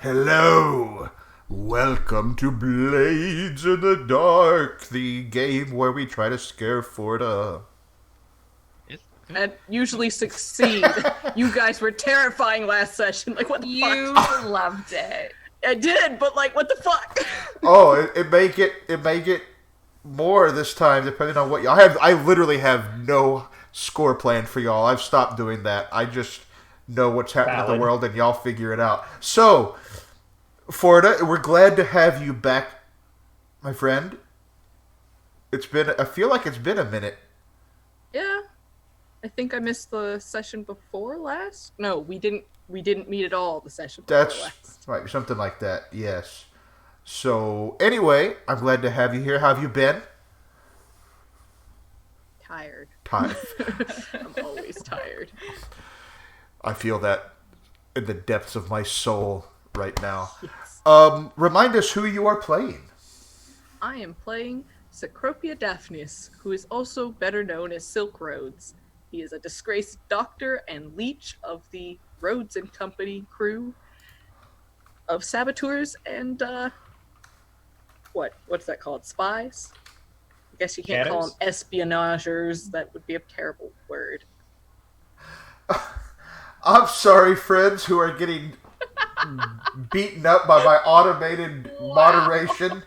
Hello! Welcome to Blades in the Dark, the game where we try to scare Forda. And usually succeed. You guys were terrifying last session. Like, what the You fuck? loved it. I did, but like, what the fuck? Oh, it may get more this time, depending on what y'all have. I literally have no score plan for y'all. I've stopped doing that. I just know what's happening in the world, and y'all figure it out. So, Forda, we're glad to have you back, my friend. I feel like it's been a minute. Yeah. I think I missed the session before last. No, we didn't meet at all the session before That's last. right, something like that, yes. So, anyway, I'm glad to have you here. How have you been? Tired. Tired. I'm always tired. I feel that in the depths of my soul right now. Yes. Remind us who you are playing. I am playing Cecropia Daphnis, who is also better known as Silk Roads. He is a disgraced doctor and leech of the Rhodes and Company crew of saboteurs and, what's that called? Spies? I guess you can't call them espionagers. That would be a terrible word. I'm sorry, friends who are getting beaten up by my automated moderation.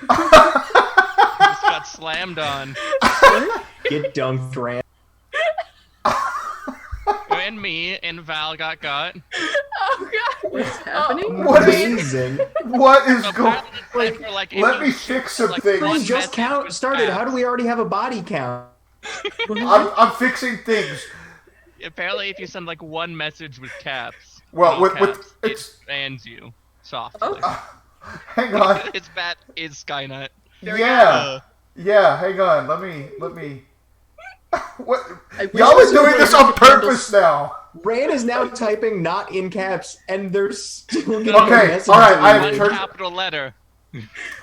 Just got slammed on. Get dunked, Rand. And me and Val got. Oh god. What's happening? Amazing. What is So going? apparently for, like, Let if me you fix shoot, some like, things. one We just message started. with How do we already have a body count? I'm fixing things. Apparently, if you send like one message with caps, Well, all with caps, it it's bans you softly. hang on. It's bad. It's Skynet. Yeah, yeah. Hang on. Let me. What? I wish Y'all are this doing this was on able to handle purpose now. Rand is now typing not in caps, and there's still getting Okay, messages. all right, I have One turned. capital letter.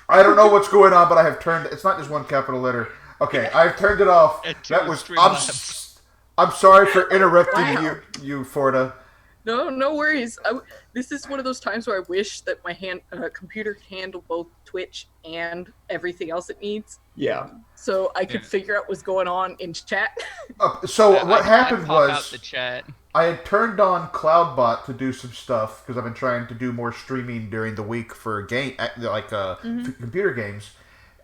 I don't know what's going on, but I have turned. It's not just one capital letter. Okay, I've turned it off. Enter That was. Streamlabs. I'm sorry for interrupting Wow. you, Forda. No worries. This is one of those times where I wish that my computer could handle both Twitch and everything else it needs, Yeah. so I could Yeah. figure out what's going on in chat. So Yeah, what I happened pop out was the chat. I had turned on CloudBot to do some stuff because I've been trying to do more streaming during the week for computer games,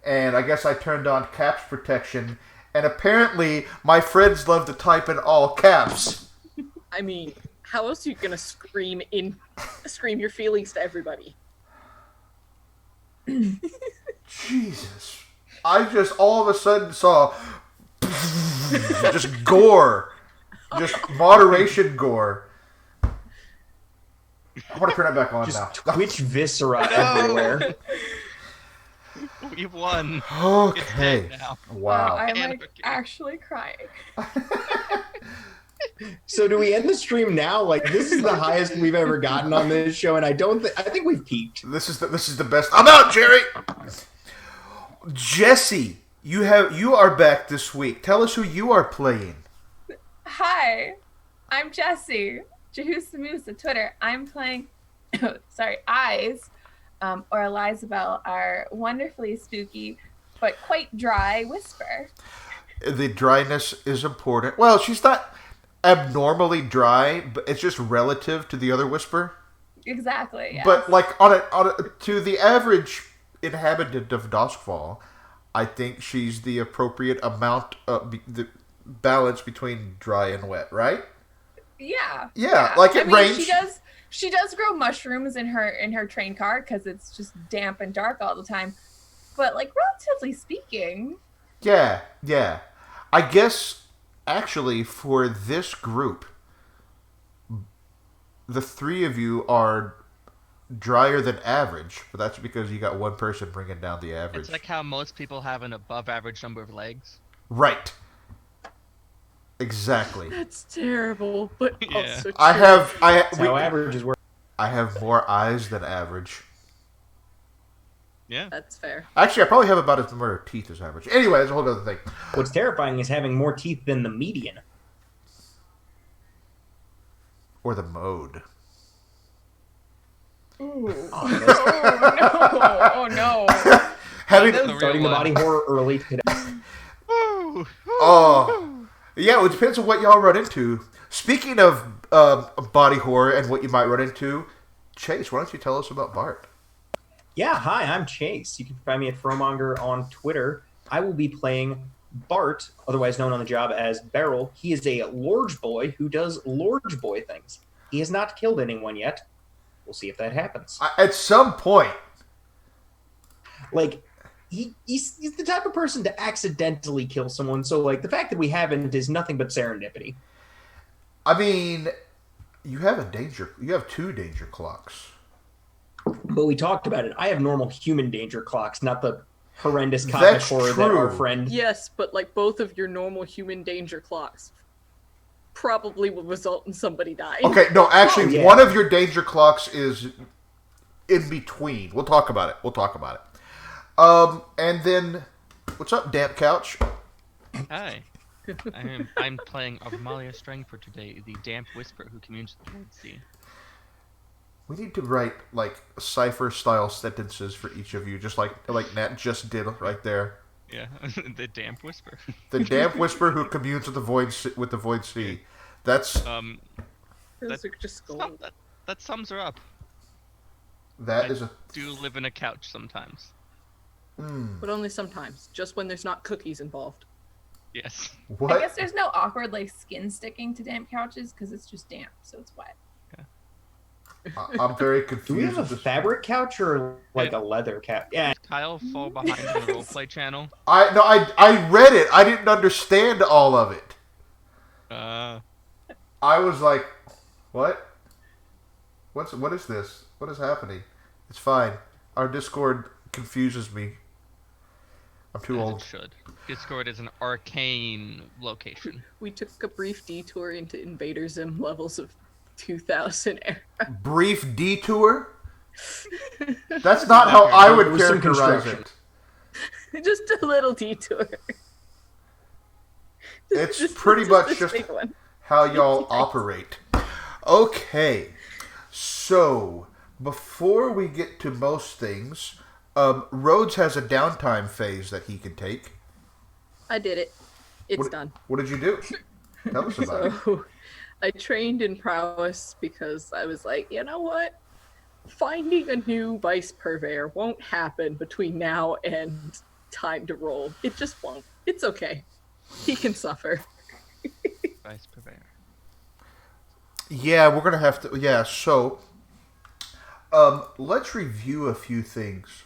and I guess I turned on caps protection, and apparently my friends love to type in all caps. I mean, how else are you gonna scream your feelings to everybody? Jesus. I just all of a sudden saw just gore. Just moderation gore. I want to turn it back on Just now. Twitch viscera everywhere. We've won. Okay. It's dead now. Wow. I'm And- like actually crying. So do we end the stream now? Like, this is the highest we've ever gotten on this show, and I think we've peaked. This is the best. I'm out, Jerry. Jesse, you are back this week. Tell us who you are playing. Hi, I'm Jessie. Jahusamusa Twitter. I'm playing Eyes, or Elizabeth, our wonderfully spooky but quite dry whisper. The dryness is important. Well, she's not abnormally dry, but it's just relative to the other whisper. Exactly. Yes. But like to the average inhabitant of Doskvol, I think she's the appropriate amount of the balance between dry and wet, right? Yeah. Like it I mean, rains. She does grow mushrooms in her train car because it's just damp and dark all the time. But like relatively speaking, Yeah. I guess actually for this group, the three of you are drier than average, but that's because you got one person bringing down the average. It's like how most people have an above average number of legs. Right. Exactly. That's terrible, but Yeah. also true. That's how averages work. I have more eyes than average. Yeah. That's fair. Actually, I probably have about as many teeth as average. Anyway, that's a whole other thing. What's terrifying is having more teeth than the median. Or the mode. Ooh. Ominous. Oh no! Having That's the Starting real the body one. horror early today. Woo! Oh, yeah. It depends on what y'all run into. Speaking of body horror and what you might run into, Chase, why don't you tell us about Bart? Yeah, hi, I'm Chase. You can find me at Fromonger on Twitter. I will be playing Bart, otherwise known on the job as Beryl. He is a Lorge boy who does Lorge boy things. He has not killed anyone yet. We'll see if that happens. At some point, Like, he's the type of person to accidentally kill someone, so, like, the fact that we haven't is nothing but serendipity. I mean, you have two danger clocks. But we talked about it. I have normal human danger clocks, not the horrendous cosmic That's horror that our true. friend... Yes, but like both of your normal human danger clocks probably will result in somebody dying. Okay, no, actually, Oh, yeah. one of your danger clocks is in between. We'll talk about it. And then, what's up, Damp Couch? Hi. I'm playing Amalia Strangford today, the damp whisper who communes with the Red Sea. We need to write like cipher-style sentences for each of you, just like Nat just did right there. Yeah, the damp whisper. The damp whisper who communes with the void sea. That's Those are just gold. That sums her up. that I is a. do live in a couch sometimes. But only sometimes, just when there's not cookies involved. Yes. What? I guess there's no awkward like skin sticking to damp couches because it's just damp, so it's wet. I'm very Do confused. we have a with this. fabric couch or like a leather couch? Yeah. Does Kyle fall behind in the roleplay channel? I read it. I didn't understand all of it. I was like, what? What is this? What is happening? It's fine. Our Discord confuses me. I'm too As old. it should. Discord is an arcane location. We took a brief detour into Invader Zim levels of 2000 era. Brief detour? That's not how I would There was some characterize construction. it. Just a little detour. It's pretty much this just big one. how y'all operate. Okay, so before we get to most things, Rhodes has a downtime phase that he can take. I did it. It's What- done. What did you do? Tell us about it. So, I trained in prowess because I was like, you know what? Finding a new vice purveyor won't happen between now and time to roll. It just won't. It's okay. He can suffer. Vice purveyor. Yeah, we're gonna have to. Yeah, so let's review a few things.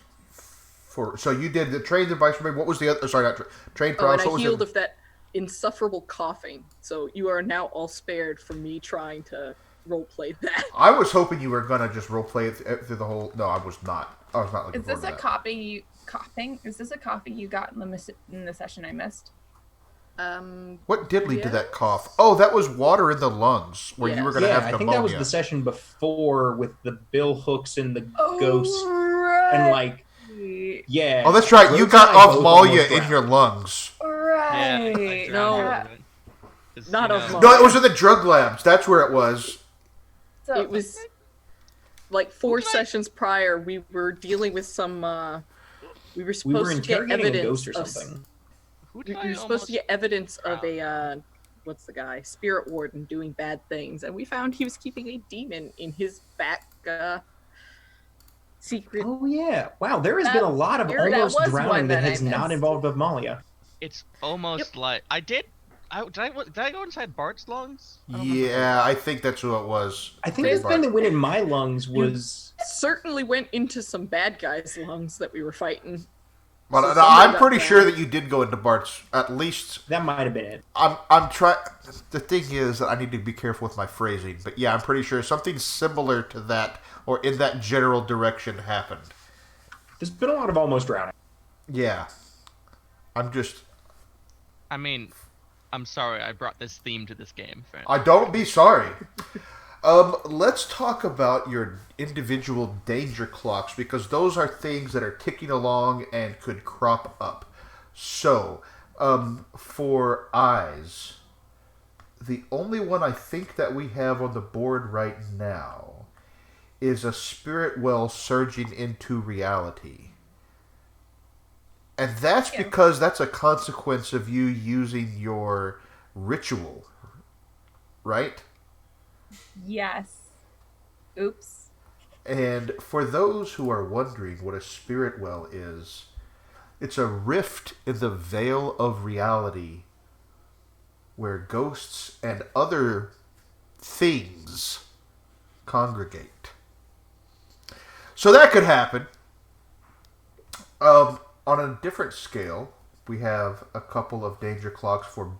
So you did the trained advice. What was the other? Sorry, not trained Oh, prowess. and I What was healed it? of that insufferable coughing. So you are now all spared from me trying to roleplay that. I was hoping you were gonna just roleplay it through the whole. No, I was not. I was not looking Is this forward a to that. coughing? Is this a coffee you got in the session I missed? What did lead to that Yes. cough? Oh, that was water in the lungs where you were going to Yeah, have I pneumonia. think that was the session before with the bill hooks and the ghost right. and like yeah. Oh, that's right. You Rhodes got and I both ophthalmia almost in drowned. your lungs. Yeah, Right. I drowned No. out of it. 'Cause, Not you of know, mine. No, it was in the drug labs. That's where it was. So, It was like 4 sessions prior. We were dealing with some. We were We supposed were to get interrogating a evidence ghost or of. something. Who We did I were supposed almost to get evidence of drown? a. What's the guy? Spirit warden doing bad things, and we found he was keeping a demon in his back. Secret. Oh yeah. Wow, there has That- been a lot of that almost was drowning one that that I has not missed. involved Amalia. It's almost like I did. Did I go inside Bart's lungs? I don't remember. Yeah, I think that's who it was. I think Wait, the thing that went in my lungs was Certainly went into some bad guys' lungs that we were fighting. But So no, somebody I'm got pretty drowned. sure that you did go into Bart's. At least that might have been it. I'm trying. The thing is that I need to be careful with my phrasing. But yeah, I'm pretty sure something similar to that or in that general direction happened. There's been a lot of almost drowning. Yeah, I'm just. I mean, I'm sorry I brought this theme to this game. Friend. I don't be sorry. Let's talk about your individual danger clocks because those are things that are ticking along and could crop up. So, for eyes, the only one I think that we have on the board right now is a spirit well surging into reality. And that's because that's a consequence of you using your ritual, right? Yes. Oops. And for those who are wondering what a spirit well is, it's a rift in the veil of reality where ghosts and other things congregate. So that could happen. On a different scale, we have a couple of danger clocks for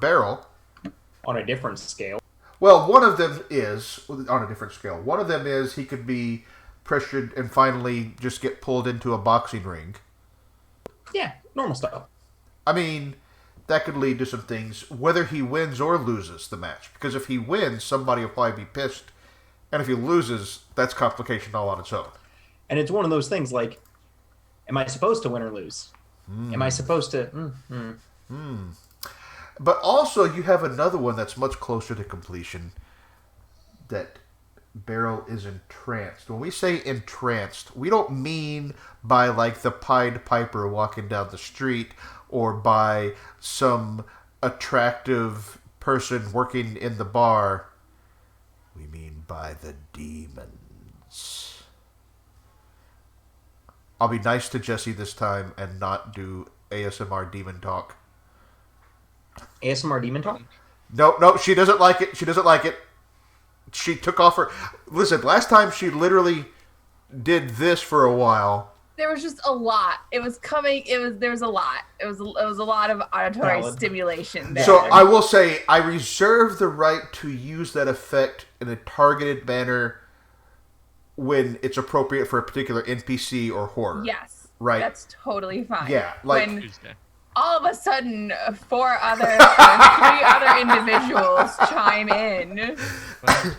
Beryl. On a different scale. Well, one of them is, on a different scale, one of them is he could be pressured and finally just get pulled into a boxing ring. Yeah, normal stuff. I mean, that could lead to some things, whether he wins or loses the match. Because if he wins, somebody will probably be pissed. And if he loses, that's complication all on its own. And it's one of those things like, am I supposed to win or lose? Am I supposed to... But also, you have another one that's much closer to completion, that Beryl is entranced. When we say entranced, we don't mean by like the Pied Piper walking down the street or by some attractive person working in the bar. We mean by the demons. I'll be nice to Jessie this time and not do ASMR demon talk. ASMR demon talk? No, she doesn't like it. She doesn't like it. She took off her... Listen, last time she literally did this for a while. There was just a lot. It was coming. There was a lot. It was a lot of auditory stimulation there. So I will say, I reserve the right to use that effect in a targeted manner when it's appropriate for a particular NPC or horror. Yes. Right. That's totally fine. Yeah, like... When all of a sudden, three other individuals chime in,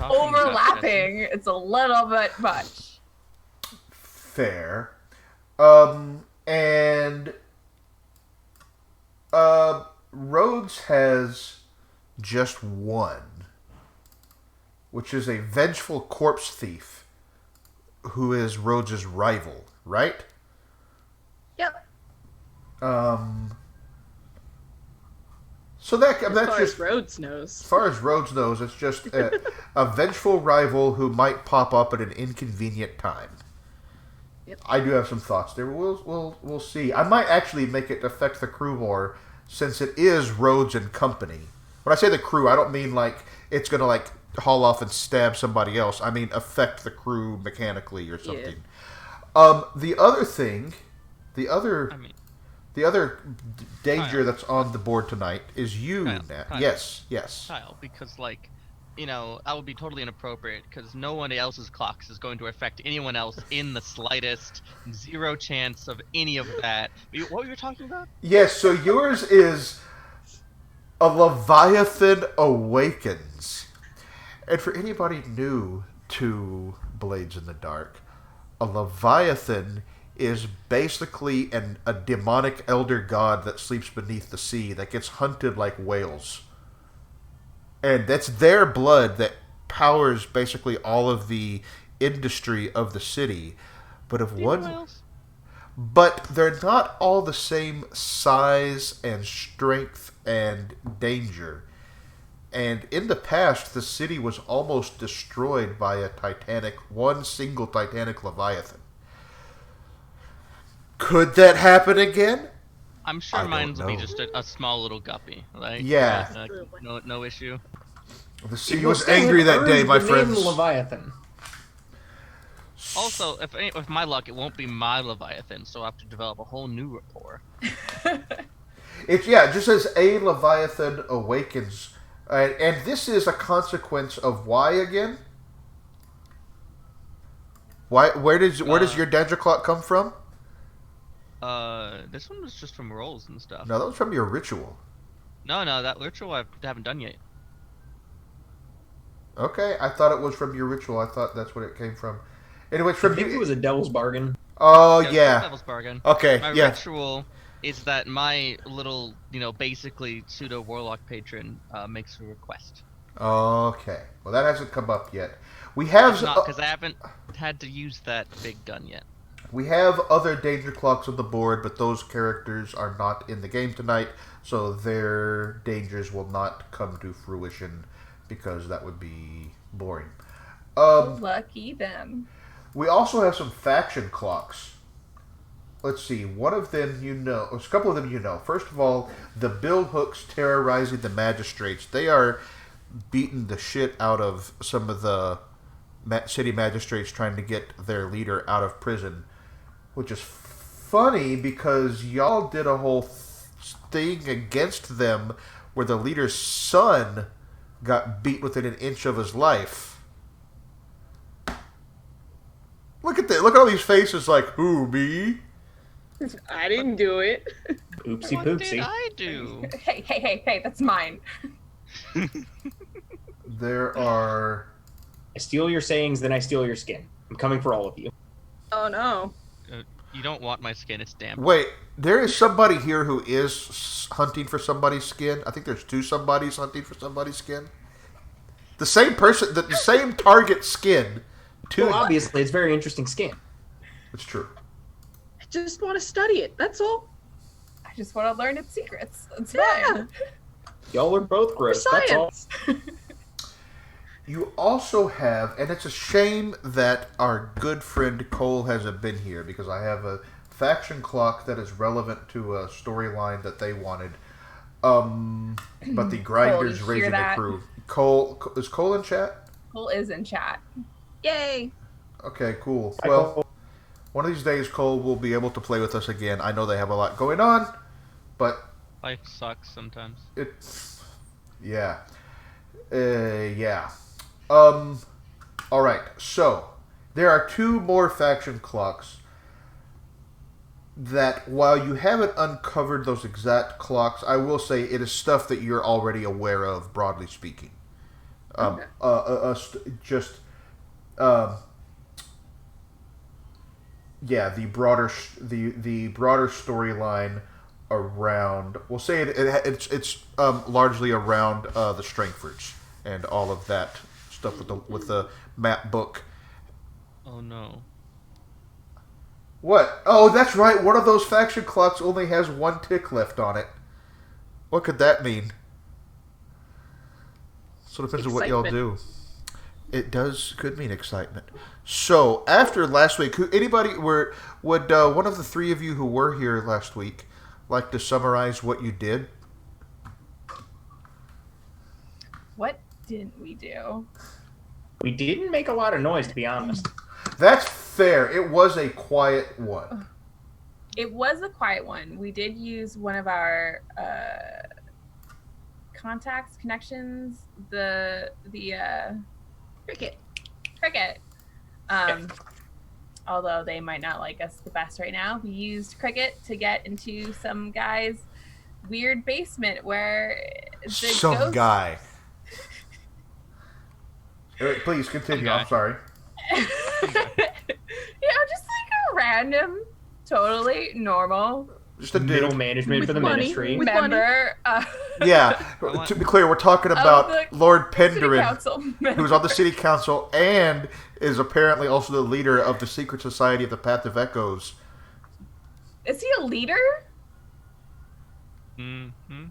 overlapping. It's a little bit much. Fair. And Rhodes has just one, which is a vengeful corpse thief who is Rhodes' rival, right? Yep. So that's as far just as Rhodes knows. As far as Rhodes knows, it's just a vengeful rival who might pop up at an inconvenient time. Yep. I do have some thoughts there. We'll see. I might actually make it affect the crew more, since it is Rhodes and company. When I say the crew, I don't mean like it's gonna like haul off and stab somebody else. I mean affect the crew mechanically or something. Yeah. The other danger that's on the board tonight is you, Nat. Kyle. Yes. Kyle, because like, that would be totally inappropriate because no one else's clocks is going to affect anyone else in the slightest. Zero chance of any of that. What were you talking about? Yes, so yours is a Leviathan Awakens. And for anybody new to Blades in the Dark, a Leviathan is basically a demonic elder god that sleeps beneath the sea that gets hunted like whales. And that's their blood that powers basically all of the industry of the city. But they're not all the same size and strength and danger. And in the past, the city was almost destroyed by one single Titanic Leviathan. Could that happen again? I'm sure mine will be just a small little guppy, right? Yeah. No issue. The sea was angry that day, my friends. Leviathan. Also, if my luck, it won't be my Leviathan, so I'll have to develop a whole new rapport. It just says a Leviathan awakens. And this is a consequence of why again? Why? Where does your danger clock come from? This one was just from rolls and stuff. No, that was from your ritual. No, that ritual I haven't done yet. Okay, I thought it was from your ritual. I thought that's what it came from. Anyway, it's from I think it was a devil's bargain. Oh yeah. Devil's bargain. Okay, my ritual is that my little, basically pseudo warlock patron makes a request. Okay, well that hasn't come up yet. We have not because I haven't had to use that big gun yet. We have other danger clocks on the board, but those characters are not in the game tonight, so their dangers will not come to fruition because that would be boring. Lucky them. We also have some faction clocks. Let's see, one of them a couple of them you know. First of all, the bill hooks terrorizing the magistrates. They are beating the shit out of some of the city magistrates trying to get their leader out of prison, which is funny because y'all did a whole thing against them where the leader's son got beat within an inch of his life. Look at that. Look at all these faces like, who, me? I didn't do it. Oopsie What poopsie. did I do? Hey, that's mine. There are... I steal your sayings, then I steal your skin. I'm coming for all of you. Oh no. You don't want my skin, it's damp. Wait, there is somebody here who is hunting for somebody's skin. I think there's two somebodies hunting for somebody's skin. The same person, the same target skin. Well, obviously, it's very interesting skin. It's true. I just want to study it. That's all. I just want to learn its secrets. It's Yeah. fine. Y'all are both gross. For That's all. science. You also have, and it's a shame that our good friend Cole hasn't been here because I have a faction clock that is relevant to a storyline that they wanted. But the grinders you hear raising the that? crew. Cole, is Cole in chat? Cole is in chat. Yay. Okay, cool. Hi, Well, Cole. one of these days Cole will be able to play with us again. I know they have a lot going on, but Life sucks sometimes. yeah. Yeah. Alright, so there are two more faction clocks that while you haven't uncovered those exact clocks, I will say it is stuff that you're already aware of, broadly speaking. Okay. Yeah, the broader storyline around, we'll say it's largely around the Strangfords and all of that stuff with the map book. Oh no. What? Oh, that's right. One of those faction clocks only has one tick left on it. What could that mean? So it depends on what y'all do. It could mean excitement. So after last week, would one of the three of you who were here last week like to summarize what you did? What didn't we do? We didn't make a lot of noise, to be honest. That's fair. It was a quiet one. It was a quiet one. We did use one of our connections, the Cricket. Although they might not like us the best right now, we used Cricket to get into some guy's weird basement where Some guy. Please continue. I'm sorry. just like a random, totally normal Just a Middle dude. management With for the money. ministry. With member. Yeah. To be clear, we're talking about the Lord City Penderin, council member. who's on the city council and is apparently also the leader of the secret society of the Path of Echoes. Is he a leader? Mm-hmm.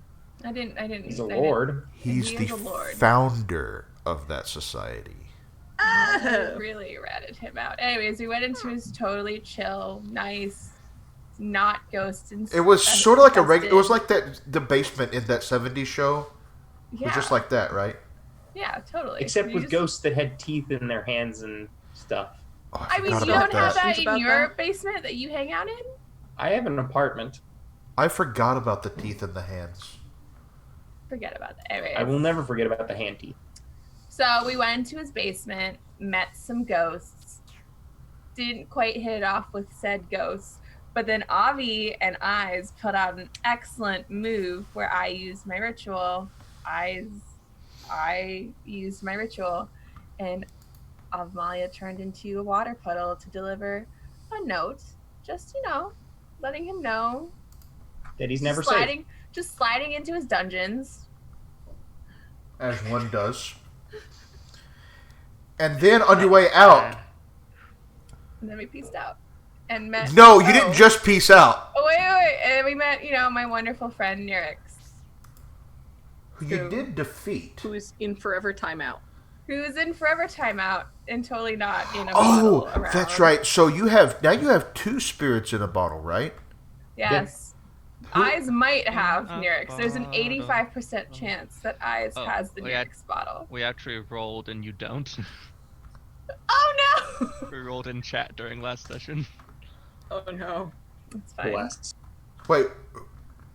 I didn't. He's a I didn't- lord. He's He the is a lord. founder of that society. I really ratted him out. Anyways, we went into his totally chill, nice, not ghost. It was sort of like it was like the basement in that 70s show. It Yeah, was just like that, right? yeah, totally. Except You with just- ghosts that had teeth in their hands and stuff. Oh, I mean, forgot you about don't have that Questions in about your that? basement that you hang out in? I have an apartment. I forgot about the teeth in the hands. Forget about that. Anyways. I will never forget about the hand teeth. So we went into his basement, met some ghosts, didn't quite hit it off with said ghosts, but then Avi and Eyes put out an excellent move where I used my ritual. I used my ritual, and Avmalia turned into a water puddle to deliver a note. Just, letting him know. That he's never Just sliding into his dungeons. As one does. And then on your way out... And then we pieced out. And met... No, you didn't just peace out. Oh, wait. And we met, my wonderful friend, Nirix. Who you did defeat. Who is in forever timeout. Who is in forever timeout and totally not in a bottle around. That's right. So you have 2 spirits in a bottle, right? Yes. Eyes might have Nirix. There's an 85% chance that Eyes has the Nirix bottle. We actually rolled and you don't. Oh no! We rolled in chat during last session. Oh no. It's fine. Bless. Wait,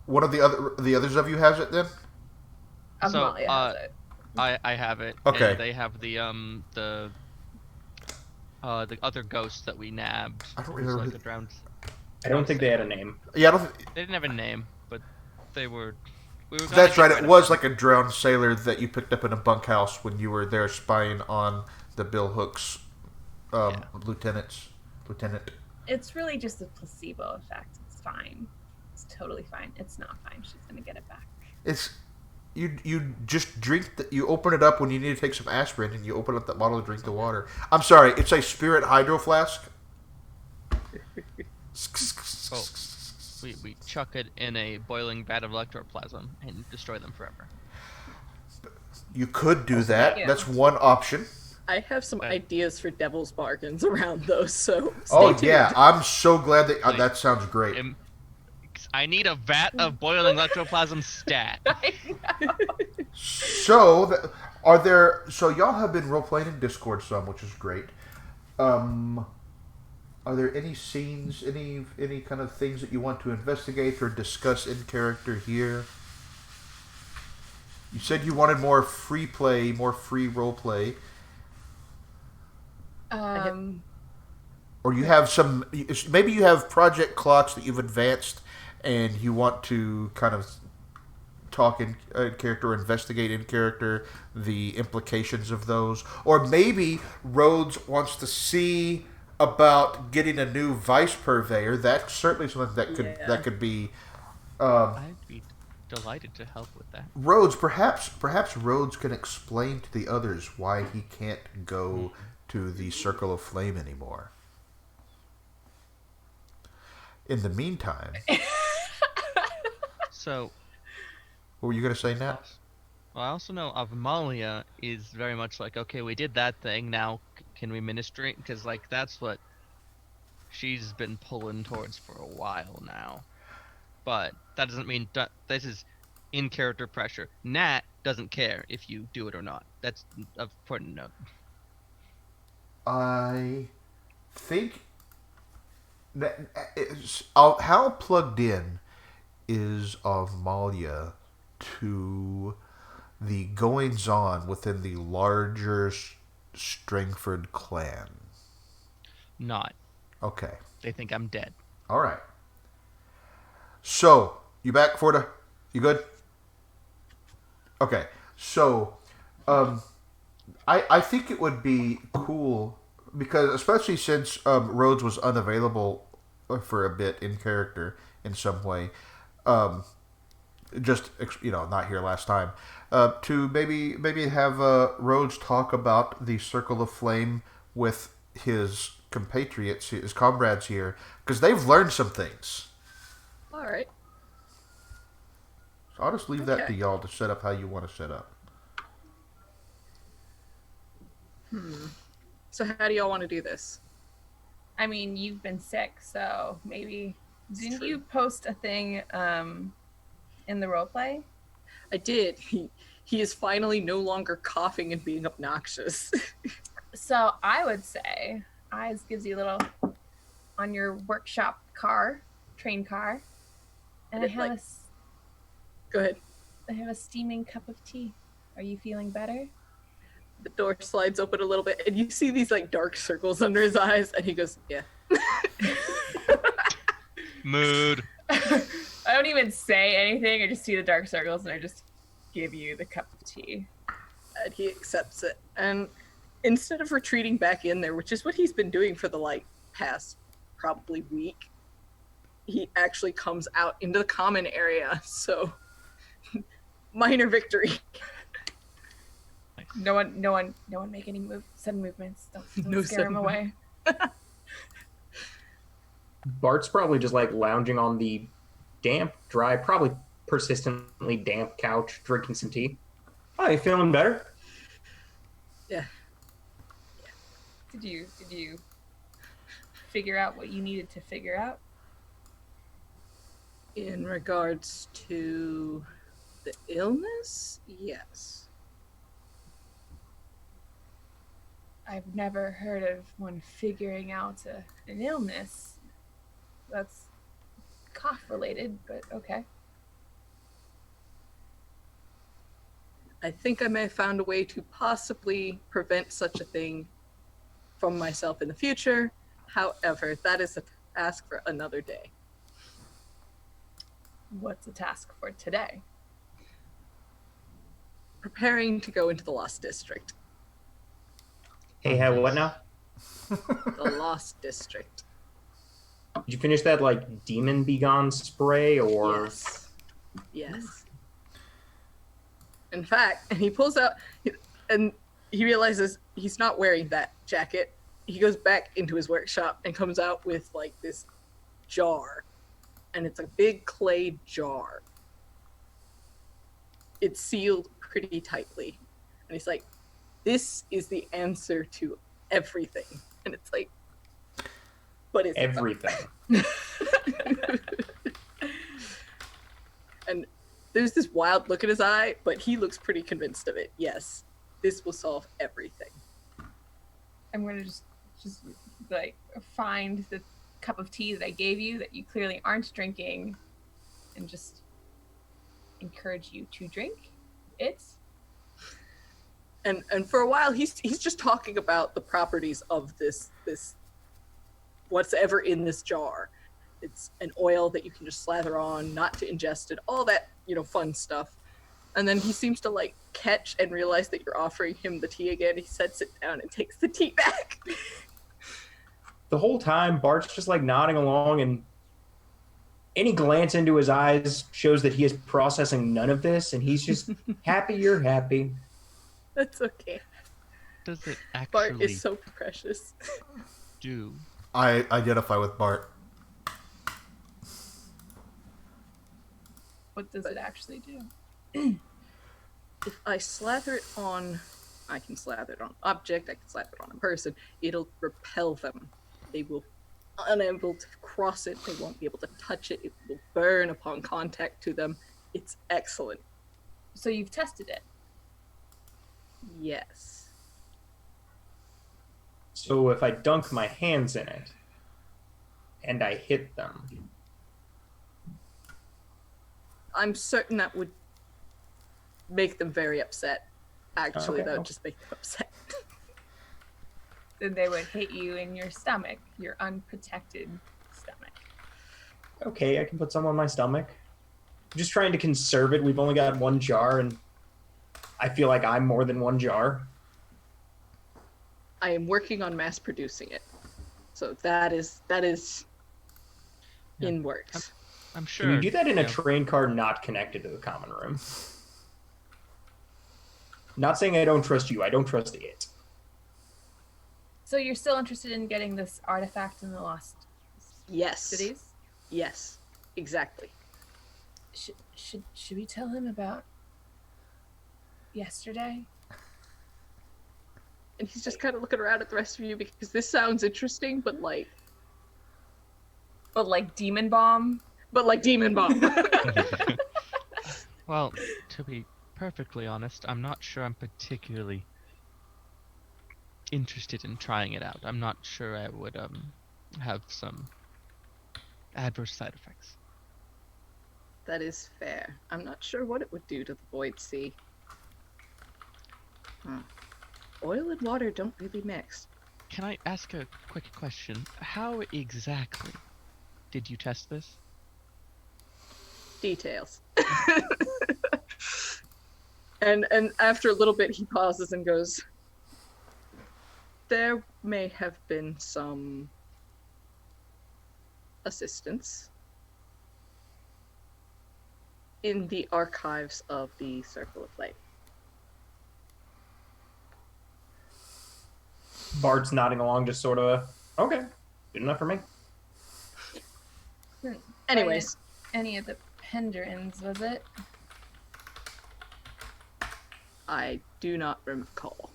one of the others of you has it then? Amalia has it. I have it. Okay. And they have the other ghosts that we nabbed. I don't It was remember like a drowned. I don't think they had a name. Yeah, I don't. They didn't have a name, but they were. We were. That's right. It was like a drowned sailor that you picked up in a bunkhouse when you were there spying on the Bill Hooks lieutenant. It's really just a placebo effect. It's fine. It's totally fine. It's not fine. She's gonna get it back. It's you just drink. You open it up when you need to take some aspirin, and you open up that bottle to drink the water. I'm sorry. It's a spirit hydro flask. Oh, we chuck it in a boiling vat of electroplasm and destroy them forever. You could do that. Yeah. That's one option. I have some ideas for devil's bargains around those, so Oh stay yeah, tuned. I'm so glad that that sounds great. I need a vat of boiling electroplasm stat. So, So y'all have been role playing in Discord some, which is great. Are there any scenes, any kind of things that you want to investigate or discuss in character here? You said you wanted more free play, more free role play. Or you have some, maybe you have project clocks that you've advanced and you want to kind of talk in character or investigate in character the implications of those. Or maybe Rhodes wants to see about getting a new vice purveyor. That's certainly something that could be... I'd be delighted to help with that. Rhodes, perhaps Rhodes can explain to the others why he can't go to the Circle of Flame anymore. In the meantime... So... What were you going to say now? Well, I also know Avamalia is very much like, okay, we did that thing, now can we ministrate? Because, like, that's what she's been pulling towards for a while now. But that doesn't mean this is in-character pressure. Nat doesn't care if you do it or not. That's an important note. I think that how plugged in is Avamalia to the goings-on within the larger Strangford clan? Not. Okay. They think I'm dead. All right. So, you back, Forta? You good? Okay. So, I think it would be cool, because especially since Rhodes was unavailable for a bit in character in some way, not here last time, to maybe have Rhodes talk about the Circle of Flame with his compatriots, his comrades here, because they've learned some things. All right. So I'll just leave that to y'all to set up how you want to set up. So how do y'all want to do this? I mean, you've been sick, so maybe... Didn't true. you post a thing in the roleplay? I did. He is finally no longer coughing and being obnoxious. So I would say, Eyes gives you a little on your workshop train car, and Go ahead. I have a steaming cup of tea. Are you feeling better? The door slides open a little bit, and you see these like dark circles under his eyes, and he goes, "Yeah." Mood. I don't even say anything. I just see the dark circles, and I just give you the cup of tea. And he accepts it, and instead of retreating back in there, which is what he's been doing for the past probably week, he actually comes out into the common area. So minor victory. Nice. No one make any sudden movements. Don't No scare him sudden away. Bart's probably just like lounging on the damp, dry, probably persistently damp couch, drinking some tea. Oh, you feeling better? Yeah. Did you figure out what you needed to figure out? In regards to the illness, yes. I've never heard of one figuring out an illness. That's cough related, but okay. I think I may have found a way to possibly prevent such a thing from myself in the future. However, that is a task for another day. What's the task for today? Preparing to go into the Lost District. Hey, what now? The Lost District. Did you finish that like demon begone spray or? Yes. In fact, and he pulls out, and he realizes he's not wearing that jacket. He goes back into his workshop and comes out with like this jar, and it's a big clay jar. It's sealed pretty tightly, and he's like, "This is the answer to everything." And it's like, "But it's everything." And there's this wild look in his eye, but he looks pretty convinced of it. Yes, this will solve everything. I'm gonna just like find the cup of tea that I gave you that you clearly aren't drinking, and just encourage you to drink it. And for a while, he's just talking about the properties of this what's ever in this jar. It's an oil that you can just slather on, not to ingest it, all that, fun stuff. And then he seems to like catch and realize that you're offering him the tea again. He sets it down and takes the tea back. The whole time, Bart's just like nodding along, and any glance into his eyes shows that he is processing none of this, and he's just happy you're happy. That's okay. Does it actually Bart is so precious. do? I identify with Bart. What does it actually do? If I slather it on, I can slather it on an object, I can slather it on a person, it'll repel them. They will unable to cross it, they won't be able to touch it, it will burn upon contact to them. It's excellent. So you've tested it? Yes. So if I dunk my hands in it and I hit them, I'm certain that would make them very upset. Actually, Okay. that would just make them upset. Then they would hit you in your stomach, your unprotected stomach. okay, I can put some on my stomach. I'm just trying to conserve it. We've only got one jar, and I feel like I'm more than one jar. I am working on mass producing it. So that is Yeah. in works. I'm sure. Can you do that in a know, train car not connected to the common room? Not saying I don't trust you. I don't trust it. So you're still interested in getting this artifact in the lost Yes. cities? Yes. Exactly. Should we tell him about yesterday? And he's just kind of looking around at the rest of you because this sounds interesting, but like Demon Bomb? Demon Bomb. Well, to be perfectly honest, I'm not sure I'm particularly interested in trying it out. I'm not sure I would have some adverse side effects. That is fair. I'm not sure what it would do to the Void Sea. Oil and water don't really mix. Can I ask a quick question? How exactly did you test this? Details. and after a little bit he pauses and goes, there may have been some assistance in the archives of the Circle of Light. Bart's nodding along, just sort of, okay, good enough for me. Anyways, Any of the Pendrins, was it? I do not recall.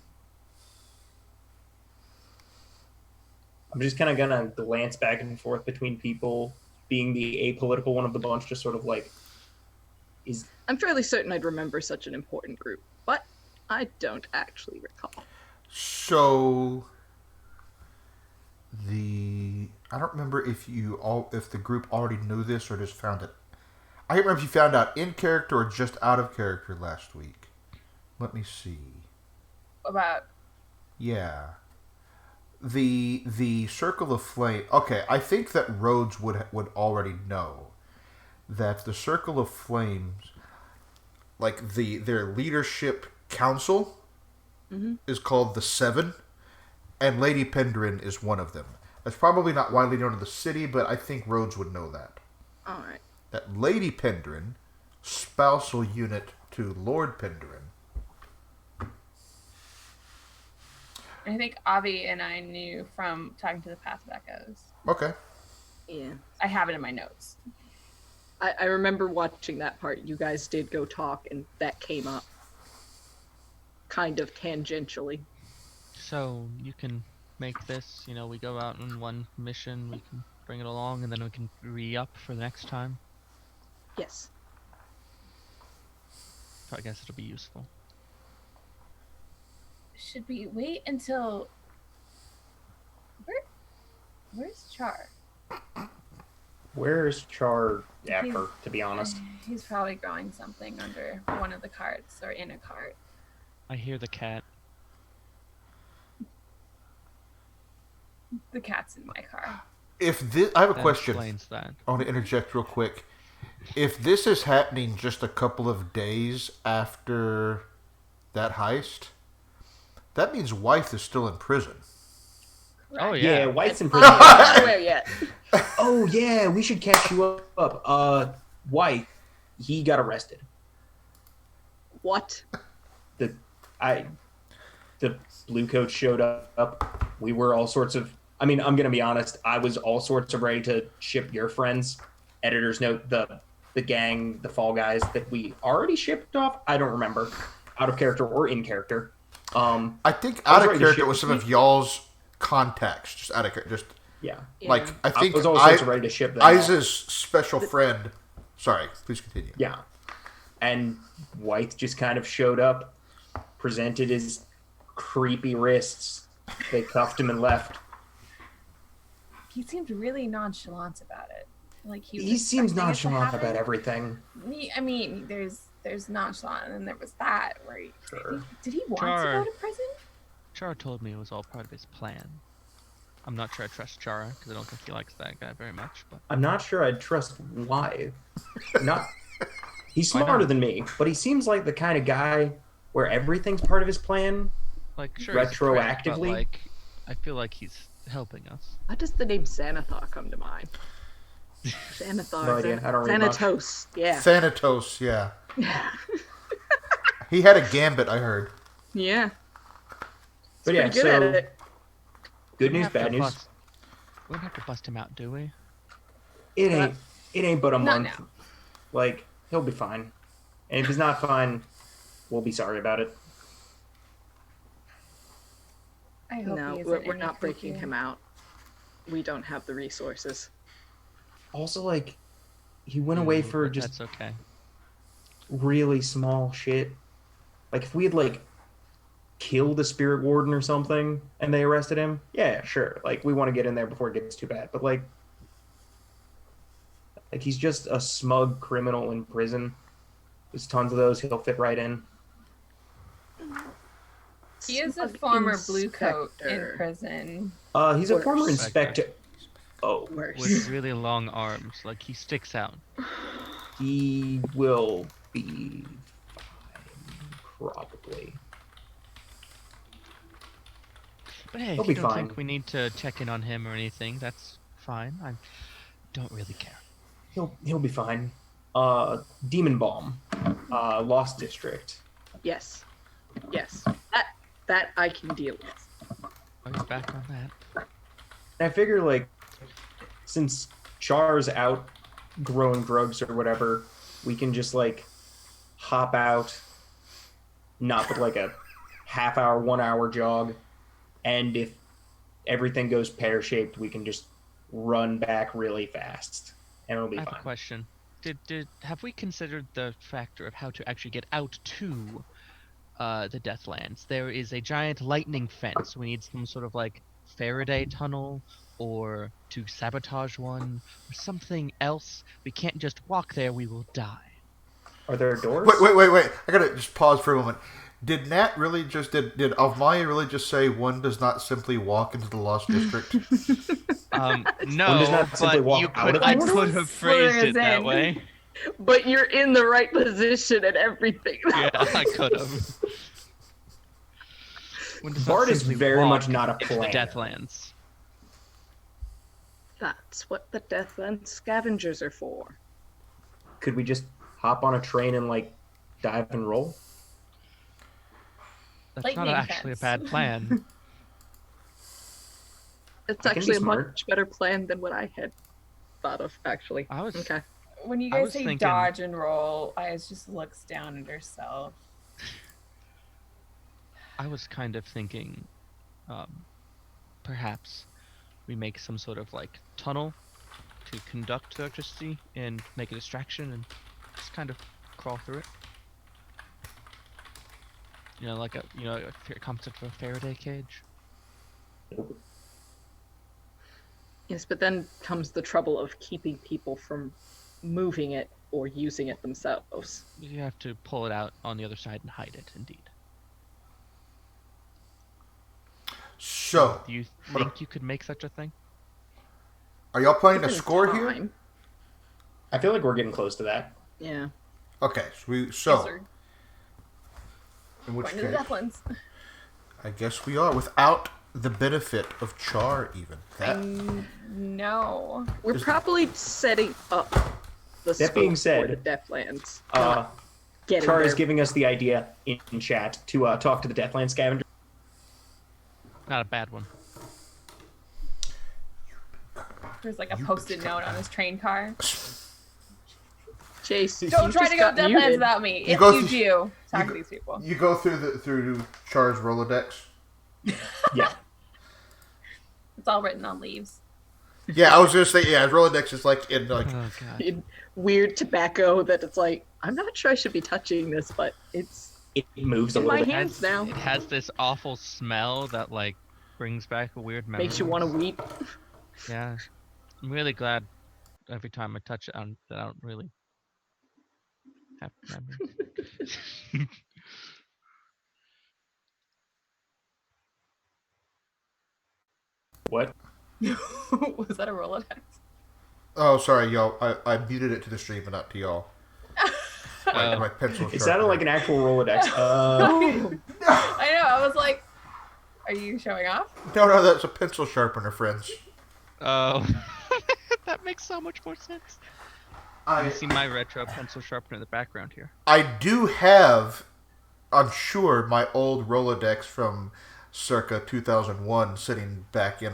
I'm just kind of gonna glance back and forth between people, being the apolitical one of the bunch, just sort of like, I'm fairly certain I'd remember such an important group, but I don't actually recall. So I don't remember if the group already knew this or just found it. I can't remember if you found out in character or just out of character last week. Let me see. About Yeah. The Circle of Flame. Okay, I think that Rhodes would already know that the Circle of Flames, like their leadership council, is called the Seven, and Lady Pendrin is one of them. That's probably not widely known in the city, but I think Rhodes would know that. All right. That Lady Pendrin, spousal unit to Lord Pendrin. I think Avi and I knew from talking to the Path of Echoes. Okay. Yeah. I have it in my notes. I remember watching that part. You guys did go talk, and that came up kind of tangentially. So you can make this, we go out on one mission, we can bring it along, and then we can re-up for the next time. Yes. I guess it'll be useful. Should we wait until... Where's Char? where's Char after, to be honest? He's probably growing something under one of the carts or in a cart. I hear the cat. The cat's in my car. I have a That question. explains that. I want to interject real quick. If this is happening just a couple of days after that heist, that means Wythe is still in prison. Oh Yeah, yeah. White's in prison. Not aware yet. Oh yeah, we should catch you up. White, he got arrested. What? The blue coat showed up. We were all sorts of. I mean, I'm gonna be honest. I was all sorts of ready to ship your friends. Editor's note: the gang, the Fall Guys that we already shipped off. I don't remember, out of character or in character. I think I was out of ready to character ship was some you. of y'all's contacts, just out of character. Just Yeah, like I think I was all sorts of ready to ship them. Isa's special friend. Sorry, please continue. Yeah, and White just kind of showed up, presented his creepy wrists. They cuffed him and left. He seemed really nonchalant about it. Like he Seems expecting it to nonchalant happen. about everything. I mean, there's nonchalant, and then there was that where Sure. did he want Char. to go to prison? Chara told me it was all part of his plan. I'm not sure I trust Chara because I don't think he likes that guy very much. But I'm not sure I'd trust Wythe. Not. He's Why smarter not? than me, but he seems like the kind of guy where everything's part of his plan. like, sure, he's a prick, but, Retroactively? like, I feel like he's helping us. Why does the name Xanathar come to mind? Xanathar. No idea. I don't read much. Thanatos. Yeah. Thanatos, yeah. He had a gambit, I heard. Yeah. But yeah, Pretty good at so it. good We news, have to bad news. bust- We don't have to bust him out, do we? It ain't but a Not month. now. Like, he'll be fine. And if he's not fine, we'll be sorry about it. I hope No, he we're isn't not breaking him out. We don't have the resources. Also, like, he went away for But just that's okay. really small shit. Like, if we had, like, killed a spirit warden or something and they arrested him, yeah, sure. Like, we want to get in there before it gets too bad. But, like he's just a smug criminal in prison. There's tons of those. He'll fit right in. He is a Smug former blue coat in inspector. prison. He's a former Worse. inspector. Oh, Worse. With really long arms, like he sticks out. he will be fine, probably. But hey, He'll if you be don't fine. think we need to check in on him or anything, that's fine. I don't really care. He'll be fine. Demon Balm, Lost District. Yes. Yes. That I can deal with. Oh, he's back on that. I figure, like, since Char's out growing drugs or whatever, we can just, like, hop out, not with, like, a half-hour, 1-hour jog, and if everything goes pear-shaped, we can just run back really fast, and it'll be I fine. have a question. Have we considered the factor of how to actually get out to the Deathlands? There is a giant lightning fence. We need some sort of like Faraday tunnel, or to sabotage one, or something else. We can't just walk there. We will die. Are there doors? Wait. I gotta just pause for a moment. Did Nat really just did Avmaya really just say one does not simply walk into the Lost District? No, One does not simply but walk out of I the could have phrased it that in. way. But you're in the right position and everything. Yeah, I could have. Bart is very much not a into the planner. Deathlands. That's what the Deathland scavengers are for. Could we just hop on a train and, like, dive and roll? That's Lightning not actually a fence. bad plan. It's I can be actually a smart. much better plan than what I had thought of, actually. I was Okay. When you I guys was say thinking- dodge and roll, Ayaz just looks down at herself. I was kind of thinking, perhaps we make some sort of like tunnel to conduct electricity and make a distraction and just kind of crawl through it. You know, like a concept of a Faraday cage. Yes, but then comes the trouble of keeping people from moving it or using it themselves. You have to pull it out on the other side and hide it. Indeed. So, Do you think you could make such a thing? are y'all playing a Given score here? time. I feel like we're getting close to that. Yeah. Okay, Yes, so sir. in which Going to the case, Deathlands. I guess we are without the benefit of Char even. That, No. We're probably setting up the That being scope for said, the Deathlands. Uh, not getting Char is there. giving us the idea in chat to talk to the Deathland scavenger. Not a bad one. There's like a post-it note on his train car. Chase, Don't you try just to go got to Deathlands muted. without me. You If go you through- do, talk you to go- these people. you go through Char's Rolodex. Yeah. It's all written on leaves. Yeah, I was gonna say Rolodex is like in like Oh god. In weird tobacco that it's like, I'm not sure I should be touching this, but it's It moves a in little my bit. hands now. It has this awful smell that like brings back a weird memory. Makes you want to weep. Yeah, I'm really glad every time I touch it that I don't really have memories. What? Was that a Rolodex? oh sorry y'all, I muted it to the stream but not to y'all. My pencil. It sounded like an actual Rolodex. I know. I was like, "Are you showing off?" No, that's a pencil sharpener, friends. Oh, that makes so much more sense. You see my retro pencil sharpener in the background here. I do have, I'm sure, my old Rolodex from circa 2001 sitting back in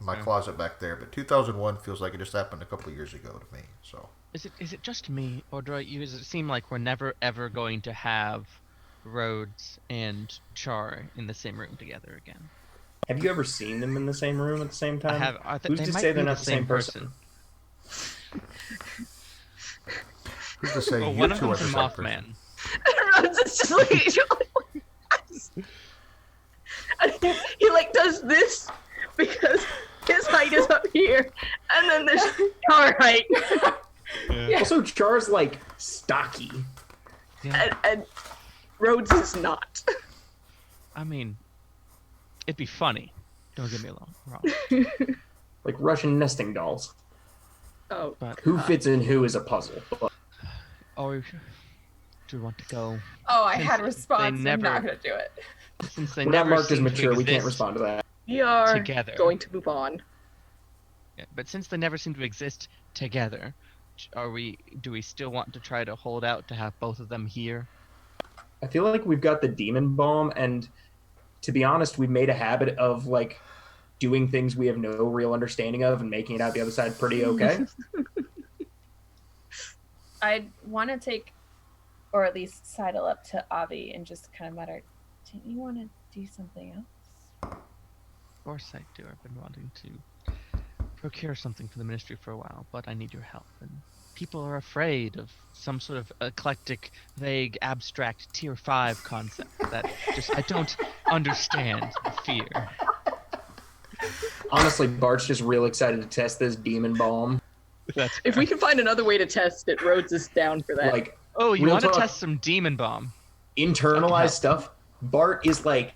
my closet back there. But 2001 feels like it just happened a couple of years ago to me. So Is it just me, or does it seem like we're never ever going to have Rhodes and Char in the same room together again? Have you ever seen them in the same room at the same time? I have. Who's They to might say they're be not the same person? who's to say Well, you one of two are them's the a same person? Mothman. Rhodes is just like, and he like does this because his height is up here, and then there's our height, Yeah. Also, Char's like stocky. and Rhodes is not. I mean, it'd be funny. Don't get me wrong. Like Russian nesting dolls. Oh, But Who fits in who is a puzzle. But or do we want to go? Oh, I Since had a response. they I'm not never- gonna do it. Since they we're not never marked as seem to mature, we can't exist respond to that. we are together. going to move on. Yeah, but since they never seem to exist together, do we still want to try to hold out to have both of them here? I feel like we've got the demon bomb, and to be honest, we've made a habit of like doing things we have no real understanding of and making it out the other side pretty okay. I'd want to take, or at least sidle up to Avi and just kind of mutter, "Didn't you want to do something else?" Of course I do. I've been wanting to procure something for the ministry for a while, but I need your help. And people are afraid of some sort of eclectic, vague, abstract tier 5 concept that just I don't understand the fear. Honestly, Bart's just real excited to test this demon bomb. That's If fair. we can find another way to test it, Rhodes is down for that. Like, Oh, you real want to talk, test some demon bomb? internalized stuff. Bart is like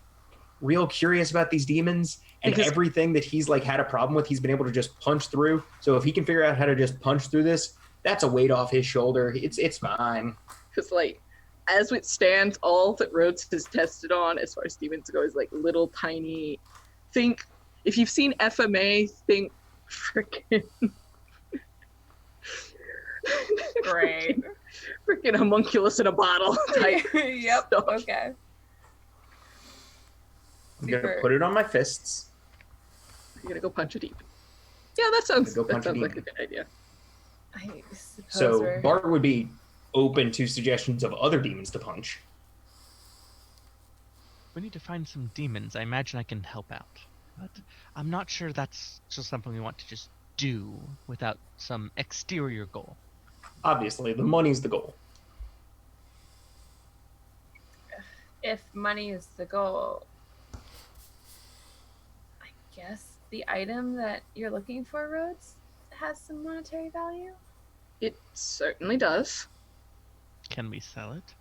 real curious about these demons, and Because- everything that he's like had a problem with, he's been able to just punch through. So if he can figure out how to just punch through this, that's a weight off his shoulder. It's fine. Because, like, as it stands, all that Rhodes has tested on as far as demons go is, like, little tiny... Think... If you've seen FMA, think frickin'... Great. Frickin' homunculus in a bottle type Yep. stuff. Okay. I'm gonna Super. put it on my fists. You're gonna go punch a demon. Yeah, that sounds Go punch a like a demon. good idea. I suppose So we're... Bart would be open to suggestions of other demons to punch. We need to find some demons. I imagine I can help out. But I'm not sure that's just something we want to just do without some exterior goal. Obviously, the money's the goal. If money is the goal, I guess the item that you're looking for, Rhodes, has some monetary value. It certainly does. Can we sell it?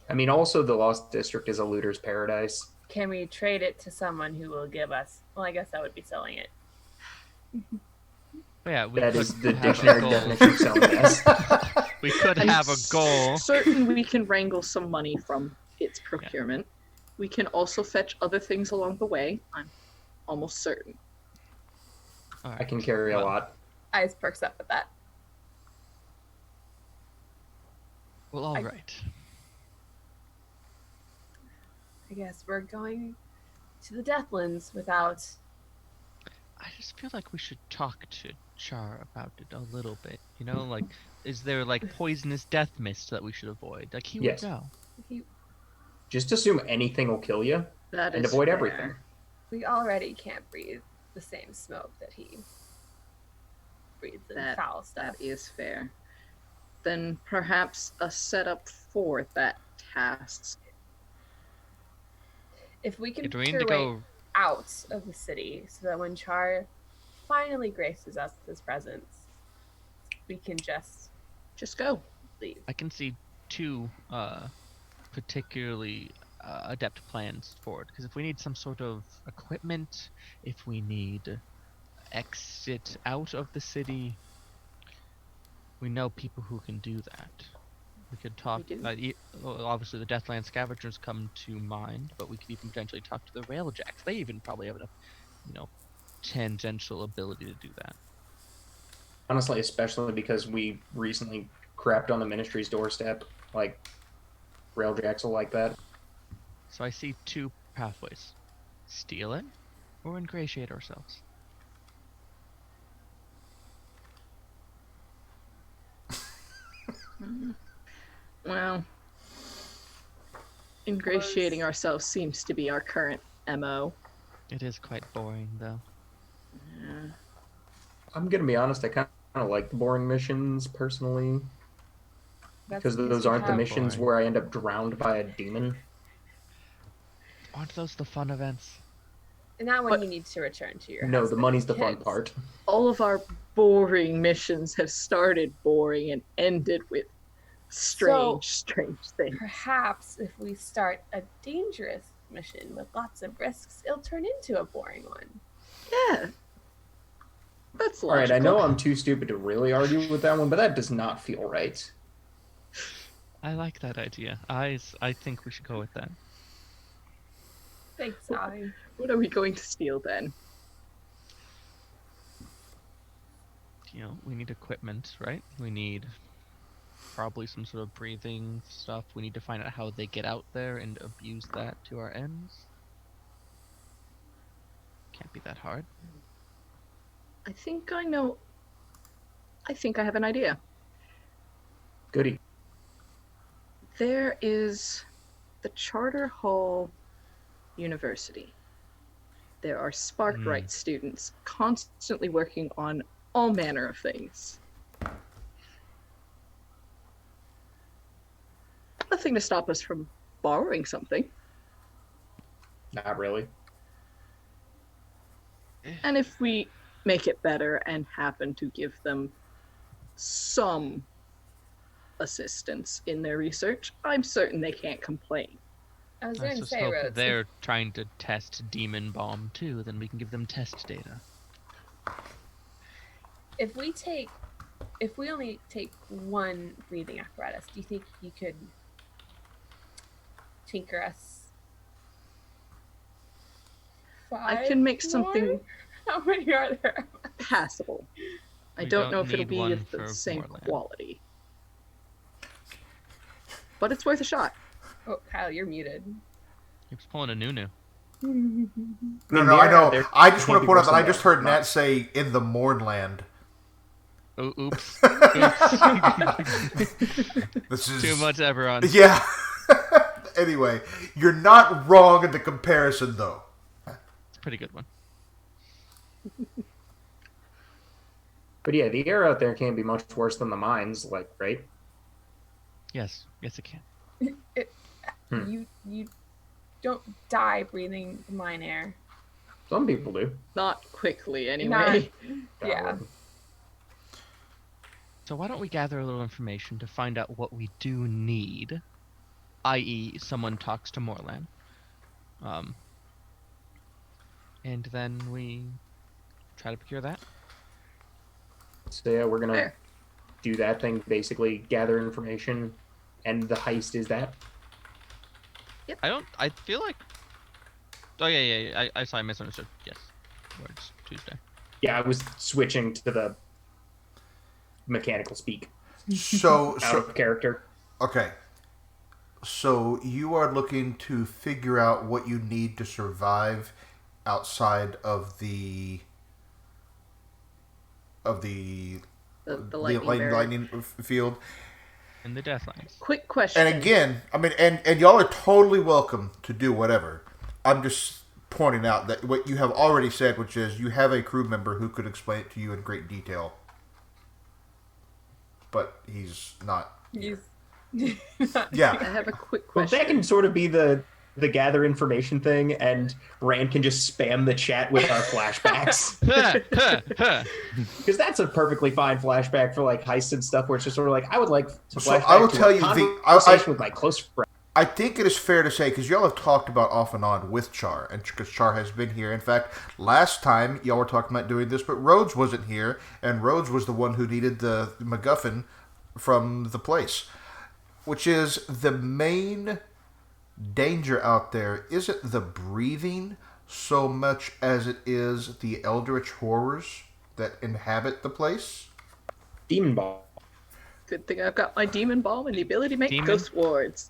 I mean, also the Lost District is a looter's paradise. Can we trade it to someone who will give us? Well, I guess that would be selling it. But yeah, we That could is the have a dictionary goal. definition of selling, yes. We could I'm have a goal. Certain we can wrangle some money from its procurement. We can also fetch other things along the way. I'm almost certain. All I right. can carry a Well, lot. Eyes perks up at that. Well, all right. I guess we're going to the Deathlands without... I just feel like we should talk to Char about it a little bit. You know, like, is there like poisonous death mist that we should avoid? Like, he Yes. would know. Just assume anything will kill you That and is avoid fair. everything. We already can't breathe the same smoke that he breathes in That- foul stuff. That is fair. Then perhaps a setup for that task. If we can Do we make need our to way go? out of the city so that when Char finally graces us with his presence, we can just Just go. leave. I can see two particularly adept plans for it. Because if we need some sort of equipment, if we need exit out of the city, we know people who can do that. We could talk. We do. Well, obviously, the Deathland Scavengers come to mind, but we could even potentially talk to the Railjacks. They even probably have enough, tangential ability to do that. Honestly, especially because we recently crapped on the ministry's doorstep. Like, Railjacks will like that. So I see two pathways: steal it, or ingratiate ourselves. Well, ingratiating ourselves seems to be our current MO. It is quite boring, though. Yeah. I'm gonna be honest, I kind of like the boring missions personally. That's Because those we aren't the have- missions boring. where I end up drowned by a demon. Aren't those the fun events? Not when But- you need to return to your No, the husband money's and the fun kids. part. All of our boring missions have started boring and ended with strange things. Perhaps if we start a dangerous mission with lots of risks, it'll turn into a boring one. Yeah. That's logical. Alright, I know I'm too stupid to really argue with that one, but that does not feel right. I like that idea. I think we should go with that. Thanks, Avi. What are we going to steal then? We need equipment, right? We need probably some sort of breathing stuff. We need to find out how they get out there and abuse that to our ends. Can't be that hard. I think I know. I think I have an idea. Goody. There is the Charter Hall University. There are Sparkbright students constantly working on all manner of things. Nothing to stop us from borrowing something. Not really. And if we make it better and happen to give them some assistance in their research, I'm certain they can't complain. I was I going to just say, hope Rhodes. they're trying to test Demon Bomb too, then we can give them test data. If we only take one breathing apparatus, do you think you could tinker us? I can make something more? How many are there? passable. I We don't know don't if it'll need be one of the for same Moorland. quality. But it's worth a shot. Oh, Kyle, you're muted. Keeps pulling a Nunu. No, I know. I just want to point out that I just heard Nat say in the Mornland. Oh, oops. This is Too much Eberron. Yeah. Anyway, you're not wrong in the comparison, though. It's a pretty good one. But yeah, the air out there can't be much worse than the mines, like, right? Yes, it can. You don't die breathing mine air. Some people do. Not quickly, anyway. Yeah. So why don't we gather a little information to find out what we do need, i.e. someone talks to Moorland. And then we try to procure that. So yeah, we're gonna Fair. do that thing, basically gather information, and the heist is that. I feel like... Oh, yeah. I misunderstood. Yes. Words. Tuesday. Yeah, I was switching to the mechanical speak So, out of character. okay. So you are looking to figure out what you need to survive outside of the The lightning field. And the Deathlines. Quick question. And again, I mean, and y'all are totally welcome to do whatever. I'm just pointing out that what you have already said, which is you have a crew member who could explain it to you in great detail. But he's not. You- I Yeah. have a quick Well, question. that can sort of be the gather information thing, and Rand can just spam the chat with our flashbacks. Because that's a perfectly fine flashback for like heists and stuff, where it's just sort of like, I would like to So flashback I will to tell a you conversation with my close friend. I think it is fair to say, because y'all have talked about off and on with Char, and because Char has been here. In fact, last time y'all were talking about doing this, but Rhodes wasn't here, and Rhodes was the one who needed the MacGuffin from the place. Which is the main danger out there isn't the breathing so much as it is the eldritch horrors that inhabit the place. Demon ball. Good thing I've got my demon bomb and the ability to make Demon? ghost wards.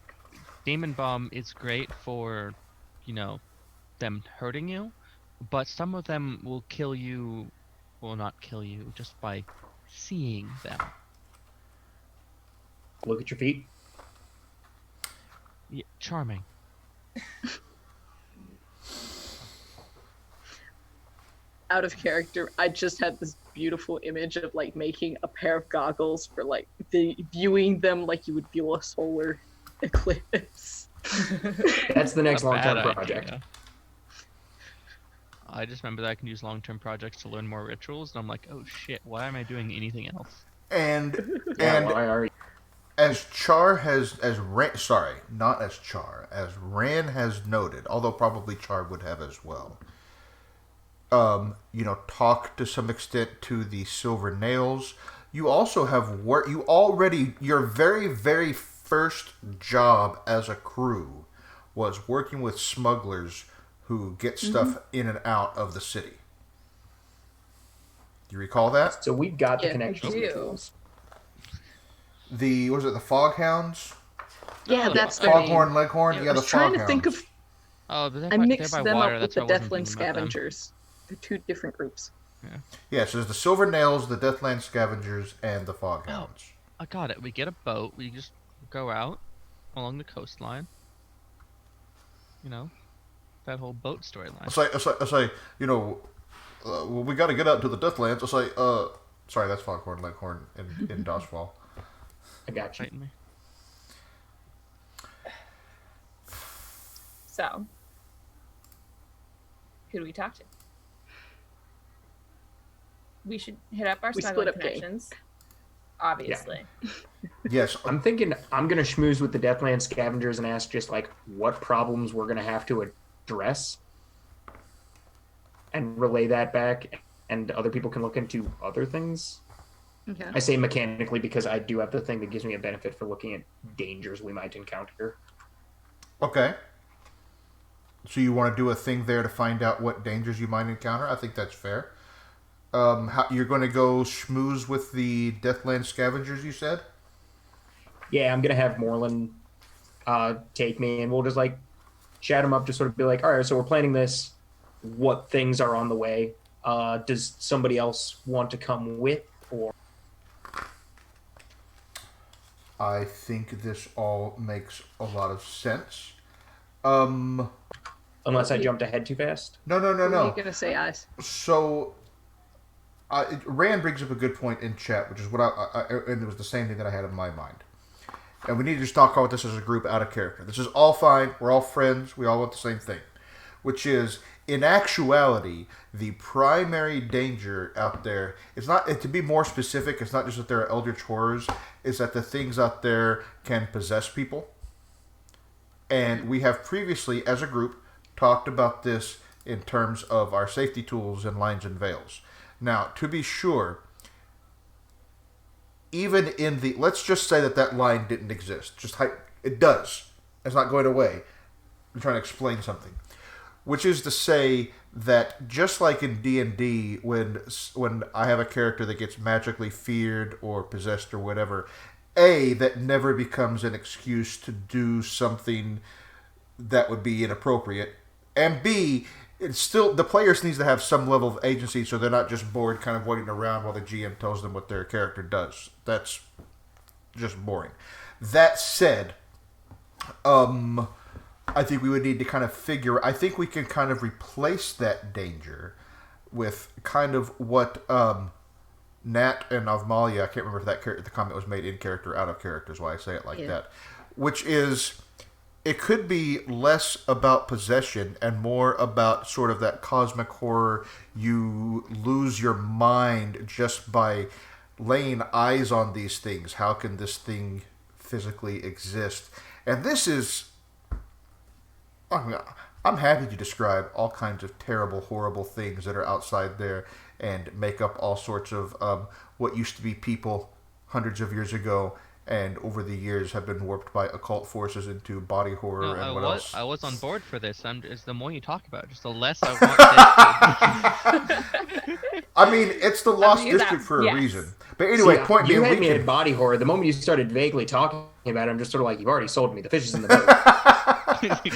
Demon Bomb is great for, them hurting you, but some of them will kill you, well, not kill you, just by seeing them. Look at your feet. Yeah, charming. Out of character, I just had this beautiful image of like making a pair of goggles for like viewing them like you would view a solar eclipse. That's the next A long-term bad project. idea. I just remember that I can use long-term projects to learn more rituals, and I'm like, oh shit, why am I doing anything else? And Yeah, why are you? as Char has, as Ran, sorry, not as Char, as Ran has noted, although probably Char would have as well. Talk to some extent to the Silver Nails. You also have your very, very first job as a crew was working with smugglers who get stuff in and out of the city. Do you recall that? So we've got the Yeah, connections. we with do. tools. was it the Foghounds? Yeah, Oh, that's their Foghorn name. Leghorn? Yeah, Yeah, I the was trying to Foghounds. think of. Oh, but I they're mixed by them water. up with That's the why I wasn't Deathland thinking about them. Scavengers. They're two different groups. Yeah, so there's the Silver Nails, the Deathland Scavengers, and the Foghounds. I got it. We get a boat. We just go out along the coastline. You know, that whole boat storyline. I say, well, we got to get out to the Deathlands. I say, sorry, that's Foghorn Leghorn in Doskvol. I got you. Fighting me. So, who do we talk to? We should hit up our We smuggling split up gang. connections. Obviously. Yes, I'm thinking I'm gonna schmooze with the Deathland Scavengers and ask just like what problems we're gonna have to address, and relay that back, and other people can look into other things. Okay. I say mechanically because I do have the thing that gives me a benefit for looking at dangers we might encounter. okay. So you want to do a thing there to find out what dangers you might encounter? I think that's fair. You're going to go schmooze with the Deathland Scavengers, you said? Yeah, I'm gonna have Moreland take me, and we'll just like chat him up, just sort of be like, all right, so we're planning this. What things are on the way? Does somebody else want to come with, or? I think this all makes a lot of sense. Unless I jumped ahead too fast. No. What are you gonna say, Eyes? So, Rand brings up a good point in chat, which is what and it was the same thing that I had in my mind. And we need to just talk about this as a group out of character. This is all fine. We're all friends. We all want the same thing. Which is, in actuality, the primary danger out there is not, to be more specific, it's not just that there are eldritch horrors, is that the things out there can possess people. And we have previously, as a group, talked about this in terms of our safety tools and lines and veils. Now, to be sure, even in the... Let's just say that line didn't exist. It does. It's not going away. I'm trying to explain something. Which is to say that just like in D&D, when I have a character that gets magically feared or possessed or whatever, A, that never becomes an excuse to do something that would be inappropriate, and B, it's still, the players needs to have some level of agency so they're not just bored kind of waiting around while the GM tells them what their character does. That's just boring. That said, I think we would need to kind of I think we can kind of replace that danger with kind of what Nat and Avmalia, I can't remember if the comment was made in character or out of character, is why I say it like that, which is, it could be less about possession and more about sort of that cosmic horror. You lose your mind just by laying eyes on these things. How can this thing physically exist? And this is... I'm happy to describe all kinds of terrible, horrible things that are outside there and make up all sorts of what used to be people hundreds of years ago and over the years have been warped by occult forces into body horror and what else. I was on board for this. It's the more you talk about it, just the less I want this. I mean, it's the Lost District for a reason. But anyway, point being, you had me at body horror. The moment you started vaguely talking about it, I'm just sort of like, you've already sold me. The fish is in the boat.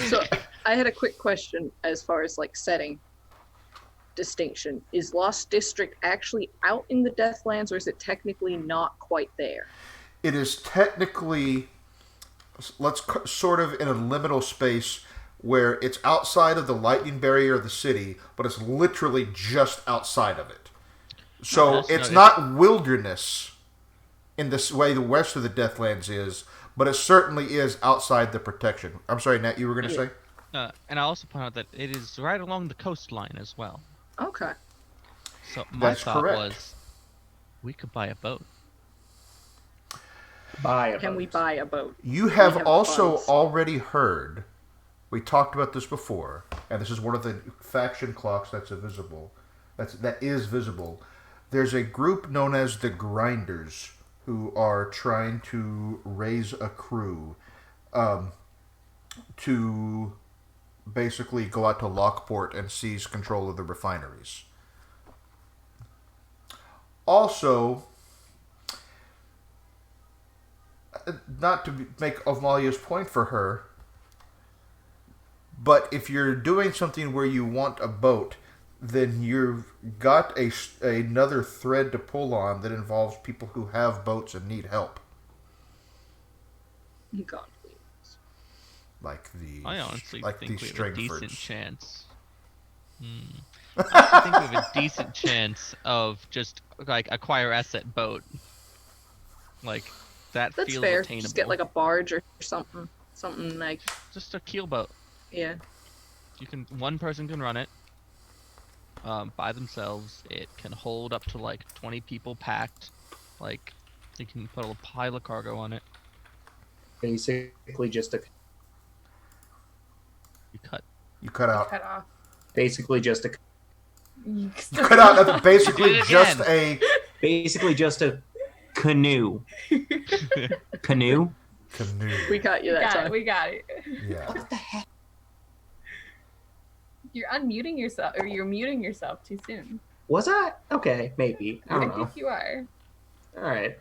So I had a quick question as far as like setting distinction. Is Lost District actually out in the Deathlands, or is it technically not quite there? It is technically, sort of in a liminal space where it's outside of the lightning barrier of the city, but it's literally just outside of it. So it's not wilderness in this way the west of the Deathlands is, but it certainly is outside the protection. I'm sorry, Nat, you were going to say? And I also point out that it is right along the coastline as well. Okay. So my That's thought correct. was, we could buy a boat. Can we buy a boat? You have have also funds. already heard, we talked about this before, and this is one of the faction clocks that is visible. There's a group known as the Grinders who are trying to raise a crew to basically go out to Lockport and seize control of the refineries. Also, not to make Amalia's point for her, but if you're doing something where you want a boat, then you've got another thread to pull on that involves people who have boats and need help. God, please. I honestly like think the we have a decent Stringfords. chance. I think we have a decent chance of just like acquire asset boat. Like that That's feels fair. attainable. Just get like a barge or something. Something like, just a keel boat. yeah. One person can run it. By themselves. It can hold up to like 20 people packed. Like you can put a pile of cargo on it. Basically just a You cut out. Cut off. basically just a You cut out nothing. Basically Do it just again. canoe. Canoe? Canoe. We got you that time. We got it. Yeah. You're unmuting yourself, or you're muting yourself too soon. Was I? Okay, maybe. I I don't know. think you are. All right.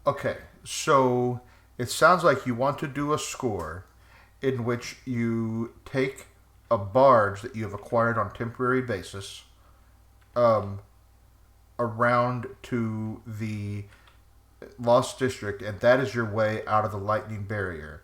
Okay, so it sounds like you want to do a score in which you take a barge that you have acquired on temporary basis around to the Lost District, and that is your way out of the lightning barrier.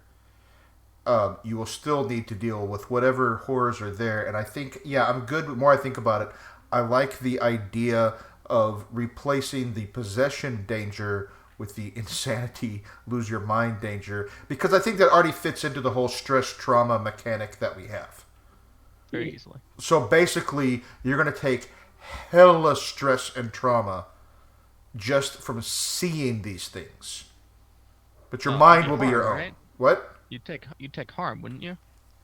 You will still need to deal with whatever horrors are there, and I think, yeah, I'm good. The more I think about it, I like the idea of replacing the possession danger with the insanity, lose your mind danger, because I think that already fits into the whole stress trauma mechanic that we have. Very easily. So basically, you're going to take hella stress and trauma just from seeing these things. But your mind will be your own. Right? What? You'd take harm, wouldn't you?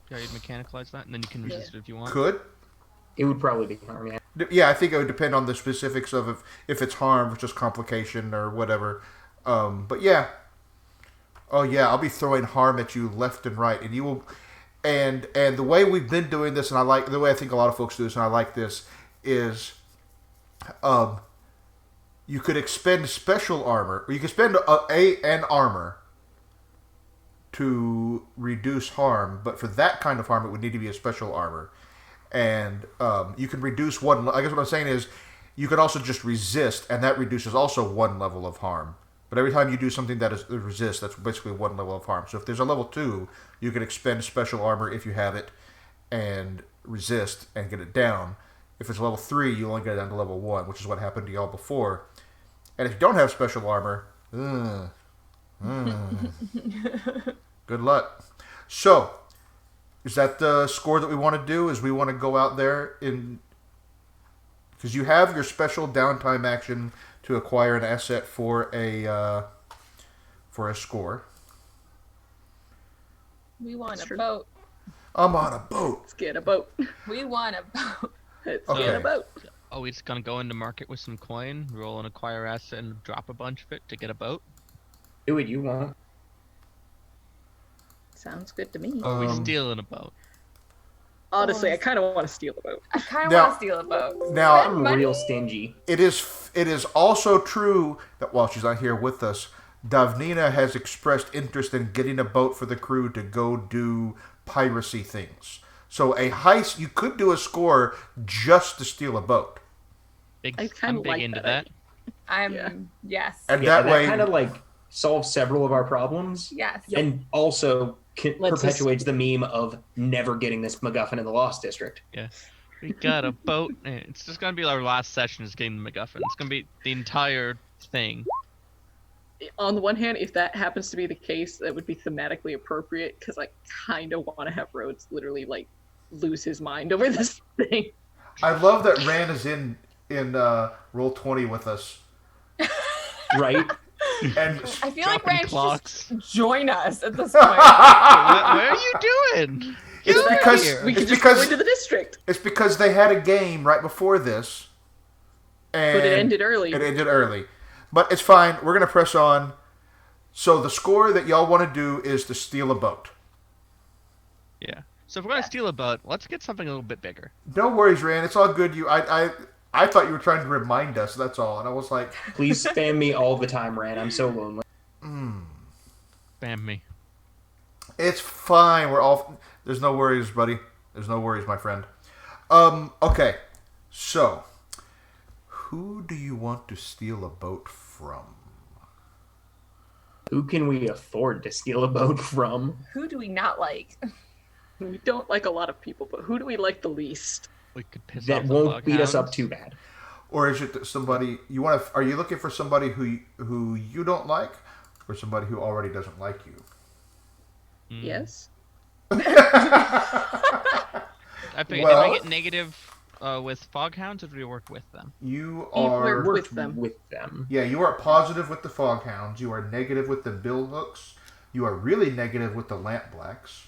Yeah, you'd mechanicalize that, and then you can resist it if you want. Could? It would probably be harm, yeah. Yeah, I think it would depend on the specifics of if it's harm, which is complication or whatever. But yeah. Oh yeah, I'll be throwing harm at you left and right, and you will. And the way we've been doing this, and I like the way I think a lot of folks do this, and I like this, is, you could expend special armor, or you could spend an armor to reduce harm, but for that kind of harm, it would need to be a special armor. And you can reduce one. I guess what I'm saying is, you can also just resist, and that reduces also one level of harm. But every time you do something that is resist, that's basically one level of harm. So if there's a level 2, you can expend special armor if you have it, and resist and get it down. If it's level 3, you only get it down to level 1, which is what happened to y'all before. And if you don't have special armor, good luck. So, is that the score that we want to do? Is we want to go out there in... Because you have your special downtime action to acquire an asset for a score. We want That's a true. boat. I'm on a boat. Let's get a boat. We want a boat. Let's Okay. get a boat. Oh, we just gonna go into market with some coin, roll an acquire asset, and drop a bunch of it to get a boat? Do it, you won't. Sounds good to me. Or we stealing a boat? Honestly, I kind of want to steal a boat. I kind of Now- want to steal a boat. Now, Spend I'm money? real stingy. it is also true that while she's not here with us, Davnina has expressed interest in getting a boat for the crew to go do piracy things. So a heist, you could do a score just to steal a boat. Big, I kinda I'm big like into that that. Yeah. Yes. And Yeah, that way, kind of like solves several of our problems, Yes. and also Lets us- perpetuates the meme of never getting this MacGuffin in the Lost District. We got a boat. And it's just gonna be our last session is getting the MacGuffin. It's gonna be the entire thing. On the one hand, if that happens to be the case, that would be thematically appropriate because I kind of want to have Rhodes literally like lose his mind over this thing. I love that Rand is in Roll20 with us. Right? And I feel like Dropping Rand should clocks. just join us at this point. What are you doing? It's Get because- here. We It's could just because- go into the district, it's because they had a game right before this. And but it ended early. It ended early. But it's fine. We're going to press on. So the score that y'all want to do is to steal a boat. Yeah. So if we're gonna steal a boat, let's get something a little bit bigger. No worries, Rand. It's all good. I thought you were trying to remind us, that's all. And I was like... Please spam me all the time, Ran. I'm so lonely. Spam me. It's fine. We're all... There's no worries, buddy. There's no worries, my friend. Okay. So, who do you want to steal a boat from? Who can we afford to steal a boat from? Who do we not like? We don't like a lot of people, but who do we like the least? We could piss That off the won't beat us up Foghounds. too bad. Or is it that somebody... You want to... Are you looking for somebody who you don't like? Or somebody who already doesn't like you? Yes? I figured Well- if I get negative with Foghounds, or do we work with them? You We're are... with them. With them. Yeah, you are positive with the Foghounds. You are negative with the Billhooks. You are really negative with the Lampblacks.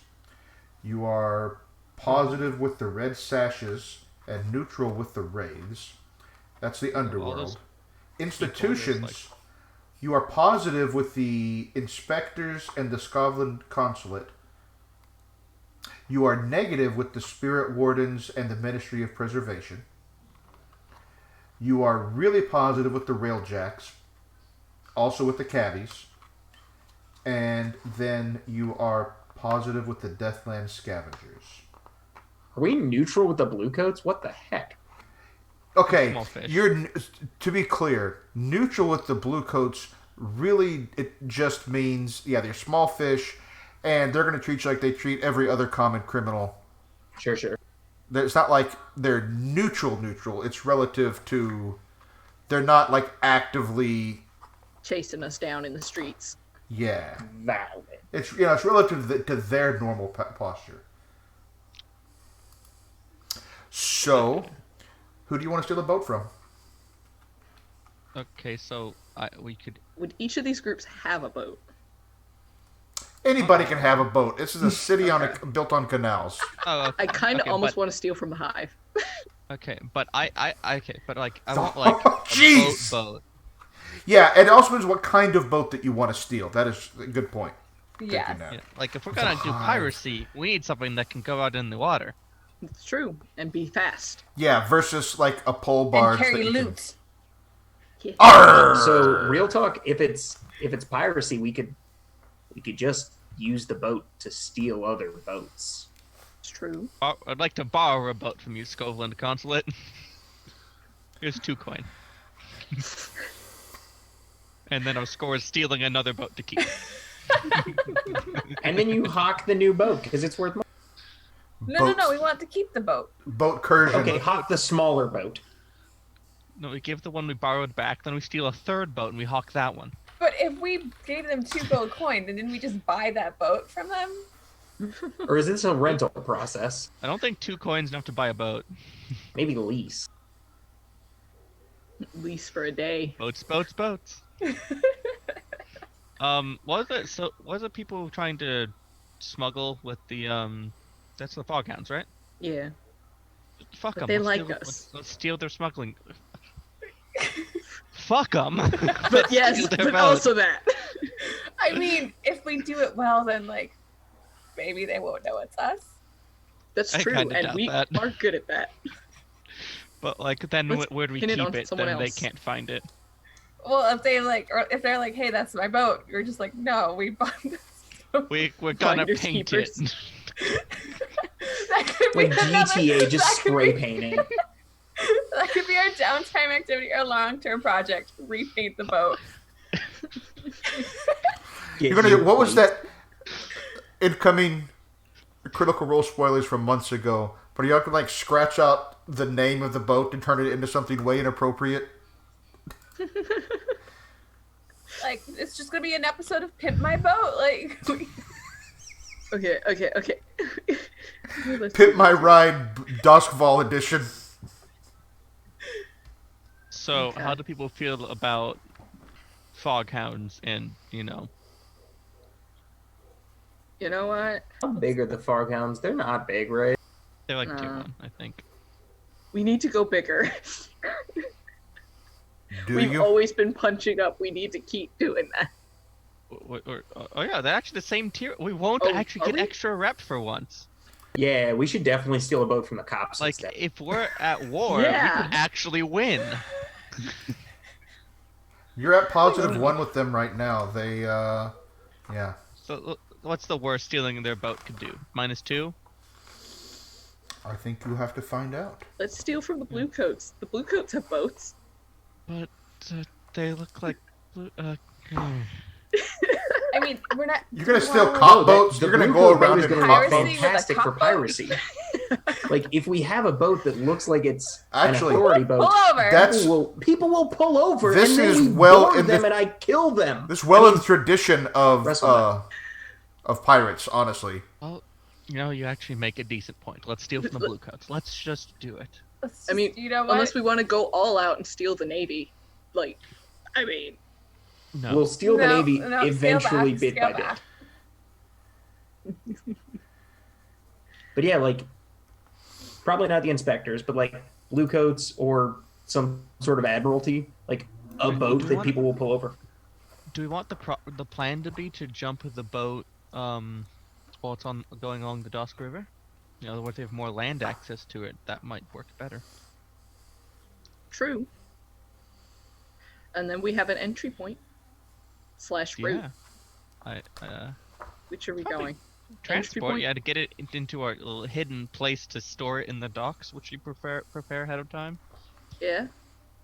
You are positive with the Red Sashes and neutral with the Wraiths. That's the underworld. Institutions, you are positive with the Inspectors and the Scotland Consulate. You are negative with the Spirit Wardens and the Ministry of Preservation. You are really positive with the Railjacks, also with the Cabbies. And then you are positive with the Deathland Scavengers. Are we neutral with the Bluecoats? What the heck? Okay, Small fish. to be clear, neutral with the Bluecoats, really it just means, yeah, they're small fish, and they're going to treat you like they treat every other common criminal. Sure. It's not like they're neutral. It's relative to... They're not, like, actively... Chasing us down in the streets. Yeah. Valid. It's relative to their normal posture. So, who do you want to steal a boat from? Okay, so we could. Would each of these groups have a boat? Anybody can have a boat. This is a city built on canals. Oh, okay. I kind of okay, almost but- want to steal from the Hive. Okay, but I want like a Jeez! boat. Yeah, and it also means what kind of boat that you want to steal. That is a good point. Yes. Taking that. Yeah, like if we're gonna do piracy, we need something that can go out in the water. It's true. And be fast. Yeah, versus like a pole And barge. carry that you can- loot. Yeah. Arr! So, real talk, if it's piracy, we could just use the boat to steal other boats. It's true. I'd like to borrow a boat from you, Scotland Consulate. Here's 2 coin. And then our score is stealing another boat to keep. And then you hawk the new boat because it's worth money. No. We want to keep the boat. Boat cursion. Okay, hawk the smaller boat. No, we give the one we borrowed back, then we steal a 3rd boat and we hawk that one. But if we gave them 2 gold coins, then didn't we just buy that boat from them? Or is this a rental process? I don't think 2 coins enough to buy a boat. Maybe lease. Lease for a day. Boats. What was it people trying to smuggle with the that's the Foghounds, right? Yeah. Fuck But them. they like us. Let's steal their smuggling. Fuck them. But yes, but also that. I mean, if we do it well, then like maybe they won't know it's us. That's I true, kinda and doubt we that. are good at that. But like, then Let's where do we pin it keep on it? someone Then they else. can't find it. Well, if they're like, hey, that's my boat, you're just like, no, we bought this. We're gonna Finders paint keepers. it. That could be Like another- GTA, just that could spray be- painting. That could be our downtime activity, our long-term project. Repaint the boat. You're gonna do, what was that incoming Critical Role spoilers from months ago? But you have to like scratch out the name of the boat and turn it into something way inappropriate. Like, it's just gonna be an episode of Pimp My Boat. Like, Okay. Pimp My Ride Doskvol edition. So, Okay. how do people feel about Foghounds and, You know what? How big are the Foghounds? They're not big, right? they're like Nah. 2-1, I think. We need to go bigger. Do We've you? always been punching up. We need to keep doing that. Oh yeah, they're actually the same tier. We won't Oh, actually are get we? extra rep for once. Yeah, we should definitely steal a boat from the cops Like, instead. if we're at war, we Yeah. could actually win. You're at +1 with them right now. They, yeah. So, what's the worst stealing their boat could do? -2? I think you have to find out. Let's steal from the Bluecoats. The Bluecoats have boats. But they look like blue. I mean, we're not. You're gonna steal Well, cop boats. The You're gonna blue go coat boat around is in gonna cop be Piracy boats. with a fantastic for cop boat? piracy. Like, if we have a boat that looks like it's Actually, an authority boat, Pull over. That's people will pull over, This and then is we well board in them, the- and I kill them. this well in the tradition of WrestleMania. pirates. Honestly, Well, you actually make a decent point. Let's steal from the Bluecoats. Let's just do it. Let's I mean, just- you know what? unless we want to go all out and steal the Navy. Like, I mean, No. We'll steal the No, Navy no, eventually, bit scale by bit. back. But yeah, like, probably not the inspectors, but like bluecoats or some sort of admiralty, like a Do boat you that want- people will pull over. Do we want the plan to be to jump the boat while it's going along the Dosk River? What if they have more land access to it? That might work better. true. And then we have an entry point / route. Yeah. Which are we Probably going? Transport. point? Yeah, to get it into our little hidden place to store it in the docks, which you prepare ahead of time. Yeah.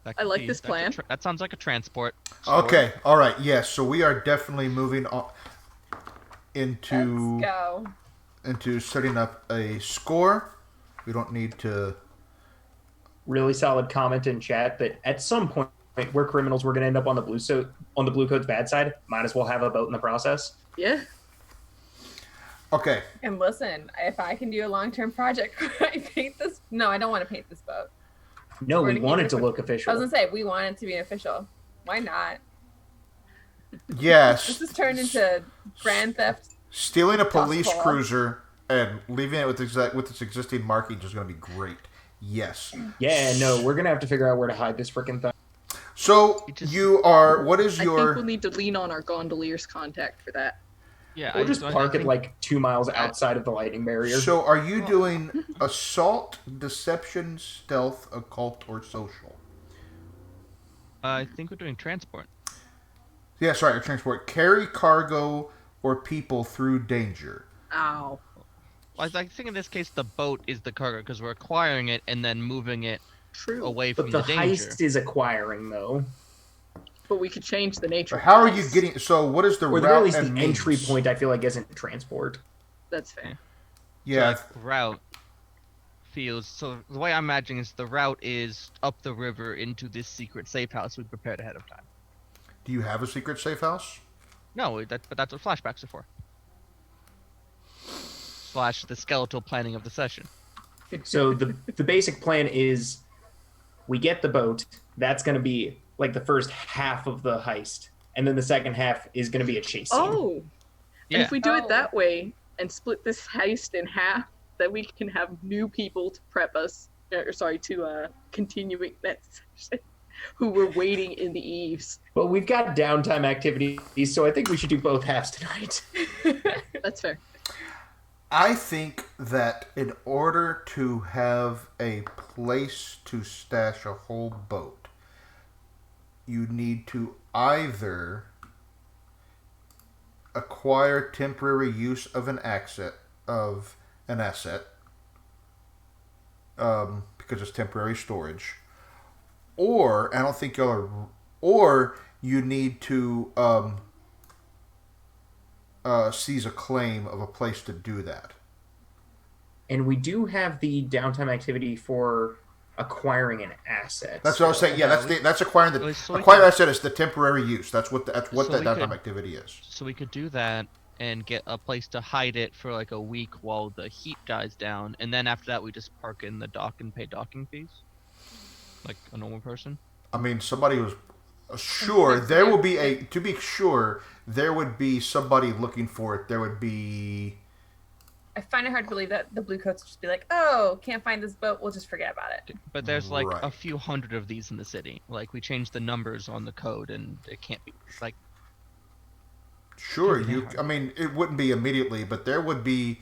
That I could like be- this that could plan. that sounds like a transport. store. okay, all right, yes. So we are definitely moving on into Let's go. into setting up a score. We don't need to. Really solid comment in chat that at some point we're criminals. We're going to end up on the bluecoats' bad side. Might as well have a boat in the process. Yeah. Okay, And listen, if I can do a long-term project, I paint this. No, I don't want to paint this boat. No, We're we gonna want keep it to it- look I official. was gonna say we want it to be official. Why not? yes. This has turned into Grand Theft. Stealing a police Doskvol. cruiser and leaving it with its existing markings is going to be great. Yes. Yeah, no, we're going to have to figure out where to hide this freaking thing. So you are. What is I think your? we'll need to lean on our gondoliers contact for that. Yeah, We'll just I park it think- like 2 miles outside of the lightning barrier. So are you doing assault, deception, stealth, occult, or social? I think we're doing transport. Yeah, sorry, transport. Carry cargo or people through danger. Ow. Well, I think in this case the boat is the cargo because we're acquiring it and then moving it True. away But from the the danger. heist is acquiring, though. But we could change the nature. But of how are the you heist. getting? So what is the Or at the route very least, and the entry means? point, I feel like, isn't transport. That's fair. Yeah. So, like, route feels so. The way I'm imagining is the route is up the river into this secret safe house we prepared ahead of time. Do you have a secret safe house? No, but that's what flashbacks are for. / the skeletal planning of the session. So the basic plan is we get the boat. That's going to be like the first half of the heist. And then the second half is going to be a chase scene. Oh. Yeah. And if we do Oh. it that way and split this heist in half, then we can have new people to prep us. To continuing that session, who were waiting in the eaves. But we've got downtime activities, so I think we should do both halves tonight. That's fair. I think that in order to have a place to stash a whole boat, you need to either acquire temporary use of an asset, because it's temporary storage, or I don't think y'all are, or you need to seize a claim of a place to do that. And we do have the downtime activity for acquiring an asset. That's what I was saying. Yeah, that's acquiring the So we acquire can- asset is the temporary use. That's what that So we downtime could- activity is. So we could do that and get a place to hide it for like a week while the heat dies down, and then after that we just park in the dock and pay docking fees, like a normal person. I mean, somebody was sure there will be a to be sure there would be somebody looking for it. There would be. I find it hard to believe that the Bluecoats would just be like, "Oh, can't find this boat. We'll just forget about it." But there's like Right. a few hundred of these in the city. Like we changed the numbers on the code, and it can't be like Sure, Yeah. I mean, it wouldn't be immediately, but there would be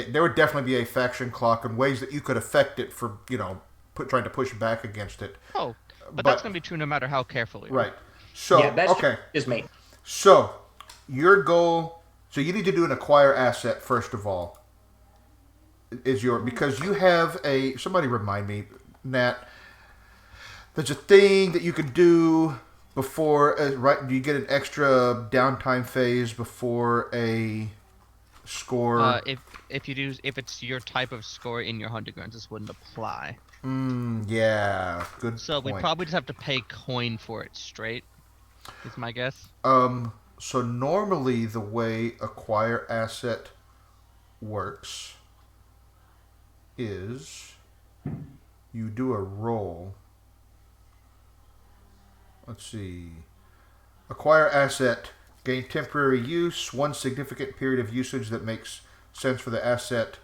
there would definitely be a faction clock and ways that you could affect it for trying to push back against it. Oh, but that's going to be true no matter how careful you are. Right. So Yeah, that's okay. just me. So your goal. So you need to do an acquire asset first of all. Because you have a somebody remind me, Nat. There's a thing that you can do before right. You get an extra downtime phase before a score. If it's your type of score in your hunting grounds, this wouldn't apply. Yeah, good. So point. we probably just have to pay coin for it straight. Is my guess. So normally the way acquire asset works is you do a roll. Let's see. Acquire asset, gain temporary use, one significant period of usage that makes sense for the asset.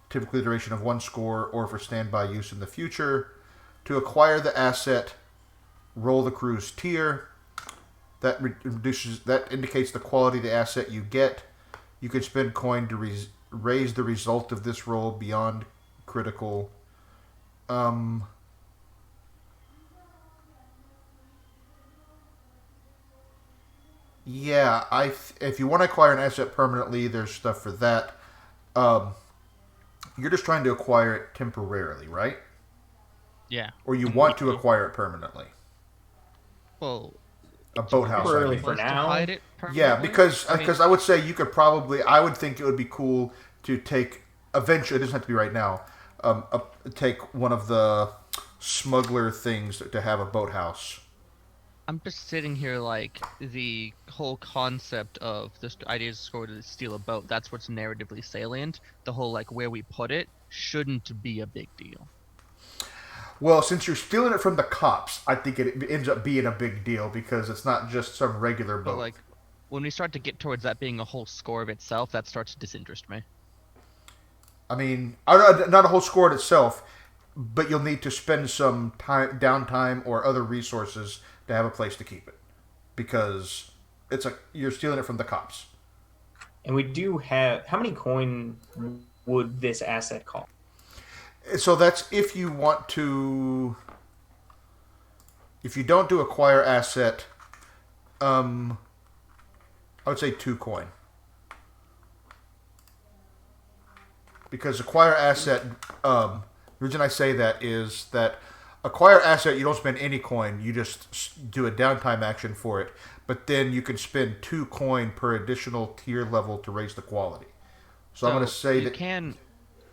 Typically the duration of one score or for standby use in the future. To acquire the asset, roll the crew's tier. That indicates the quality of the asset you get. You can spend coin to raise the result of this roll beyond critical. Yeah, if you want to acquire an asset permanently, there's stuff for that. You're just trying to acquire it temporarily, right? Yeah. Or you want to acquire it permanently? Well, a boathouse. Temporarily for now. Hide it yeah, because I would say you could probably. I would think it would be cool to take. Eventually, it doesn't have to be right now. Take one of the smuggler things to have a boathouse. I'm just sitting here like the whole concept of this idea to score to steal a boat. That's what's narratively salient. The whole like where we put it shouldn't be a big deal. Well, since you're stealing it from the cops, I think it ends up being a big deal because it's not just some regular boat. But like when we start to get towards that being a whole score of itself, that starts to disinterest me. I mean, not a whole score in itself, but you'll need to spend some downtime or other resources to have a place to keep it, because you're stealing it from the cops. And we do have. How many coin would this asset cost? So that's if you want to. If you don't do acquire asset, I would say 2 coin. Because acquire asset, the reason I say that is that acquire asset, you don't spend any coin. You just do a downtime action for it. But then you can spend 2 coin per additional tier level to raise the quality. So I'm going to say that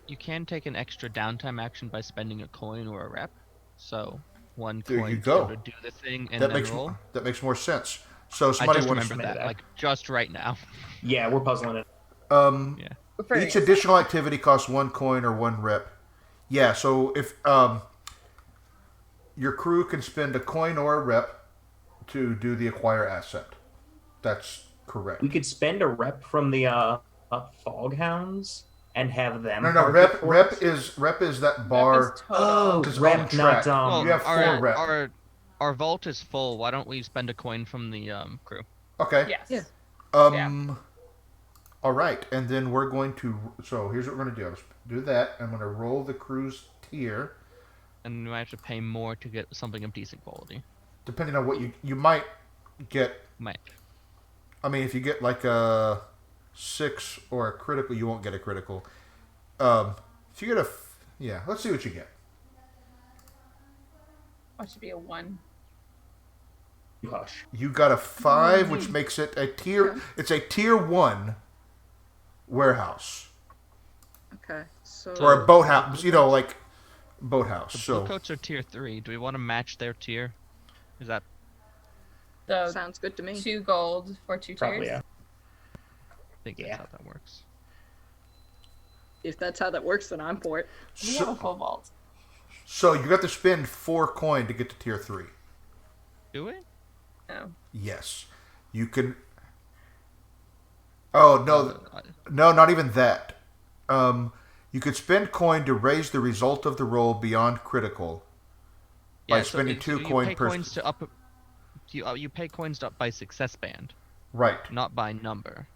you can take an extra downtime action by spending a coin or a rep. So 1 there coin you go. to do the thing and that then makes roll. That makes more sense. So I somebody just wants remembered that, like just right now. Yeah, we're puzzling it. Yeah. Each additional activity costs 1 coin or 1 rep. Yeah, so if your crew can spend a coin or a rep to do the acquire asset. That's correct. We could spend a rep from the Foghounds and have them. No, rep is that bar. Rep, not well, you have 4 rep. Our vault is full. Why don't we spend a coin from the crew? Okay. Yes. Yeah. All right, and then we're going to. So here's what we're going to do. Do that. I'm going to roll the crew's tier. And we might have to pay more to get something of decent quality. Depending on what you might get. Might. I mean, if you get like a 6 or a critical, you won't get a critical. If you get let's see what you get. What should be a 1? Hush. You got a 5, which makes it a tier. Okay. It's a tier 1 warehouse. Okay, so or a boathouse. Like boathouse. The blue coats are tier 3. Do we want to match their tier? Is that? So sounds good to me. 2 gold for 2 tiers. Probably, yeah. I think that's how that works. If that's how that works, then I'm for it. We have a full vault. So you have to spend 4 coin to get to tier 3. Do we? No. Yes. You can... Oh, no, not even that. You could spend coin to raise the result of the roll beyond critical by spending 2 coin per... You pay coins up by success band. Right. Not by number.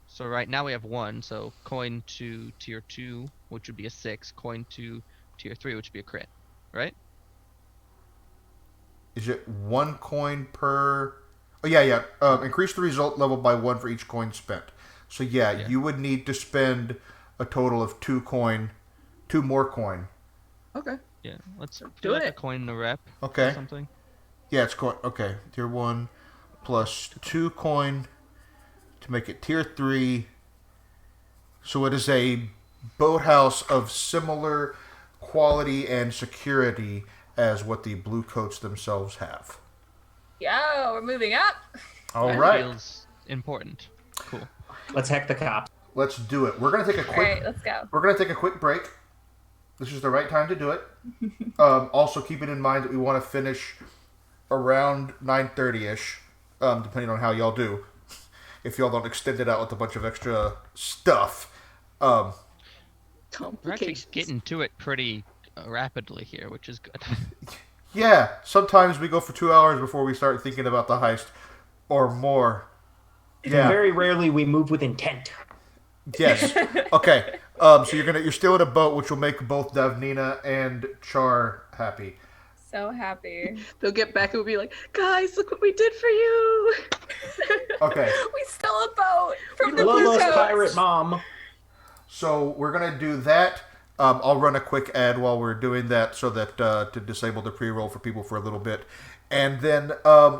So right now we have 1. So coin to tier 2, which would be a 6. Coin to tier 3, which would be a crit. Right? Is it 1 coin per? Oh yeah. Increase the result level by 1 for each coin spent. So yeah, you would need to spend a total of 2 more coin. Okay. Yeah. Let's do like it. a coin to rep. Okay. Or something. Yeah, it's coin. Okay, tier 1 plus 2 coin to make it tier 3. So it is a boathouse of similar quality and security as what the blue coats themselves have. Yo, we're moving up. All That right, feels important. Cool. Let's hack the cops. let's do it. We're gonna take a All quick. right, let's go. We're gonna take a quick break. This is the right time to do it. Also, keeping in mind that we want to finish around 9:30ish, depending on how y'all do. If y'all don't extend it out with a bunch of extra stuff. We're actually Complications. getting to it pretty rapidly here, which is good. Yeah, sometimes we go for 2 hours before we start thinking about the heist, or more. Yeah. Very rarely we move with intent. Yes. Okay. So you're still in a boat, which will make both Davnina and Char happy. So happy. They'll get back and we'll be like, guys, look what we did for you. Okay. We stole a boat from the Love Blue us, Coats. pirate mom. So we're gonna do that. I'll run a quick ad while we're doing that, so that to disable the pre-roll for people for a little bit, and then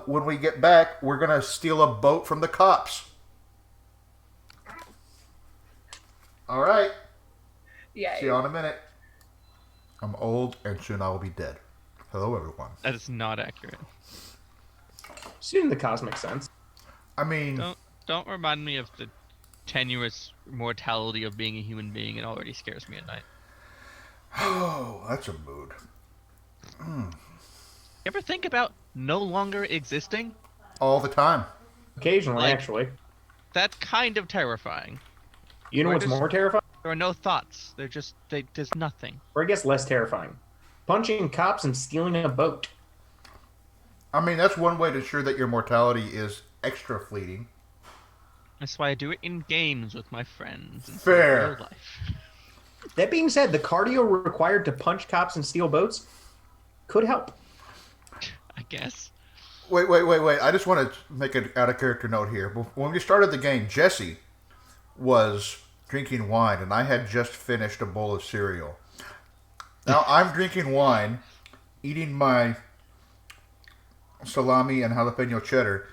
when we get back, we're gonna steal a boat from the cops. All right. Yeah. See you in a minute. I'm old, and soon I will be dead. Hello, everyone. That is not accurate. Soon in the cosmic sense. I mean, Don't remind me of the tenuous mortality of being a human being. It already scares me at night. oh, that's a mood. You ever think about no longer existing? All the time. Occasionally, Like- actually. That's kind of terrifying. You know Or what's just- more terrifying? There are no thoughts. There's nothing. Or I guess less terrifying. Punching cops and stealing a boat. I mean, that's one way to ensure that your mortality is extra fleeting. That's why I do it in games with my friends. instead of Fair. real life. That being said, the cardio required to punch cops and steal boats could help. I guess. Wait. I just want to make an out-of-character note here. When we started the game, Jesse was drinking wine, and I had just finished a bowl of cereal. Now I'm drinking wine, eating my salami and jalapeno cheddar,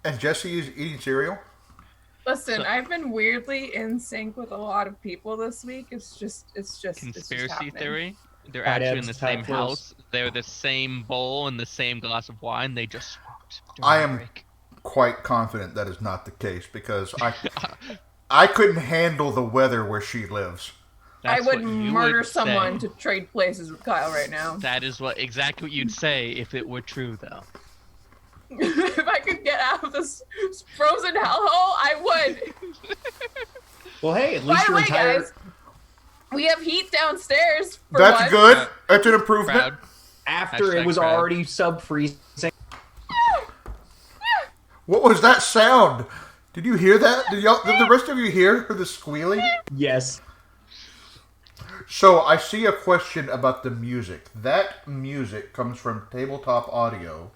and Jesse is eating cereal? Listen, So- I've been weirdly in sync with a lot of people this week. It's just Conspiracy happening. theory. They're Hot actually in abs, the hot same flows. house. They're the same bowl and the same glass of wine. They just swapped. during I the am break. quite confident that is not the case, because I couldn't handle the weather where she lives. I That's would what you murder would someone say. to trade places with Kyle right now. That is exactly what you'd say if it were true, though. If I could get out of this frozen hellhole, I would. Well, hey, at By least the your way, entire... guys, we have heat downstairs. For That's once. good. That's an improvement. Proud. After it Hashtag was proud. already sub-freezing. What was that sound? Did you hear that? Did the rest of you hear the squealing? Yes. So I see a question about the music. That music comes from Tabletop Audio,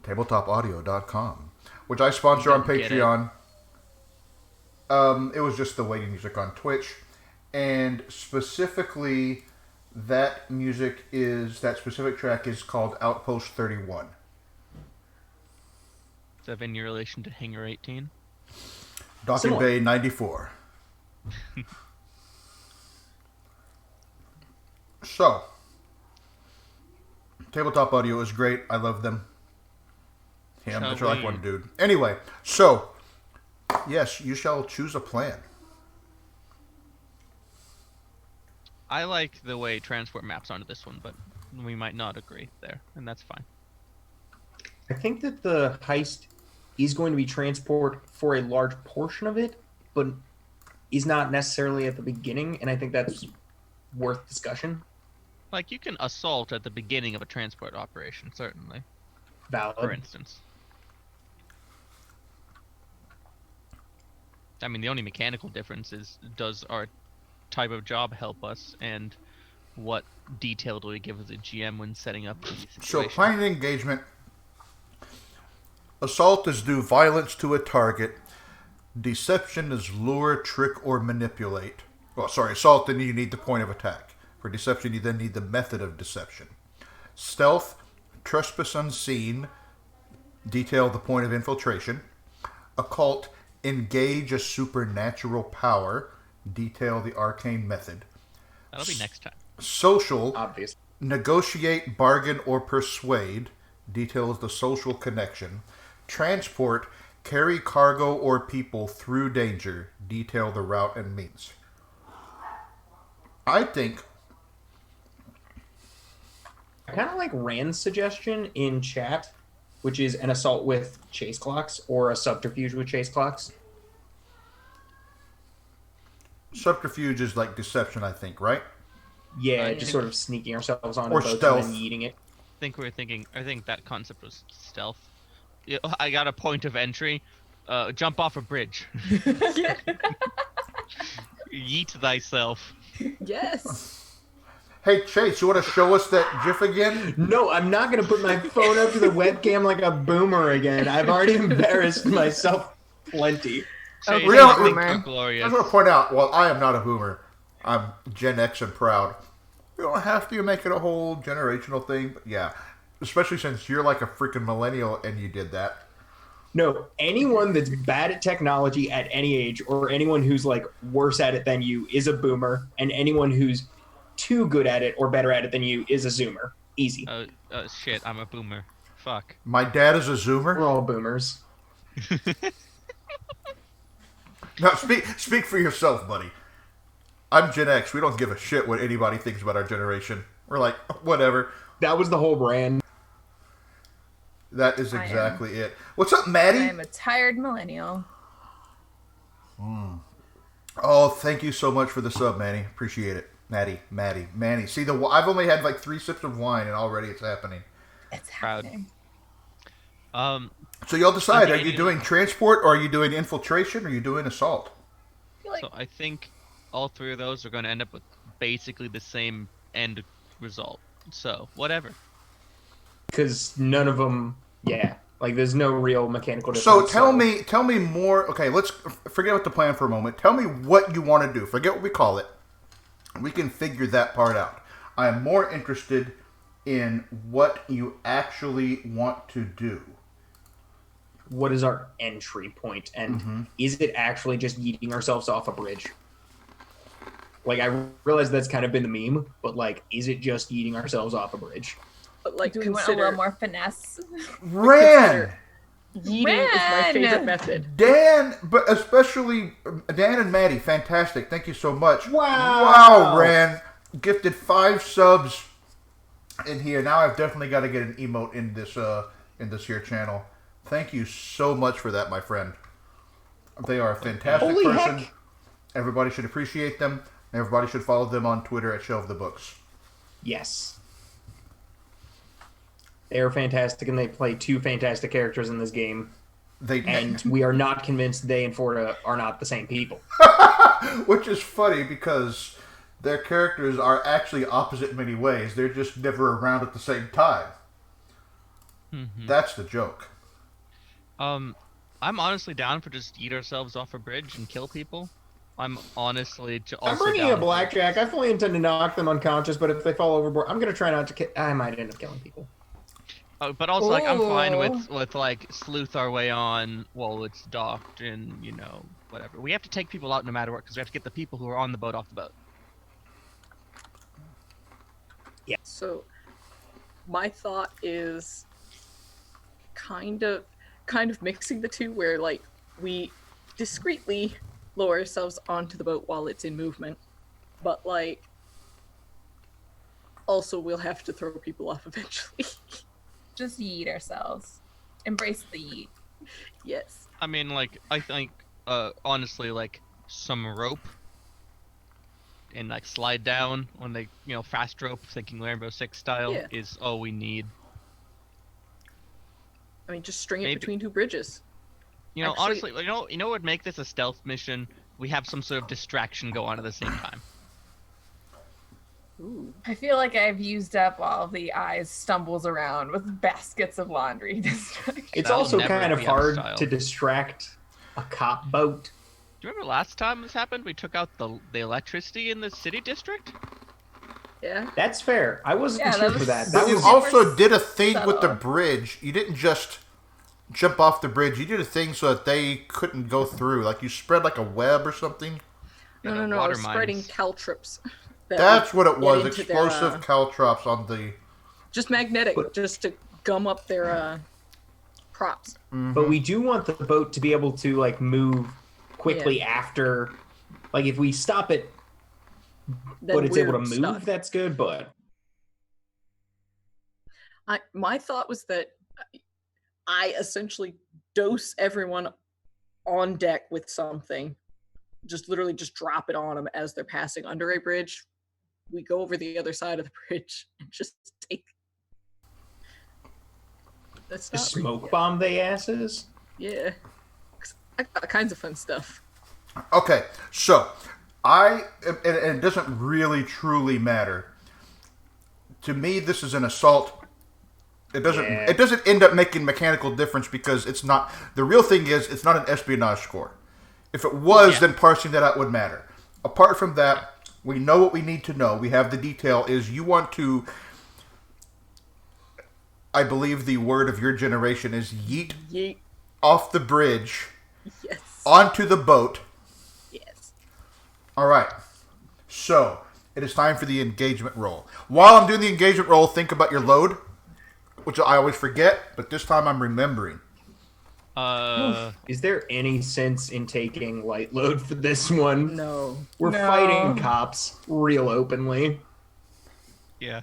tabletopaudio.com, which I sponsor on Don't get it. Patreon. It was just the waiting music on Twitch, and specifically that specific track is called Outpost 31. Is that in your relation to Hangar 18? Docking Similar. Bay 94. So, Tabletop Audio is great. I love them. Him, Shall that's like we? one dude. Anyway, so, yes, you shall choose a plan. I like the way transport maps onto this one, but we might not agree there, and that's fine. I think that the heist is going to be transport for a large portion of it, but is not necessarily at the beginning, and I think that's worth discussion. Like, you can assault at the beginning of a transport operation, certainly, for Valid. instance. I mean, the only mechanical difference is, does our type of job help us, and what detail do we give the GM when setting up the situation? So, planning engagement. Assault is do violence to a target. Deception is lure, trick, or manipulate. Well, sorry, assault, then you need the point of attack. For deception, you then need the method of deception. Stealth, trespass unseen, detail the point of infiltration. Occult, engage a supernatural power, detail the arcane method. That'll be next time. Social, Obvious. negotiate, bargain, or persuade, details the social connection. Transport, carry cargo or people through danger, detail the route and means. I think I kind of like Rand's suggestion in chat, which is an assault with chase clocks or a subterfuge with chase clocks. subterfuge is like deception, I think, right? Yeah, I just think- sort of sneaking ourselves onto Or boats stealth. and then eating it. I think that concept was stealth. Yeah, I got a point of entry. Jump off a bridge. Yeet thyself. Yes. Hey, Chase, you want to show us that GIF again? No, I'm not going to put my phone up to the webcam like a boomer again. I've already embarrassed myself plenty. Chase, Really? I think Boomer. you're I glorious. just want to point out, while I am not a boomer, I'm Gen X and proud. You don't have to make it a whole generational thing, but yeah. Especially since you're like a freaking millennial and you did that. No, anyone that's bad at technology at any age or anyone who's like worse at it than you is a boomer, and anyone who's too good at it or better at it than you is a zoomer. Easy. Shit, I'm a boomer. Fuck. My dad is a We're Zoomer. all boomers. No, speak for yourself, buddy. I'm Gen X. We don't give a shit what anybody thinks about our generation. We're like, whatever. That was the whole brand. That is I am. exactly it. What's up, Maddie? I'm a tired millennial. Oh, thank you so much for the sub, Manny. Appreciate it. Manny. See, I've only had like 3 sips of wine and already it's happening. It's Proud. happening. So y'all decide, Okay. are you doing transport or are you doing infiltration or are you doing assault? I feel like So I think all three of those are going to end up with basically the same end result. So whatever. Because none of them, yeah. Like, there's no real mechanical difference. So tell me more. Okay, let's forget what the plan for a moment. Tell me what you want to do. Forget what we call it. We can figure that part out. I am more interested in what you actually want to do. What is our entry point? And is it actually just yeeting ourselves off a bridge? Like, I realize that's kind of been the meme, but, like, is it just yeeting ourselves off a bridge? But like do we want a consider little more finesse? Ran! yeeting is my Ran! favorite method. Dan, but especially Dan and Maddie, fantastic. Thank you so much. Wow. Wow, Ran. Gifted 5 subs in here. Now I've definitely got to get an emote in this here channel. Thank you so much for that, my friend. They are a fantastic Holy person. heck. Everybody should appreciate them. Everybody should follow them on Twitter at Shelve the Books. Yes. They are fantastic, and they play 2 fantastic characters in this game. And we are not convinced they and Forta are not the same people. Which is funny because their characters are actually opposite in many ways. They're just never around at the same time. That's the joke. I'm honestly down for just eat ourselves off a bridge and kill people. I'm honestly also I'm bringing down a for- blackjack. I fully intend to knock them unconscious, but if they fall overboard, I'm going to try not to I might end up killing people. But also, like, I'm fine Ooh. with like sleuth our way on while it's docked and whatever. We have to take people out no matter what because we have to get the people who are on the boat off the boat. So my thought is kind of mixing the two where like we discreetly lower ourselves onto the boat while it's in movement, but like also we'll have to throw people off eventually. Just yeet ourselves. Embrace the yeet. Yes. I mean, like, I think honestly, like some rope and like slide down on the fast rope, thinking Rainbow Six style, Yeah. is all we need. I mean, just string it Maybe- between 2 bridges. You know, Actually- honestly, you know what would make this a stealth mission? We have some sort of distraction go on at the same time. Ooh. I feel like I've used up all the eyes stumbles around with baskets of laundry. It's That'll also never kind of be out of hard style. to distract a cop boat. Do you remember last time this happened? We took out the electricity in the city district. Yeah. That's fair. I wasn't Yeah, sure that for was- that. But That you was also did a thing with the subtle. bridge. You didn't just jump off the bridge. You did a thing so that they couldn't go through. Like you spread like a web or something. No, Yeah, no, I water was spreading mines. caltrips. that That's what it would was. get into their, Explosive caltrops on the. just magnetic, But- just to gum up their props. But we do want the boat to be able to like move quickly after. Like if we stop it, Then but it's able to we're move, stuck. that's good. But My thought was that I essentially dose everyone on deck with something. Just literally just drop it on them as they're passing under a bridge. We go over the other side of the bridge and just take. That's not smoke bomb they asses. Yeah. I got all kinds of fun stuff. Okay, so and it doesn't really truly matter. To me, this is an assault. It doesn't. Yeah. It doesn't end up making mechanical difference because it's not. The real thing is, it's not an espionage score. If it was, then parsing that out would matter. Apart from that, we know what we need to know. We have the detail. Is you want to? I believe the word of your generation is yeet Yeet. off the bridge Yes. onto the boat. Yes. All right. So it is time for the engagement roll. While I'm doing the engagement roll, think about your load, which I always forget, but this time I'm remembering. Is there any sense in taking light load for this one? No. We're No. fighting cops real openly. Yeah.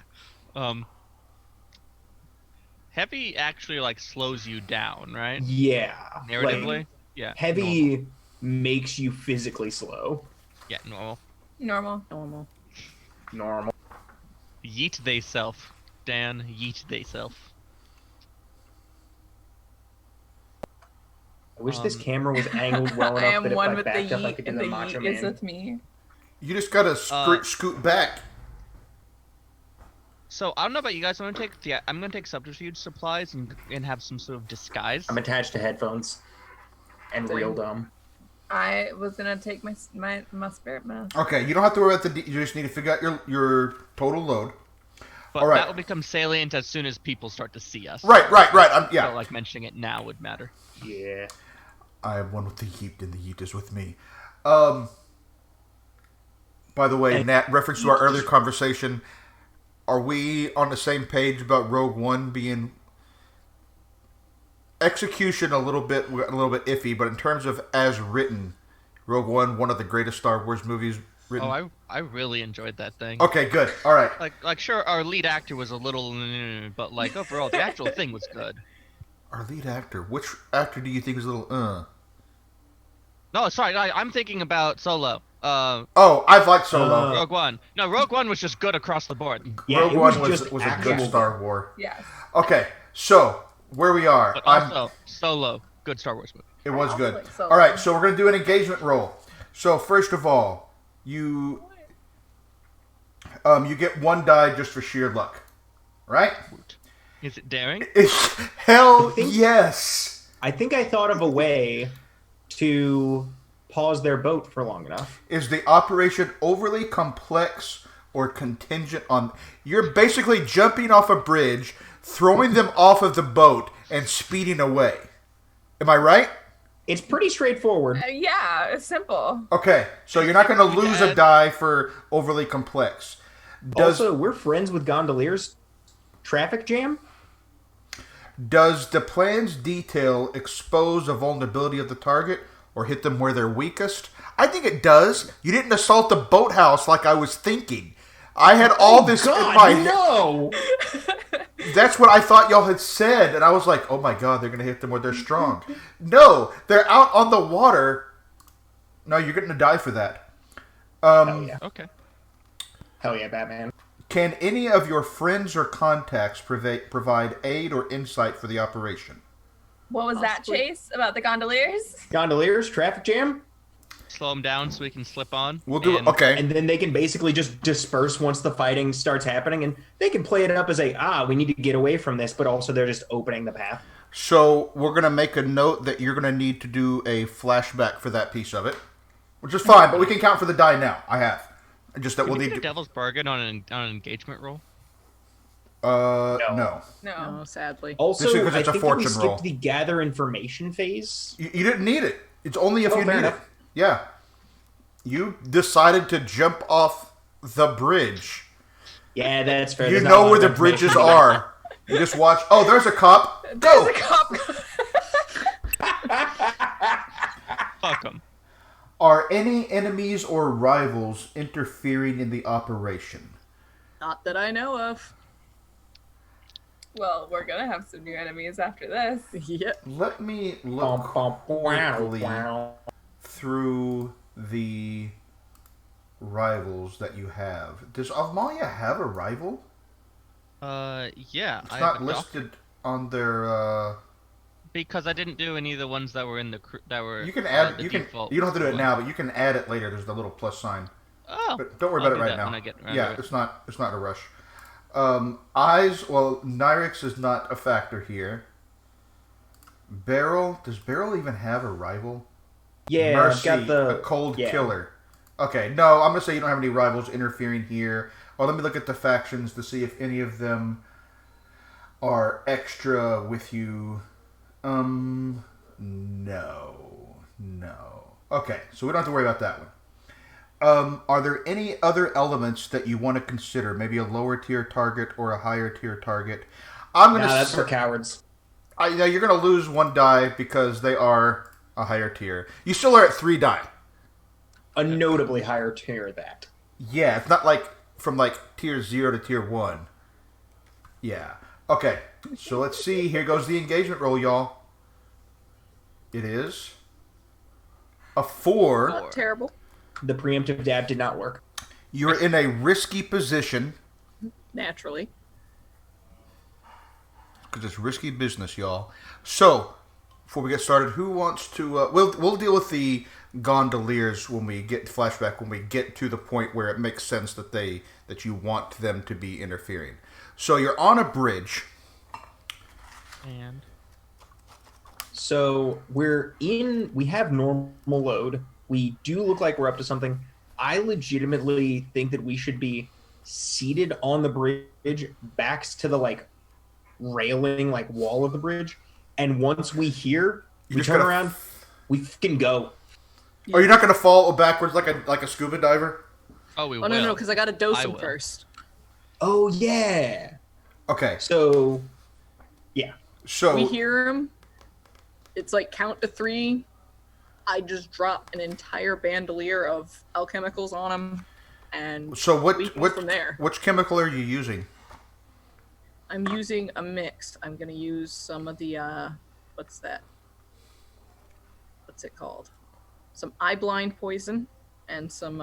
Heavy actually like slows you down, right? Yeah. Narratively. Like, Yeah. heavy makes you physically slow. Yeah, normal. Normal. Normal. Normal. Yeet they self. Dan, yeet they self. I wish this camera was angled well enough I am that if one I with the backed up, I yeet, could do and the the Macho yeet is Man. with me. You just gotta scoot back. So I don't know about you guys. I'm gonna take subterfuge supplies and have some sort of disguise. I'm attached to headphones and Same. real dumb. I was gonna take my spirit mask. Okay, you don't have to worry about you just need to figure out your total load. But all right. that will become salient as soon as people start to see us. Right. Yeah. So like mentioning it now would matter. Yeah. I am one with the yeet, and the yeet is with me. By the way, Nat, reference to our earlier conversation, are we on the same page about Rogue One being execution a little bit iffy, but in terms of as written, Rogue One of the greatest Star Wars movies written. Oh, I really enjoyed that thing. Okay, good. All right. Like sure, our lead actor was a little, but like overall, the actual thing was good. Our lead actor. Which actor do you think is a little? No, sorry, I'm thinking about Solo. Oh, I've liked Solo. Rogue One. No, Rogue One was just good across the board. Yeah, Rogue it One was was just a good actual- Star Wars. Yes. Okay, so where we are. But also, Solo, good Star Wars movie. It was I good. like Solo. All right, so we're going to do an engagement roll. So first of all, you get one die just for sheer luck, right? Is it daring? Hell I think- yes. I think I thought of a way to pause their boat for long enough. Is the operation overly complex or contingent on... You're basically jumping off a bridge, throwing them off of the boat, and speeding away. Am I right? It's pretty straightforward. Yeah, it's simple. Okay, so you're not going to lose a die for overly complex. Also, we're friends with gondoliers. Traffic jam? Does the plan's detail expose a vulnerability of the target or hit them where they're weakest? I think it does. You didn't assault the boathouse like I was thinking. I had all this in my head. no! That's what I thought y'all had said, and I was like, oh my god, they're going to hit them where they're strong. No, they're out on the water. No, you're getting to die for that. Hell yeah. Okay. Hell yeah, Batman. Can any of your friends or contacts provide aid or insight for the operation? What was that, Possibly. Chase, about the gondoliers? Gondoliers, traffic jam, Slow them down so we can slip on. We'll do it. and- Okay. and then they can basically just disperse once the fighting starts happening, and they can play it up as we need to get away from this, but also they're just opening the path. So we're going to make a note that you're going to need to do a flashback for that piece of it, which is fine, but we can count for the die now. I have. Just that Can we'll we need get a to... devil's bargain on an engagement roll? No. No, sadly. Also, Just because it's a I think that we fortune roll. skipped the gather information phase. You didn't need it. It's only if Oh, you fair need enough. it. Yeah. You decided to jump off the bridge. Yeah, that's fair. You There's not a know lot where of the information. bridges are. You just watch. Oh, there's a cop. Go. There's a cop. Fuck them. Are any enemies or rivals interfering in the operation? Not that I know of. Well, we're gonna have some new enemies after this. Yep. Let me Bum, look bum, wow, quickly wow. through the rivals that you have. Does Avmalia have a rival? Yeah. It's I have not a listed on their. Because I didn't do any of the ones that were in the that were. You can add. the You can. default You don't have to do it one. now, but you can add it later. There's the little plus sign. Oh. But don't worry I'll about do it right that now. when I get around Yeah, to it. it's not. It's not a rush. Eyes. Well, Nyrix is not a factor here. Beryl. Does Beryl even have a rival? Yeah, Mercy, I've got the a cold yeah. killer. Okay, no, I'm gonna say you don't have any rivals interfering here. Or let me look at the factions to see if any of them are extra with you. No. Okay, so we don't have to worry about that one. Are there any other elements that you want to consider? Maybe a lower tier target or a higher tier target? I'm gonna. Nah, that's for cowards. Now you're gonna lose one die because they are a higher tier. You still are at 3 die. A notably higher tier that. Yeah, it's not like from like tier 0 to tier 1. Yeah. Okay, so let's see. Here goes the engagement roll, y'all. It is a 4. Not terrible. The preemptive dab did not work. You're in a risky position Naturally. because it's risky business, y'all. So, before we get started, who wants to? We'll deal with the gondoliers when we get flashback when we get to the point where it makes sense that you want them to be interfering. So you're on a bridge. And So we have normal load. We do look like we're up to something. I legitimately think that we should be seated on the bridge, backs to the railing, wall of the bridge. And once we hear, You we just turn gotta- around, we fucking go. Oh, you're not going to fall backwards like a scuba diver? oh, we Oh will. no, because I gotta dose I him will. first. Oh yeah. Okay, So yeah. so We hear him. It's like count to 3. I just drop an entire bandolier of alchemicals on him, and so we go what from there. which chemical are you using? I'm using a mix. I'm gonna use some of the what's that? What's it called? Some eye blind poison and some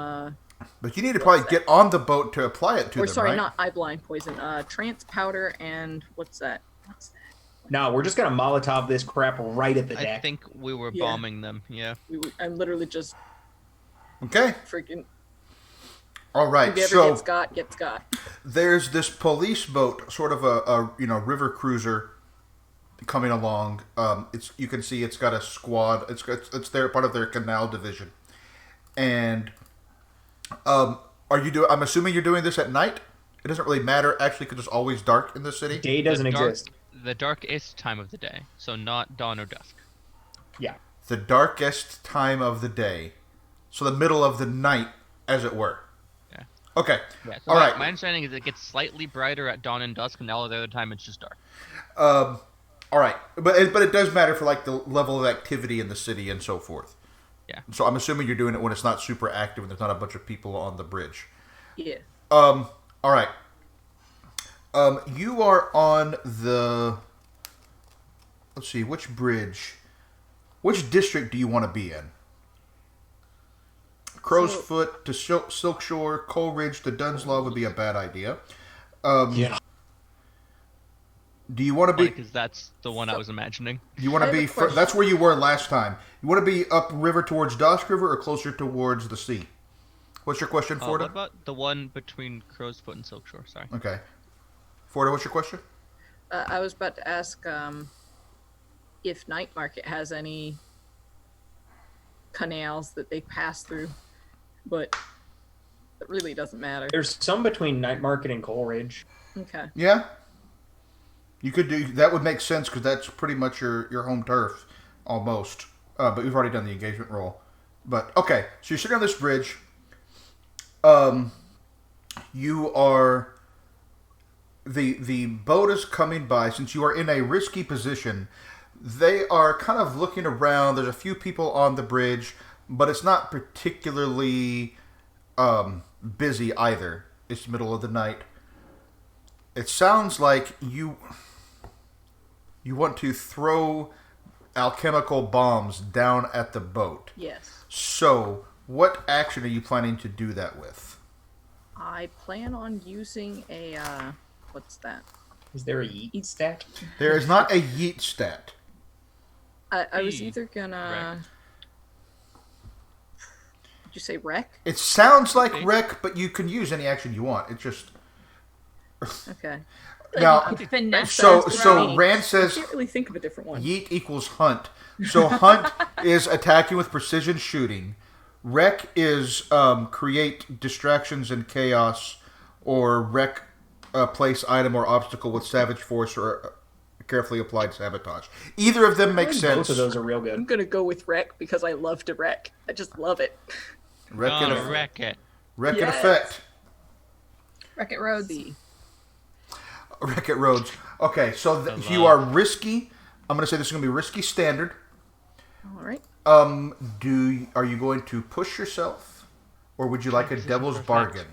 But you need to probably get on the boat to apply it to or them, sorry, right? not eye blind poison. Trance powder and what's that? What's that? No, we're just gonna Molotov this crap right at the I deck. think we were Yeah. bombing them. Yeah. I'm literally just Okay, freaking all right. whoever So gets got. there's this police boat, sort of a river cruiser, coming along. You can see it's got a squad. It's their part of their canal division, and I'm assuming you're doing this at night. It doesn't really matter actually because it's always dark in the city. Day doesn't The dark- exist. The darkest time of the day, so not dawn or dusk. Yeah. The darkest time of the day, so the middle of the night, as it were. Yeah. Okay. Yeah. So All my, right. my understanding is it gets slightly brighter at dawn and dusk, and all the other time it's just dark. All right, but it does matter for the level of activity in the city and so forth. Yeah. So I'm assuming you're doing it when it's not super active and there's not a bunch of people on the bridge. Yeah. All right. You are on the. Let's see, which bridge? Which district do you want to be in? Crow's So- Foot to Silk Shore, Coleridge to Dunslaw would be a bad idea. Um, Yeah. Do you want to be? Because that's the one I was imagining. You want to be? That's where you were last time. You want to be upriver towards Dosk River or closer towards the sea? What's your question, Forda? What about the one between Crow's Foot and Silkshore? Sorry. Okay. Forda, what's your question? I was about to ask if Night Market has any canals that they pass through, but it really doesn't matter. There's some between Night Market and Coleridge. Okay. Yeah. You could do that. Would make sense because that's pretty much your home turf, almost. But we've already done the engagement roll. But okay, so you're sitting on this bridge. You are. The boat is coming by. Since you are in a risky position, they are kind of looking around. There's a few people on the bridge, but it's not particularly busy either. It's the middle of the night. It sounds like you want to throw alchemical bombs down at the boat. Yes. So, what action are you planning to do that with? I plan on using a what's that? Is there a yeet stat? There is not a yeet stat. I was either gonna. Did you say wreck? It sounds like wreck, but you can use any action you want. It just. Okay. Now, Finesse so sounds so right. Rand I says can't really think of a different one. yeet equals hunt. So hunt is attacking with precision shooting. Wreck is create distractions and chaos, or wreck a place, item, or obstacle with savage force or carefully applied sabotage. Either of them makes sense. Both of those are real I'm good. gonna go with wreck because I love to wreck. I just love it. Wreck and Gonna effect. wreck it. Wreck and Yes. effect. Wreck-It Roads. See. Wreck-It Roads. Okay, so Hello. you are risky. I'm going to say this is going to be risky standard. All right. Are you going to push yourself, or would you like a devil's perfect. bargain?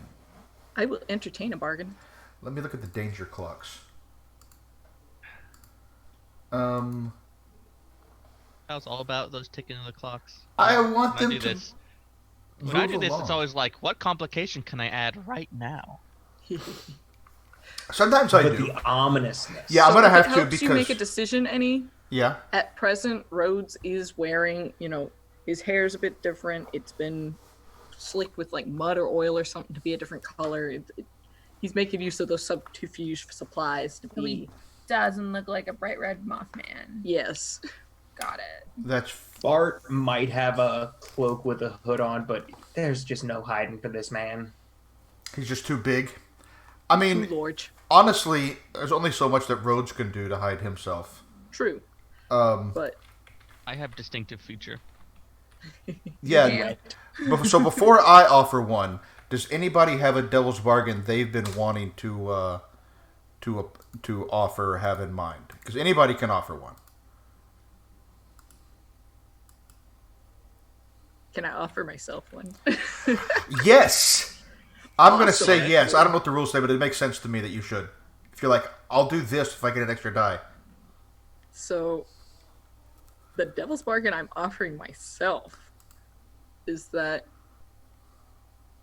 I will entertain a bargain. Let me look at the danger clocks. That was all about those ticking of the clocks. I want When them I do to this, when I move do this, along. it's always like, what complication can I add right now? Sometimes I But do. the ominousness. Yeah, I'm So going to if have it to helps you make a because decision any. yeah. At present, Rhodes is wearing, his hair's a bit different. It's been slicked with like mud or oil or something to be a different color. He's making use of those subterfuge supplies to be. Doesn't look like a bright red Mothman. Yes. Got it. That's Bart might have a cloak with a hood on, but there's just no hiding for this man. he's just too big. I mean, Too large. honestly, there's only so much that Rhodes can do to hide himself. True. Um, But I have distinctive feature. yeah. Yeah. So before I offer one, does anybody have a devil's bargain they've been wanting to offer or have in mind? Because anybody can offer one. can I offer myself one? Yes, I'm going to Awesome. say yes. I don't know what the rules say, but it makes sense to me that you should. If you're like, I'll do this if I get an extra die. So, the devil's bargain I'm offering myself is that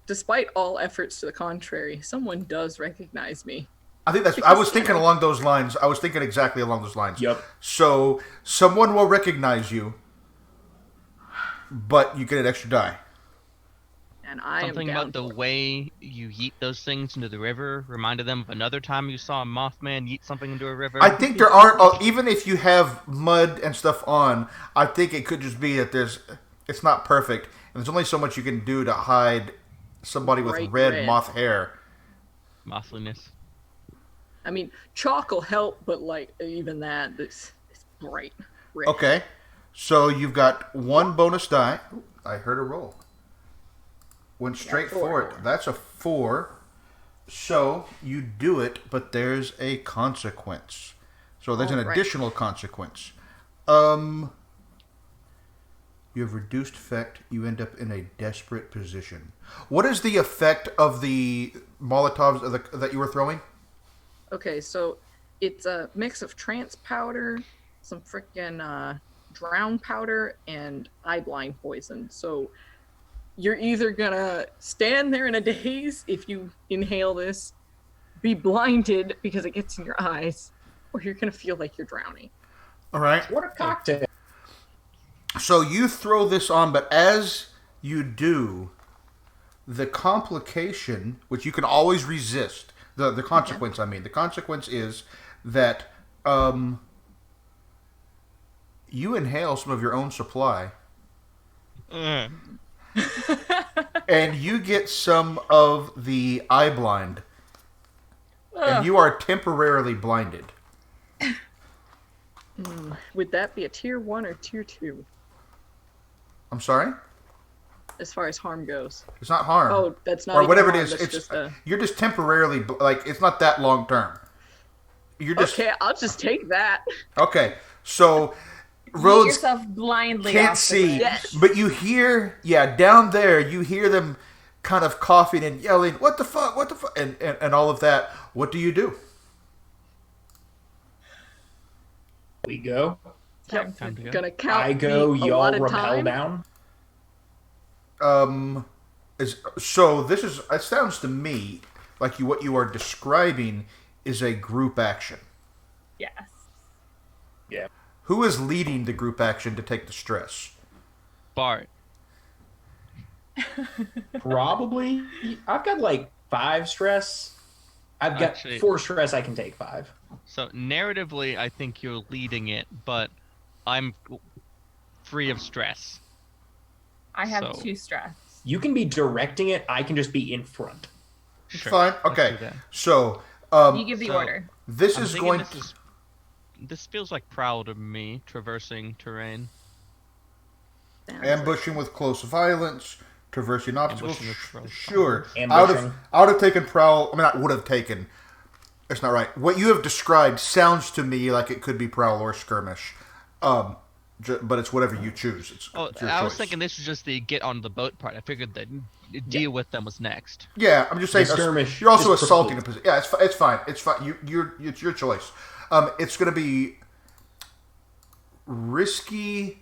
despite all efforts to the contrary, someone does recognize me. I think I was thinking along those lines. I was thinking exactly along those lines. Yep. So someone will recognize you, but you get an extra die. And I Something am down about the for it. way you yeet those things into the river reminded them of another time you saw a Mothman yeet something into a river. I think there are, even if you have mud and stuff on, I think it could just be that it's not perfect, and there's only so much you can do to hide somebody with Bright red red. moth hair. Mothliness. I mean, chalk will help, but like even that, it's bright red. Okay, so you've got one bonus die. Ooh, I heard a roll. Went straight four. for it. That's a 4. So you do it, but there's a consequence. So there's an Alright. additional consequence. You have reduced effect. You end up in a desperate position. What is the effect of the Molotovs that you were throwing? Okay, so it's a mix of trance powder, some frickin' drown powder, and eye blind poison. So you're either gonna stand there in a daze if you inhale this, be blinded because it gets in your eyes, or you're gonna feel like you're drowning. All right. What a cocktail. So you throw this on, but as you do, the complication, which you can always resist, the consequence, I mean, the consequence is that you inhale some of your own supply. And you get some of the eye blind. And you are temporarily blinded. Would that be a tier 1 or tier 2? I'm sorry? As far as harm goes. It's not harm. Oh, that's not or even whatever harm, it is. that's It's just you're just temporarily like it's not that long term. You're just okay. I'll just take that. okay. So Get Rhodes yourself blindly can't off the see, bridge. but you hear, down there, you hear them kind of coughing and yelling, "What the fuck? What the fuck?" and all of that. What do you do? We go. Yep. Time to go. Gonna count. I go, a y'all lot of rappel time. down. It sounds to me like what you are describing is a group action. Yes. Yeah. Who is leading the group action to take the stress? Bart. Probably. I've got like 5 stress. I've got Actually- 4 stress. I can take 5. So narratively, I think you're leading it, but I'm free of stress. I have So- 2 stress. You can be directing it. I can just be in front. Sure. Fine. Let's Okay. do that. So You give the so- order. this I'm is thinking going. this feels like prowl to me, traversing terrain. Sounds Ambushing with close violence, traversing obstacles. Ambushing with close Sure. Ambushing. I would have taken prowl. I mean, I would have taken. It's not right. What you have described sounds to me like it could be prowl or skirmish, but it's whatever you choose. It's your I was choice. thinking this was just the get on the boat part. I figured that deal with them was next. Yeah, I'm just saying. The skirmish You're also is assaulting a precluded. position. Yeah, it's fine. It's fine. It's your choice. It's going to be risky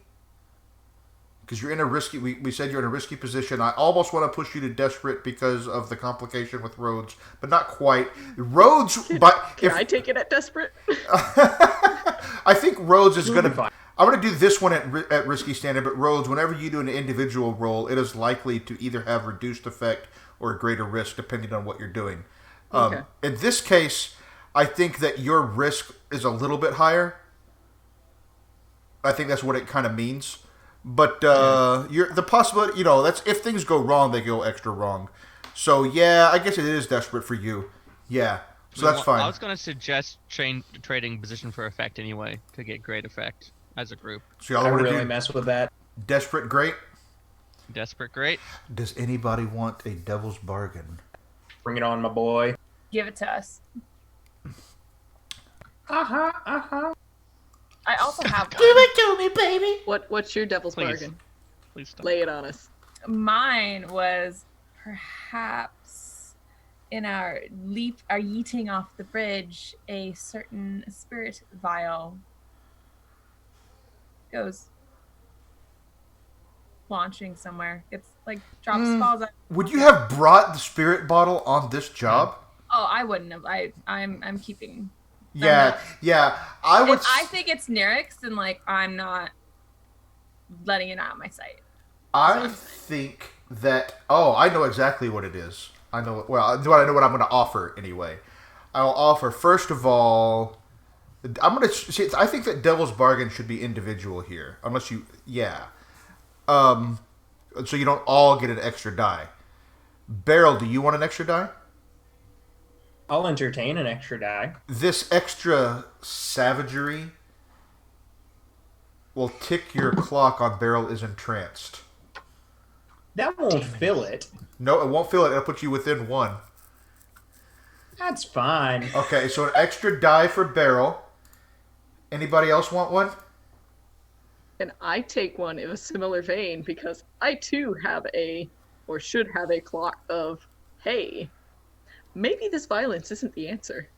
because you're in a risky. We said you're in a risky position. I almost want to push you to desperate because of the complication with Rhodes, but not quite. Rhodes, but Can I take it at desperate? I think Rhodes is going to. Fine. I'm going to do this one at risky standard, but Rhodes, whenever you do an individual roll, it is likely to either have reduced effect or a greater risk, depending on what you're doing. Okay. In this case, I think that your risk is a little bit higher. I think that's what it kind of means. But the possibility, that's if things go wrong, they go extra wrong. So yeah, I guess it is desperate for you. Yeah, so that's fine. I was going to suggest trading position for effect anyway to get great effect as a group. So y'all I want to really do mess with that. desperate great? Desperate, great. Does anybody want a devil's bargain? Bring it on, my boy. Give it to us. Uh-huh. I also have one. it to me, baby. What's your devil's Please. bargain? Please stop. Lay it on us. Mine was perhaps in our yeeting off the bridge, a certain spirit vial goes launching somewhere. It's like drops falls out. Would you have brought the spirit bottle on this job? Oh, I wouldn't have. I'm keeping. Yeah. I would. If I think it's Nyrix, then like I'm not letting it out of my sight. I think that. Oh, I know exactly what it is. I know. Well, I know what I'm going to offer anyway. I'll offer first of all. I'm going to see. I think that Devil's Bargain should be individual here, unless you. Yeah. So you don't all get an extra die. Beryl, do you want an extra die? I'll entertain an extra die. This extra savagery will tick your clock on Beryl is entranced. That won't fill it. No, it won't fill it. It'll put you within 1. That's fine. Okay, so an extra die for Beryl. Anybody else want one? And I take one in a similar vein because I too have should have a clock of, hey, maybe this violence isn't the answer.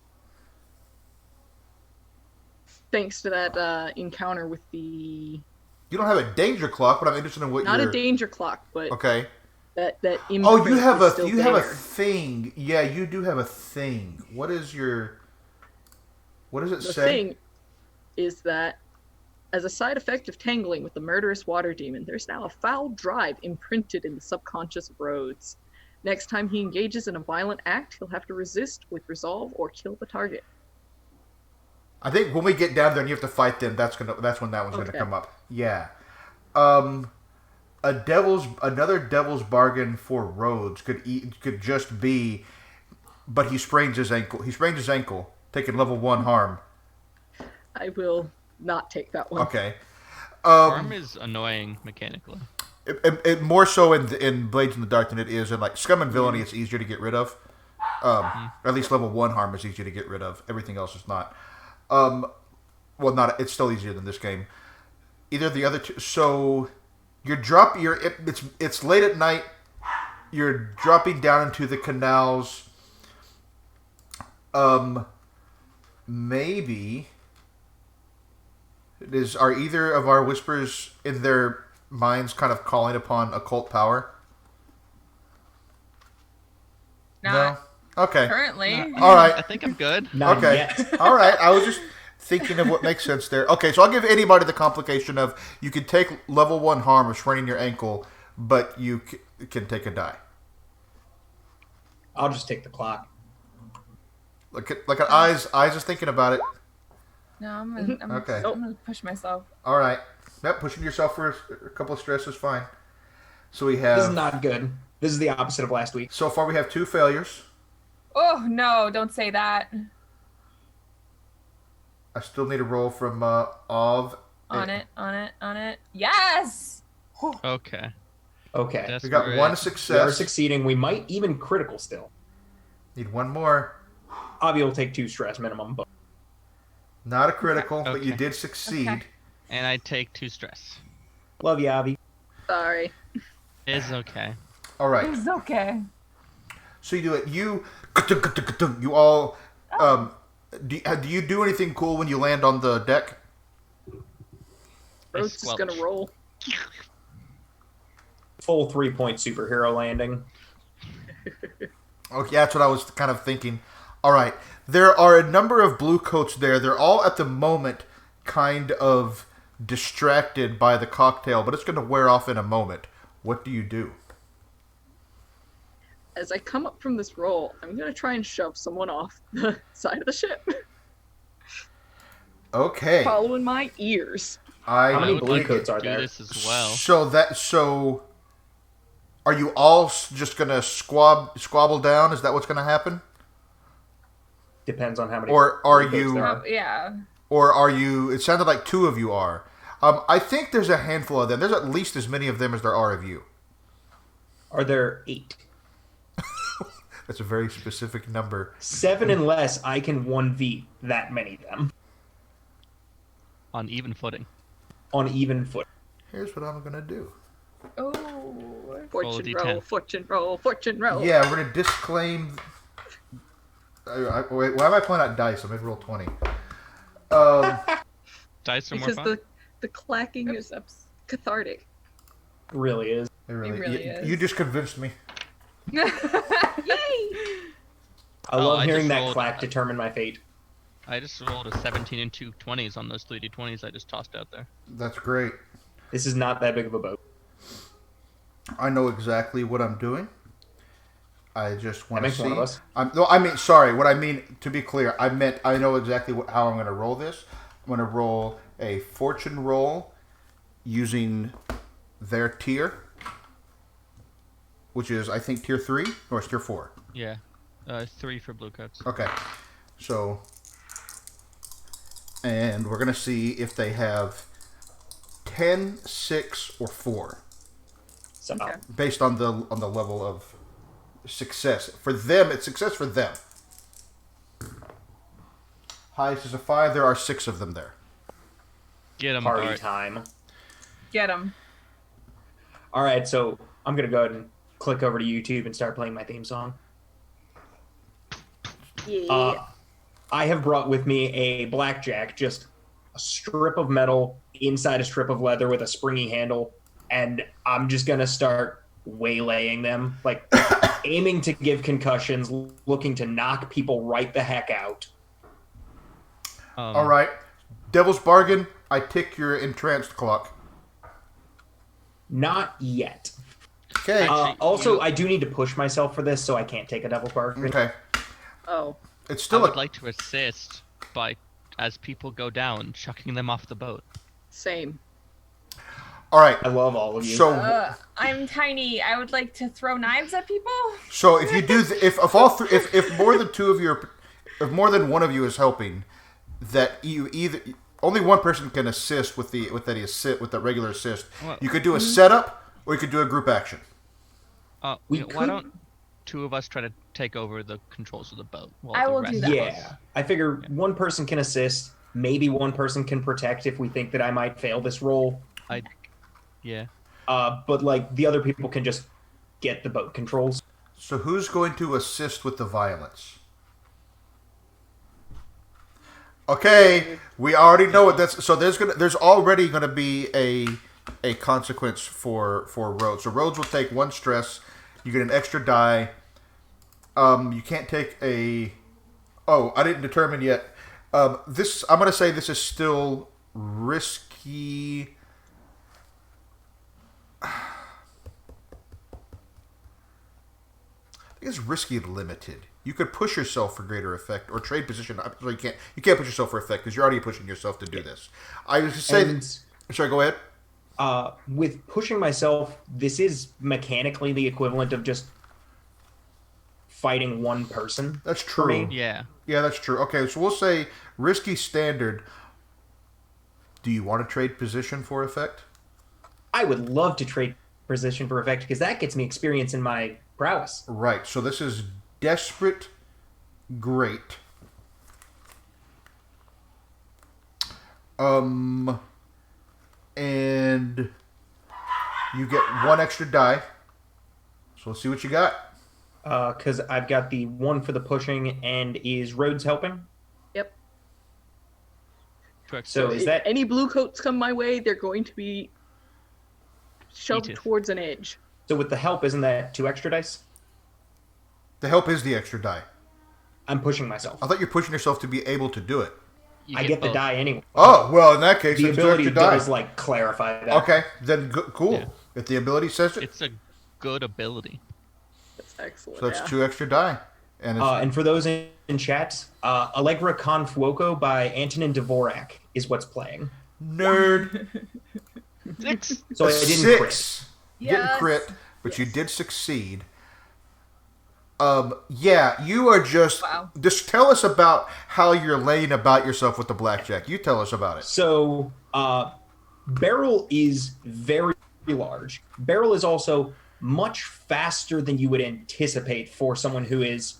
Thanks to that encounter with the... You don't have a danger clock, but I'm interested in what Not you're... a danger clock, but Okay. that Oh, you imprint have is a still you have a there. thing. Yeah, you do have a thing. What is your... What does it The say? thing is that, as a side effect of tangling with the murderous water demon, there's now a foul drive imprinted in the subconscious of Rhodes. Next time he engages in a violent act, he'll have to resist with resolve or kill the target. I think when we get down there and you have to fight them, that's when that one's gonna come up. Yeah. Another devil's bargain for Rhodes could just be, but he sprains his ankle, taking level 1 harm. I will not take that one. Okay. Harm is annoying mechanically. It more so in Blades in the Dark than it is in like Scum and Villainy. It's easier to get rid of. At least level 1 harm is easier to get rid of. Everything else is not. It's still easier than this game. Either the other two. So it's late at night. You're dropping down into the canals. Maybe are either of our whispers in their minds kind of calling upon occult power? Not No? Okay. currently. All right. I think I'm good. Not Okay. yet. All right. I was just thinking of what makes sense there. Okay, so I'll give anybody the complication of you can take level 1 harm of spraining your ankle, but you can take a die. I'll just take the clock. Look at Eyes. Eyes is thinking about it. No, I'm Okay. gonna push myself. All right. Yep, pushing yourself for a couple of stress is fine. So we This is have... not good. This is the opposite of last week. So far we have 2 failures. Oh no! Don't say that. I still need a roll from Ov. On it. Yes. Okay. Okay. We got 1 We are success. succeeding. We might even critical still. Need 1 more. Avi will take 2 stress minimum, but Not a critical, but you Okay. did succeed. Okay. And I take 2 stress. love you, Avi. Sorry. It's okay. All right. It's okay. So you do it. You all. Do you do anything cool when you land on the deck? Rhodes is squelch. gonna roll. Full 3-point superhero landing. Okay, that's what I was kind of thinking. All right. There are a number of blue coats there. They're all at the moment kind of distracted by the cocktail, but it's going to wear off in a moment. What do you do? As I come up from this roll, I'm gonna try and shove someone off the side of the ship, Okay. following my ears. How many I would blue like coats to are do there? this as well. So are you all just going to squabble down? Is that what's going to happen? Depends on how many. Or are blue coats you... there Oh, yeah. Or are you... It sounded like 2 of you are. I think there's a handful of them. There's at least as many of them as there are of you. Are there 8? That's a very specific number. 7 and less, I can 1v that many of them On even footing. on even foot. Here's what I'm going to do. Oh. Fortune D10. roll, fortune roll, fortune roll. Yeah, we're going to disclaim... wait, why am I pulling out dice? I made roll 20. Dice are more Because fun. the clacking is cathartic. Really is. It really, really is. You just convinced me. Yay! I love I hearing just that rolled- clack determine my fate. I just rolled a 17 and 2 20s on those 3d20s I just tossed out there. That's great. This is not that big of a boat. I know exactly what I'm doing. I just want That to makes see. one of us. Sorry. What I mean, to be clear, I meant I know exactly how I'm going to roll this. I'm going to roll a fortune roll using their tier, which is, I think, tier 3, or it's tier 4. Yeah. 3 for blue coats. Okay. So, and we're going to see if they have 10, 6, or 4, So Okay. based on the level of success. For them, it's success for them. Highest is a 5. There are 6 of them there. Get them, party Bart. time. Get him. All right, so I'm gonna go ahead and click over to YouTube and start playing my theme song. Yeah. I have brought with me a blackjack, just a strip of metal inside a strip of leather with a springy handle, and I'm just gonna start waylaying them, like aiming to give concussions, looking to knock people right the heck out. All right. Devil's bargain. I tick your entranced clock. Not yet. Okay. Also, I do need to push myself for this, so I can't take a devil's bargain. Okay. Oh. It's I still would like to assist by, as people go down, chucking them off the boat. Same. All right. I love all of you. So I'm tiny. I would like to throw knives at people. So if you do, if more than two of you, if more than one of you is helping, that you either only one person can assist with the regular assist. You could do a setup, or you could do a group action. Why don't two of us try to take over the controls of the boat? While I the will rest do of that. Yeah, I figure one person can assist. Maybe one person can protect if we think that I might fail this roll. Yeah. But like the other people can just get the boat controls. So who's going to assist with the violence? Okay, we already know what that's. So there's already gonna be a consequence for Rhodes. So Rhodes will take 1 stress. You get an extra die. You can't take a. Oh, I didn't determine yet. This I'm gonna say this is still risky. I think it's risky limited. You could push yourself for greater effect or trade position. So you can't push yourself for effect because you're already pushing yourself to do this. I was just saying. Sorry, go ahead. With pushing myself, this is mechanically the equivalent of just fighting one person. That's true. For me. Yeah. Yeah, that's true. Okay, so we'll say risky standard. Do you want to trade position for effect? I would love to trade position for effect because that gets me experience in my prowess. Right. So this is desperate, great. And you get 1 extra die. So let's see what you got. Because I've got the 1 for the pushing, and is Rhodes helping? Yep. Correct. So is that Any blue coats come my way, they're going to be shoved Eaten. towards an edge. so? With the help, isn't that 2 extra dice? The help is the extra die. I'm pushing myself. I thought you're pushing yourself to be able to do it. You I get the both. die anyway. Oh, well, in that case, The it's 2 ability extra die. does like clarify that. Okay, then cool. Yeah. If the ability says it, It's a good ability. That's excellent. so that's yeah. 2 extra die. And it's, And for those in chat, Allegra con Fuoco by Antonin Dvorak is what's playing. nerd. 6. So I A didn't crit. 6. You didn't Yes. crit, but you did succeed. Yeah, you are just. Wow. Just tell us about how you're laying about yourself with the blackjack. You tell us about it. So Beryl is very large. Beryl is also much faster than you would anticipate for someone who is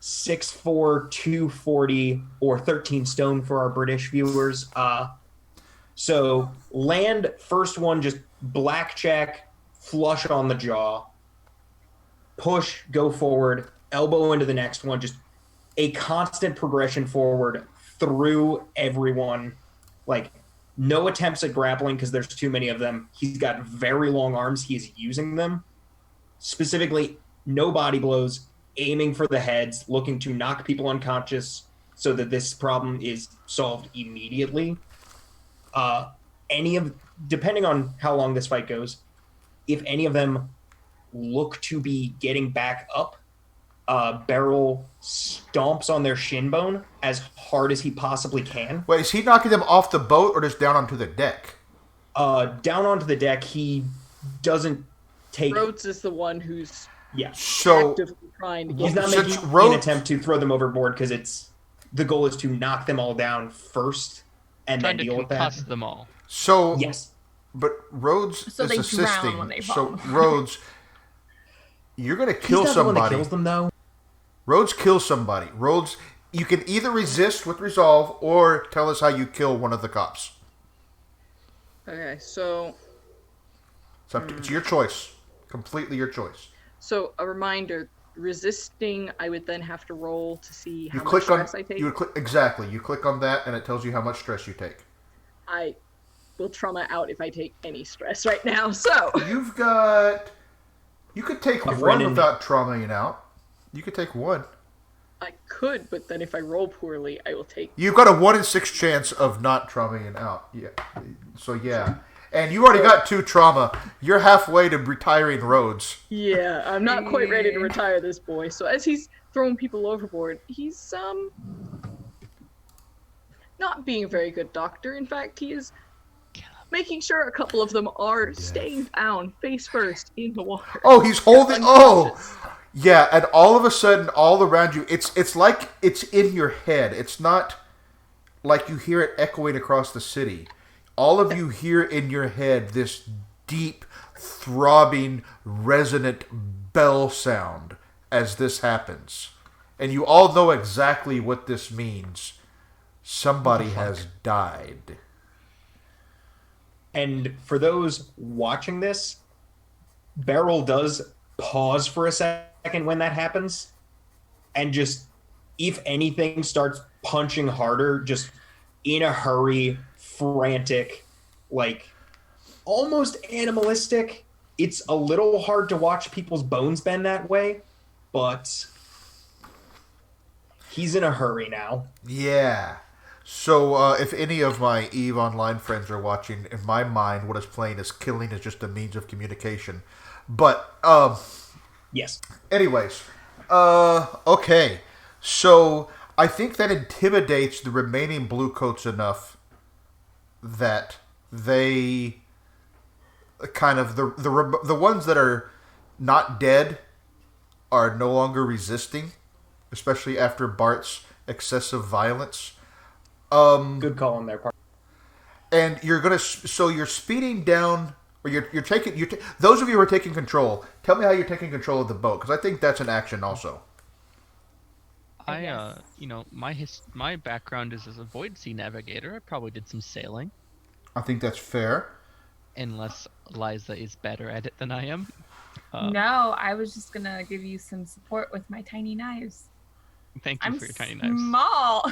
6'4", 240, or 13 stone for our British viewers. So land, first one, just blackjack, flush on the jaw. Push, go forward, elbow into the next one. Just a constant progression forward through everyone. Like, no attempts at grappling because there's too many of them. He's got very long arms. He is using them. Specifically, no body blows, aiming for the heads, looking to knock people unconscious so that this problem is solved immediately. Depending on how long this fight goes, if any of them look to be getting back up, Beryl stomps on their shin bone as hard as he possibly can. Wait, is he knocking them off the boat or just down onto the deck? Down onto the deck, he doesn't take... Rhodes is the one who's Yeah. So actively trying to get. He's not Since making an Rhodes- attempt to throw them overboard because the goal is to knock them all down first and Trying then to deal with that. concuss them all. so Yes. but Rhodes So is they drown assisting. when they So fall. Rhodes, you're gonna He's kill not the one that somebody. kills them, though. Rhodes kills somebody. Rhodes, you can either resist with resolve or tell us how you kill one of the cops. Okay, so It's your choice. Completely your choice. a reminder: resisting, I would then have to roll to see how You much click on stress I take. you click exactly. You click on that and it tells you how much stress you take. I will trauma out if I take any stress right now. So You've got. You could take I've one run in- without traumaing out. You could take one. I could, but then if I roll poorly, I will take... You've got a 1 in 6 chance of not traumaing out. Yeah. So, yeah. And you already got 2 trauma. You're halfway to retiring Rhodes. Yeah, I'm not quite ready to retire this boy. So as he's throwing people overboard, he's, not being a very good doctor. In fact, he is making sure a couple of them are staying down, face first, in the water. Oh, he's holding... Oh! Yeah, and all of a sudden, all around you, it's like it's in your head. It's not like you hear it echoing across the city. All of you hear in your head this deep, throbbing, resonant bell sound as this happens. And you all know exactly what this means. Somebody has died. And for those watching this, Beryl does pause for a second when that happens, and just, if anything, starts punching harder, just in a hurry, frantic, like almost animalistic. It's a little hard to watch people's bones bend that way, but he's in a hurry now. Yeah. So, if any of my EVE Online friends are watching, in my mind, what is playing is killing is just a means of communication. But, yes. Anyways, okay. So, I think that intimidates the remaining Bluecoats enough that they kind of, the ones that are not dead are no longer resisting, especially after Bart's excessive violence. Good call on their part. And you're gonna, so you're speeding down, or you're taking, those of you who are taking control, tell me how you're taking control of the boat, because I think that's an action also. My background is as a void sea navigator. I probably did some sailing. I think that's fair. Unless Liza is better at it than I am. No, I was just gonna give you some support with my tiny knives. Thank you for your tiny knives. Small.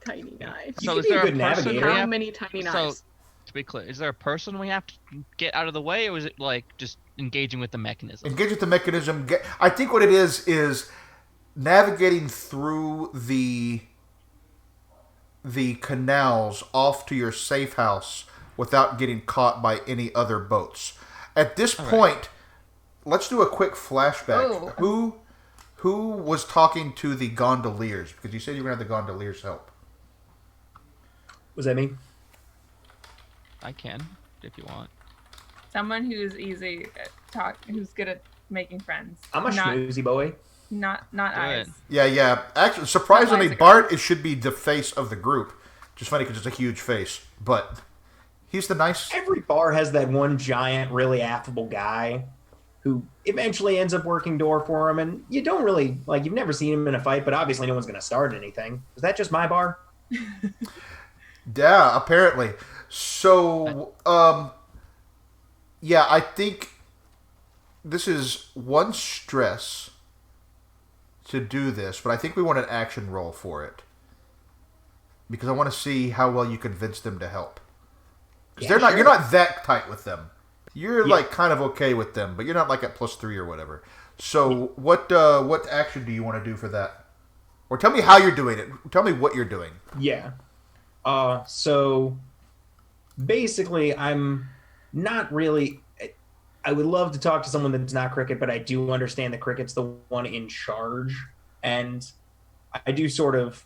Tiny knives. So is there a person? How many tiny knives? So, to be clear, is there a person we have to get out of the way, or is it like just engaging with the mechanism? Engage with the mechanism. I think what it is navigating through the canals off to your safe house without getting caught by any other boats. At this point, let's do a quick flashback. Oh. Who was talking to the gondoliers? Because you said you were going to have the gondoliers help. Was that me? I can, if you want. Someone who's easy who's good at making friends. I'm a schmoozy boy. Not eyes. Yeah. Actually, surprisingly, Bart should be the face of the group. Just funny because it's a huge face, but he's the nice. Every bar has that one giant, really affable guy who eventually ends up working door for him, and you don't really, like, you've never seen him in a fight, but obviously no one's going to start anything. Is that just my bar? Yeah, apparently. So, yeah, I think this is one stress to do this, but I think we want an action roll for it. Because I want to see how well you convince them to help. Because you're not that tight with them. You're like kind of okay with them, but you're not like at +3 or whatever. So what action do you want to do for that? Or tell me how you're doing it. Tell me what you're doing. Yeah. So basically, I'm not really. I would love to talk to someone that's not Cricket, but I do understand that Cricket's the one in charge, and I do sort of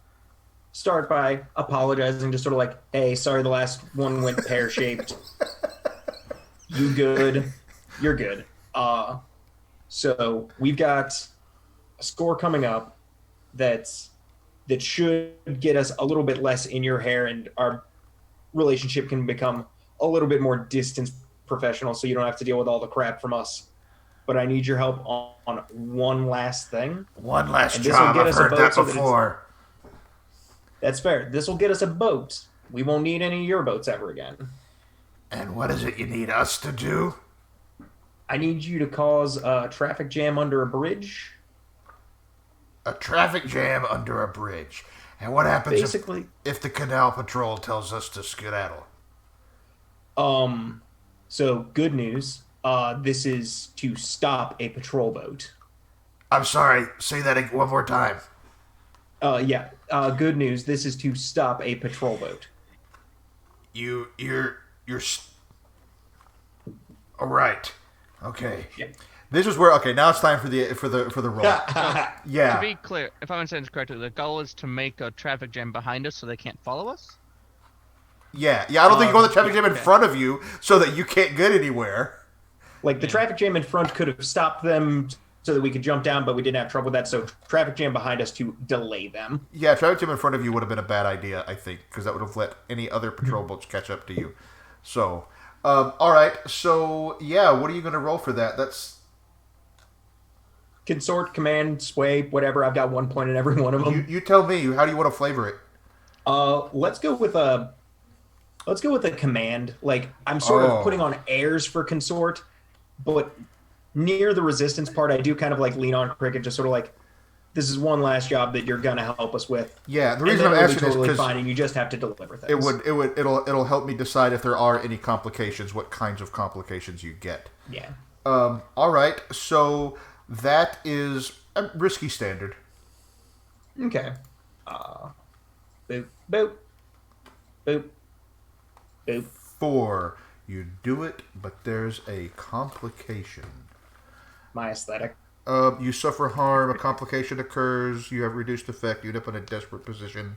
start by apologizing, just sort of like, "Hey, sorry, the last one went pear-shaped. You good? You're good." So we've got a score coming up that should get us a little bit less in your hair, and our relationship can become a little bit more distant professional, so you don't have to deal with all the crap from us. But I need your help on one last thing. One last job. I've heard that before. That's fair. This will get us a boat. We won't need any of your boats ever again. And what is it you need us to do? I need you to cause a traffic jam under a bridge. A traffic jam under a bridge. And what happens basically if the canal patrol tells us to skedaddle? So good news. This is to stop a patrol boat. I'm sorry. Say that one more time. Yeah. Good news. This is to stop a patrol boat. You're. All right. Okay. Yeah. This is where. Okay, now it's time for the roll. To Yeah. be clear, if I understand this correctly, the goal is to make a traffic jam behind us so they can't follow us? Yeah. I don't think you want the traffic jam in okay. front of you so that you can't get anywhere. Like, the traffic jam in front could have stopped them so that we could jump down, but we didn't have trouble with that, so traffic jam behind us to delay them. Yeah, traffic jam in front of you would have been a bad idea, I think, because that would have let any other patrol boats catch up to you. So, all right. So, yeah, what are you going to roll for that? That's Consort, command, sway, whatever. I've got 1 point in every one of them. you tell me. How do you want to flavor it? Let's go with a command. Like, I'm sort of putting on airs for consort, but near the resistance part, I do kind of like lean on Cricket, just sort of like, this is one last job that you're gonna help us with. Yeah, the And reason then I'm it'll be asking totally is fine, because and you just have to deliver things. it'll help me decide if there are any complications, what kinds of complications you get. Yeah. All right, so that is a risky standard. Okay. Boop, boop, boop, boop. 4. You do it, but there's a complication. My aesthetic. You suffer harm, a complication occurs, you have reduced effect, you end up in a desperate position.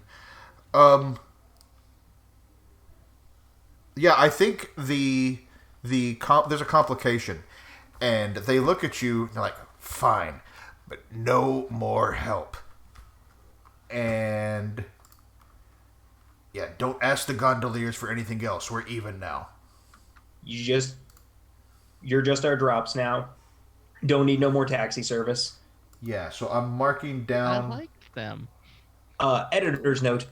Yeah, I think there's a complication, and they look at you and they're like, fine, but no more help. And yeah, don't ask the gondoliers for anything else. We're even now. You're just our drops now. Don't need no more taxi service. Yeah, so I'm marking I down. like them. Editor's note: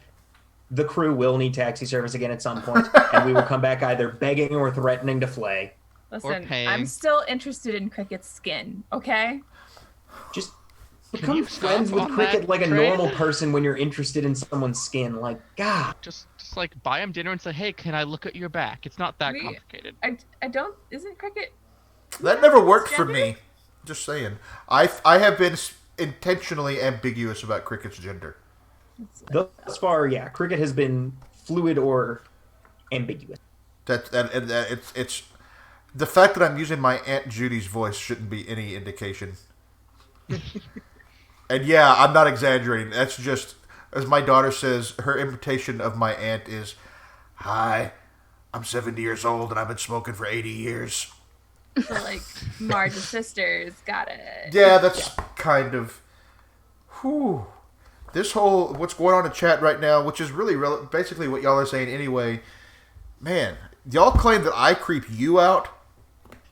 the crew will need taxi service again at some point, and we will come back either begging or threatening to flay. Listen, paying. I'm still interested in Cricket's skin, okay? Just you become stop friends with on Cricket that like a train? normal person when you're interested in someone's skin. Like, God. Just like buy him dinner and say, hey, can I look at your back? It's not that We- complicated. I don't. Isn't Cricket? That never worked for Gender? me. Just saying. I have been intentionally ambiguous about Cricket's gender. Thus far, yeah, Cricket has been fluid or ambiguous. It's the fact that I'm using my Aunt Judy's voice shouldn't be any indication. And yeah, I'm not exaggerating. That's just, as my daughter says, her imitation of my aunt is, "Hi, I'm 70 years old and I've been smoking for 80 years." So like Marge's sisters got it. Yeah, that's kind of. Whew. This whole what's going on in chat right now, which is really basically what y'all are saying anyway. Man, y'all claim that I creep you out.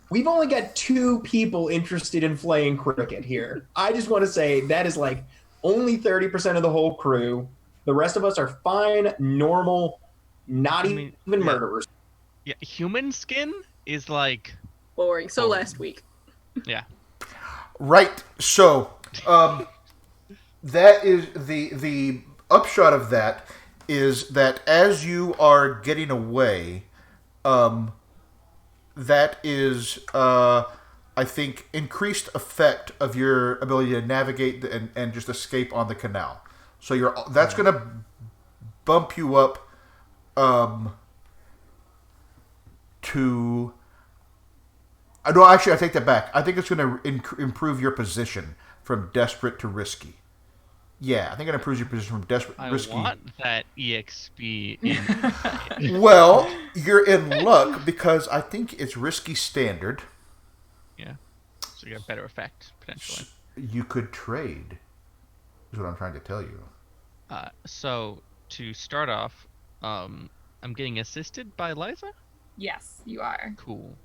We've only got 2 people interested in flaying Cricket here. I just want to say that is like only 30% of the whole crew. The rest of us are fine, normal, not even murderers. Yeah, human skin is like Boring. So last week. yeah. Right. So, that is the upshot of that is that as you are getting away, that is, I think, increased effect of your ability to navigate and just escape on the canal. So that's going to bump you up to. No, actually, I take that back. I think it's going to improve your position from desperate to risky. Yeah, I think it improves your position from desperate to risky. I want that EXP in Well, you're in luck because I think it's risky standard. yeah. So you get better effect, potentially. You could trade, is what I'm trying to tell you. So to start off, I'm getting assisted by Liza? Yes, you are. Cool.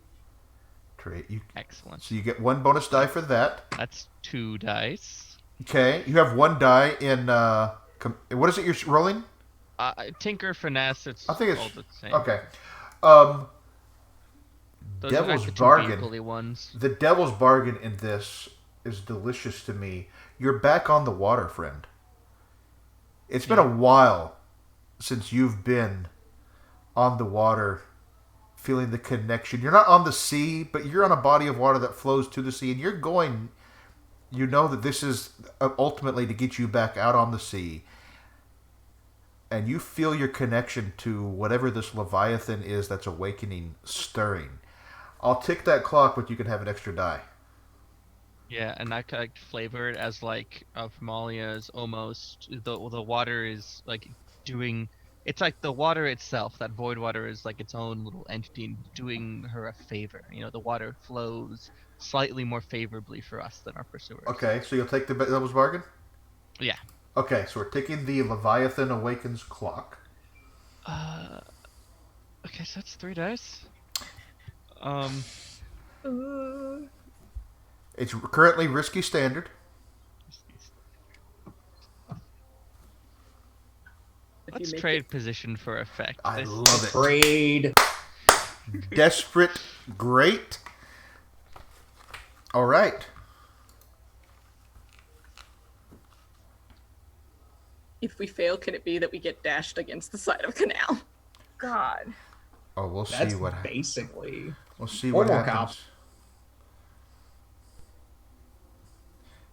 Trade. Excellent. So you get 1 bonus die for that. That's 2 dice. Okay, you have 1 die in. What is it you're rolling? Tinker, finesse, it's I think it's all the same. okay. Those Devil's are actually two bargain. equally ones. The devil's bargain in this is delicious to me. You're back on the water, friend. It's been a while since you've been on the water, feeling the connection. You're not on the sea, but you're on a body of water that flows to the sea, and you're going You know that this is ultimately to get you back out on the sea. And you feel your connection to whatever this Leviathan is that's awakening, stirring. I'll tick that clock, but you can have an extra die. Yeah, and I could flavor it as like Malia's almost the water is like doing. It's like the water itself. That void water is like its own little entity doing her a favor. The water flows slightly more favorably for us than our pursuers. Okay, so you'll take the devil's bargain? Yeah. Okay, so we're ticking the Leviathan Awakens clock. Okay, so that's 3 dice. It's currently risky standard. Let's trade position for effect. I love it. Trade. Desperate, great. All right. If we fail, can it be that we get dashed against the side of a canal? God. Oh, we'll That's see what basically. we'll see One what more happens.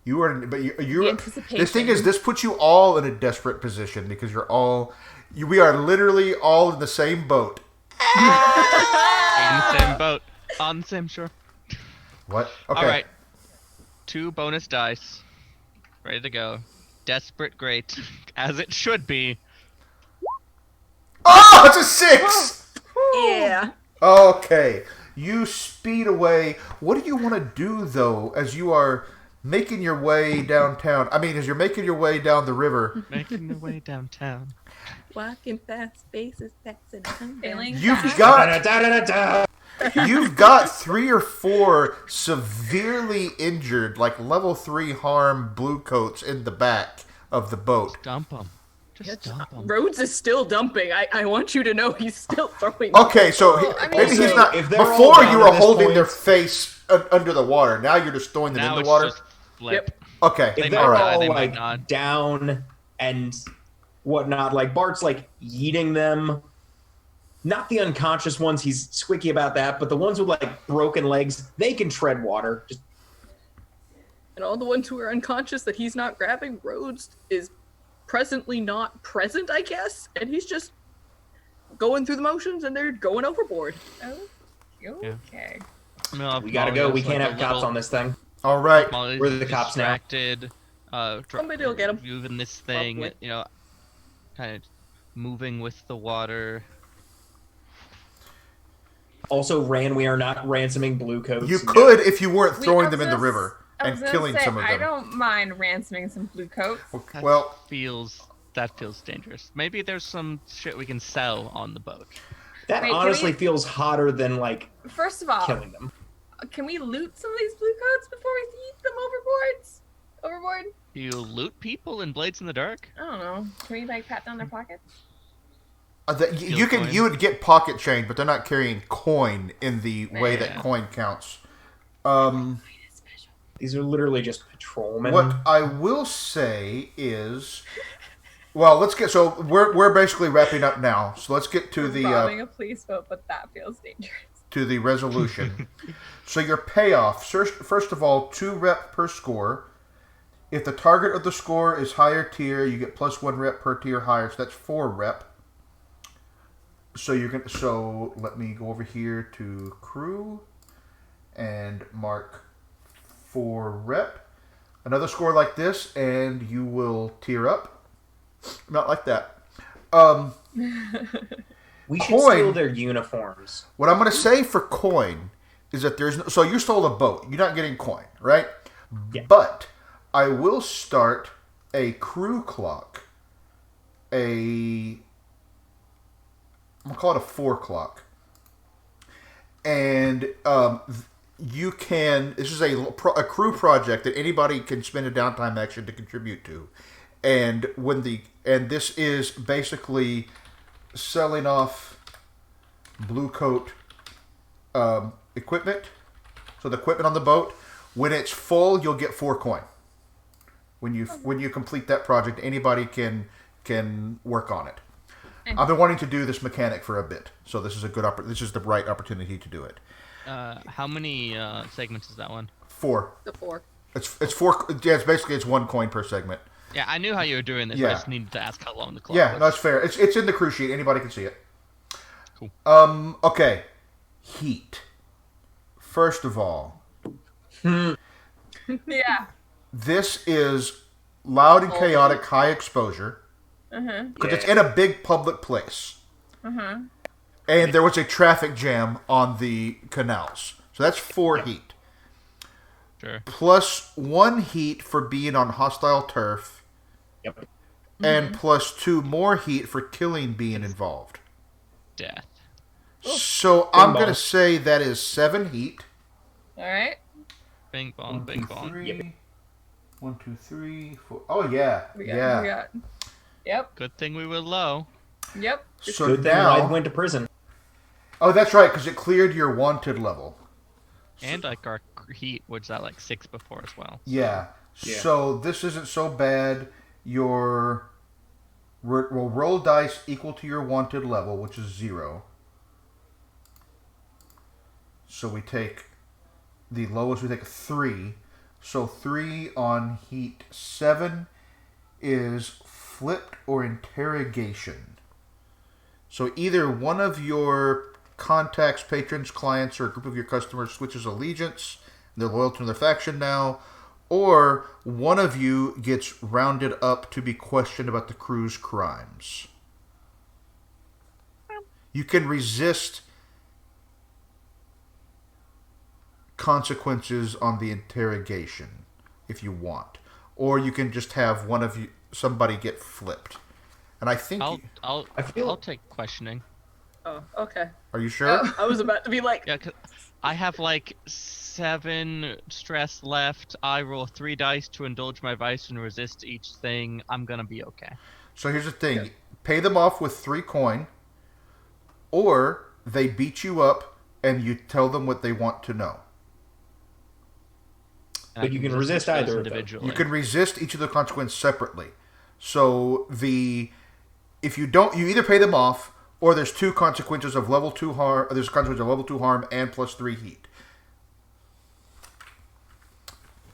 You are, but you're. This thing is, this puts you all in a desperate position because we are literally all in the same boat. In the same boat, on the same shore. What? Okay. All right. 2 bonus dice, ready to go. Desperate, great, as it should be. Oh, it's a 6. Yeah. Okay. You speed away. What do you want to do though, as you are making your way downtown? I mean, as you're making your way down the river. Making your way downtown. Walking fast, faces passing. Failing. You've got 3 or 4 severely injured, like level 3 harm blue coats in the back of the boat. Dump them. Just dump them. Rhodes is still dumping. I want you to know he's still throwing. Okay, so maybe also, he's not. if they're all Before down you were at this holding point- their face under the water. Now you're just throwing them Now in it's the water. just flip. Yep. Okay, If They they're all might right. die, all they might like not. down and whatnot, like Bart's like yeeting them. Not the unconscious ones, he's squicky about that, but the ones with like broken legs, they can tread water. Just And all the ones who are unconscious that he's not grabbing, Rhodes is presently not present, I guess, and he's just going through the motions and they're going overboard. Oh, okay. we gotta go. We can't have cops on this thing. All right. We're the cops now. distracted, Somebody will get 'em. moving this thing, Probably. kind of moving with the water. Also, we are not ransoming blue coats. You could if you weren't throwing them in the I was river and gonna killing say, some of I them. don't mind ransoming some blue coats. Well, That feels dangerous. Maybe there's some shit we can sell on the boat. That Wait, can honestly we- feels hotter than like First of all, killing them. can we loot some of these blue coats before we yeet them overboard? Do you loot people in Blades in the Dark? I don't know. Can we like pat down their pockets? you would get pocket change, but they're not carrying coin in the way that coin counts. These are literally just patrolmen. What I will say is, well, let's get. So we're basically wrapping up now. So let's get to the Robbing a police boat, but that feels dangerous. to the resolution. So your payoff, first of all, 2 rep per score. If the target of the score is higher tier, you get plus 1 rep per tier higher. So that's 4 rep. So So let me go over here to crew and mark 4 rep. Another score like this, and you will tier up. Not like that. We should Coin. steal their uniforms. What I'm going to say for coin is that there's no, so you stole a boat. You're not getting coin, right? Yeah. But I will start a crew clock. I'm going to call it a 4 clock. And you can, this is a crew project that anybody can spend a downtime action to contribute to. And this is basically selling off blue coat equipment. So the equipment on the boat, when it's full, you'll get 4 coin. When you complete that project, anybody can work on it. I've been wanting to do this mechanic for a bit, so this is this is the right opportunity to do it. How many segments is that one? 4. The 4. It's 4. Yeah, it's 1 coin per segment. Yeah, I knew how you were doing this. Yeah. I just needed to ask how long the clock Yeah, was. no, it's fair. It's in the crew sheet. Anybody can see it. Cool. Okay. Heat. First of all, Yeah. this is loud and chaotic, high exposure. Because it's in a big public place. And there was a traffic jam on the canals. So that's 4 heat. Sure. Plus 1 heat for being on hostile turf. Yep. And plus 2 more heat for killing being involved. Death. So I'm going to say that is 7 heat. All right. Bing bong, bing bong. 3. 1, 2, 3, 4. Oh, yeah. We yeah. got. Yep. Good thing we were low. Yep. So Good thing now... I went to prison. Oh, that's right, because it cleared your wanted level. And like our heat was at like 6 before as well. Yeah. So this isn't so bad. Your roll dice equal to your wanted level, which is 0. So we take the lowest. We take a 3. So 3 on heat 7 is flipped or interrogation. So either one of your contacts, patrons, clients, or a group of your customers switches allegiance. They're loyal to their faction now. Or one of you gets rounded up to be questioned about the crew's crimes. You can resist consequences on the interrogation if you want. Or you can just have one of you, somebody get flipped. And I think... I'll take questioning. Oh, okay. Are you sure? I was about to be like, Yeah, 'cause I have like 7 stress left. I roll 3 dice to indulge my vice and resist each thing. I'm gonna be okay. So here's the thing. Pay them off with 3 coin, or they beat you up and you tell them what they want to know. And But you can resist resist those either of them. individually. You can resist each of the consequences separately. So if you don't, you either pay them off, or there's 2 consequences of level 2 harm. There's a consequence of level 2 harm and plus 3 heat.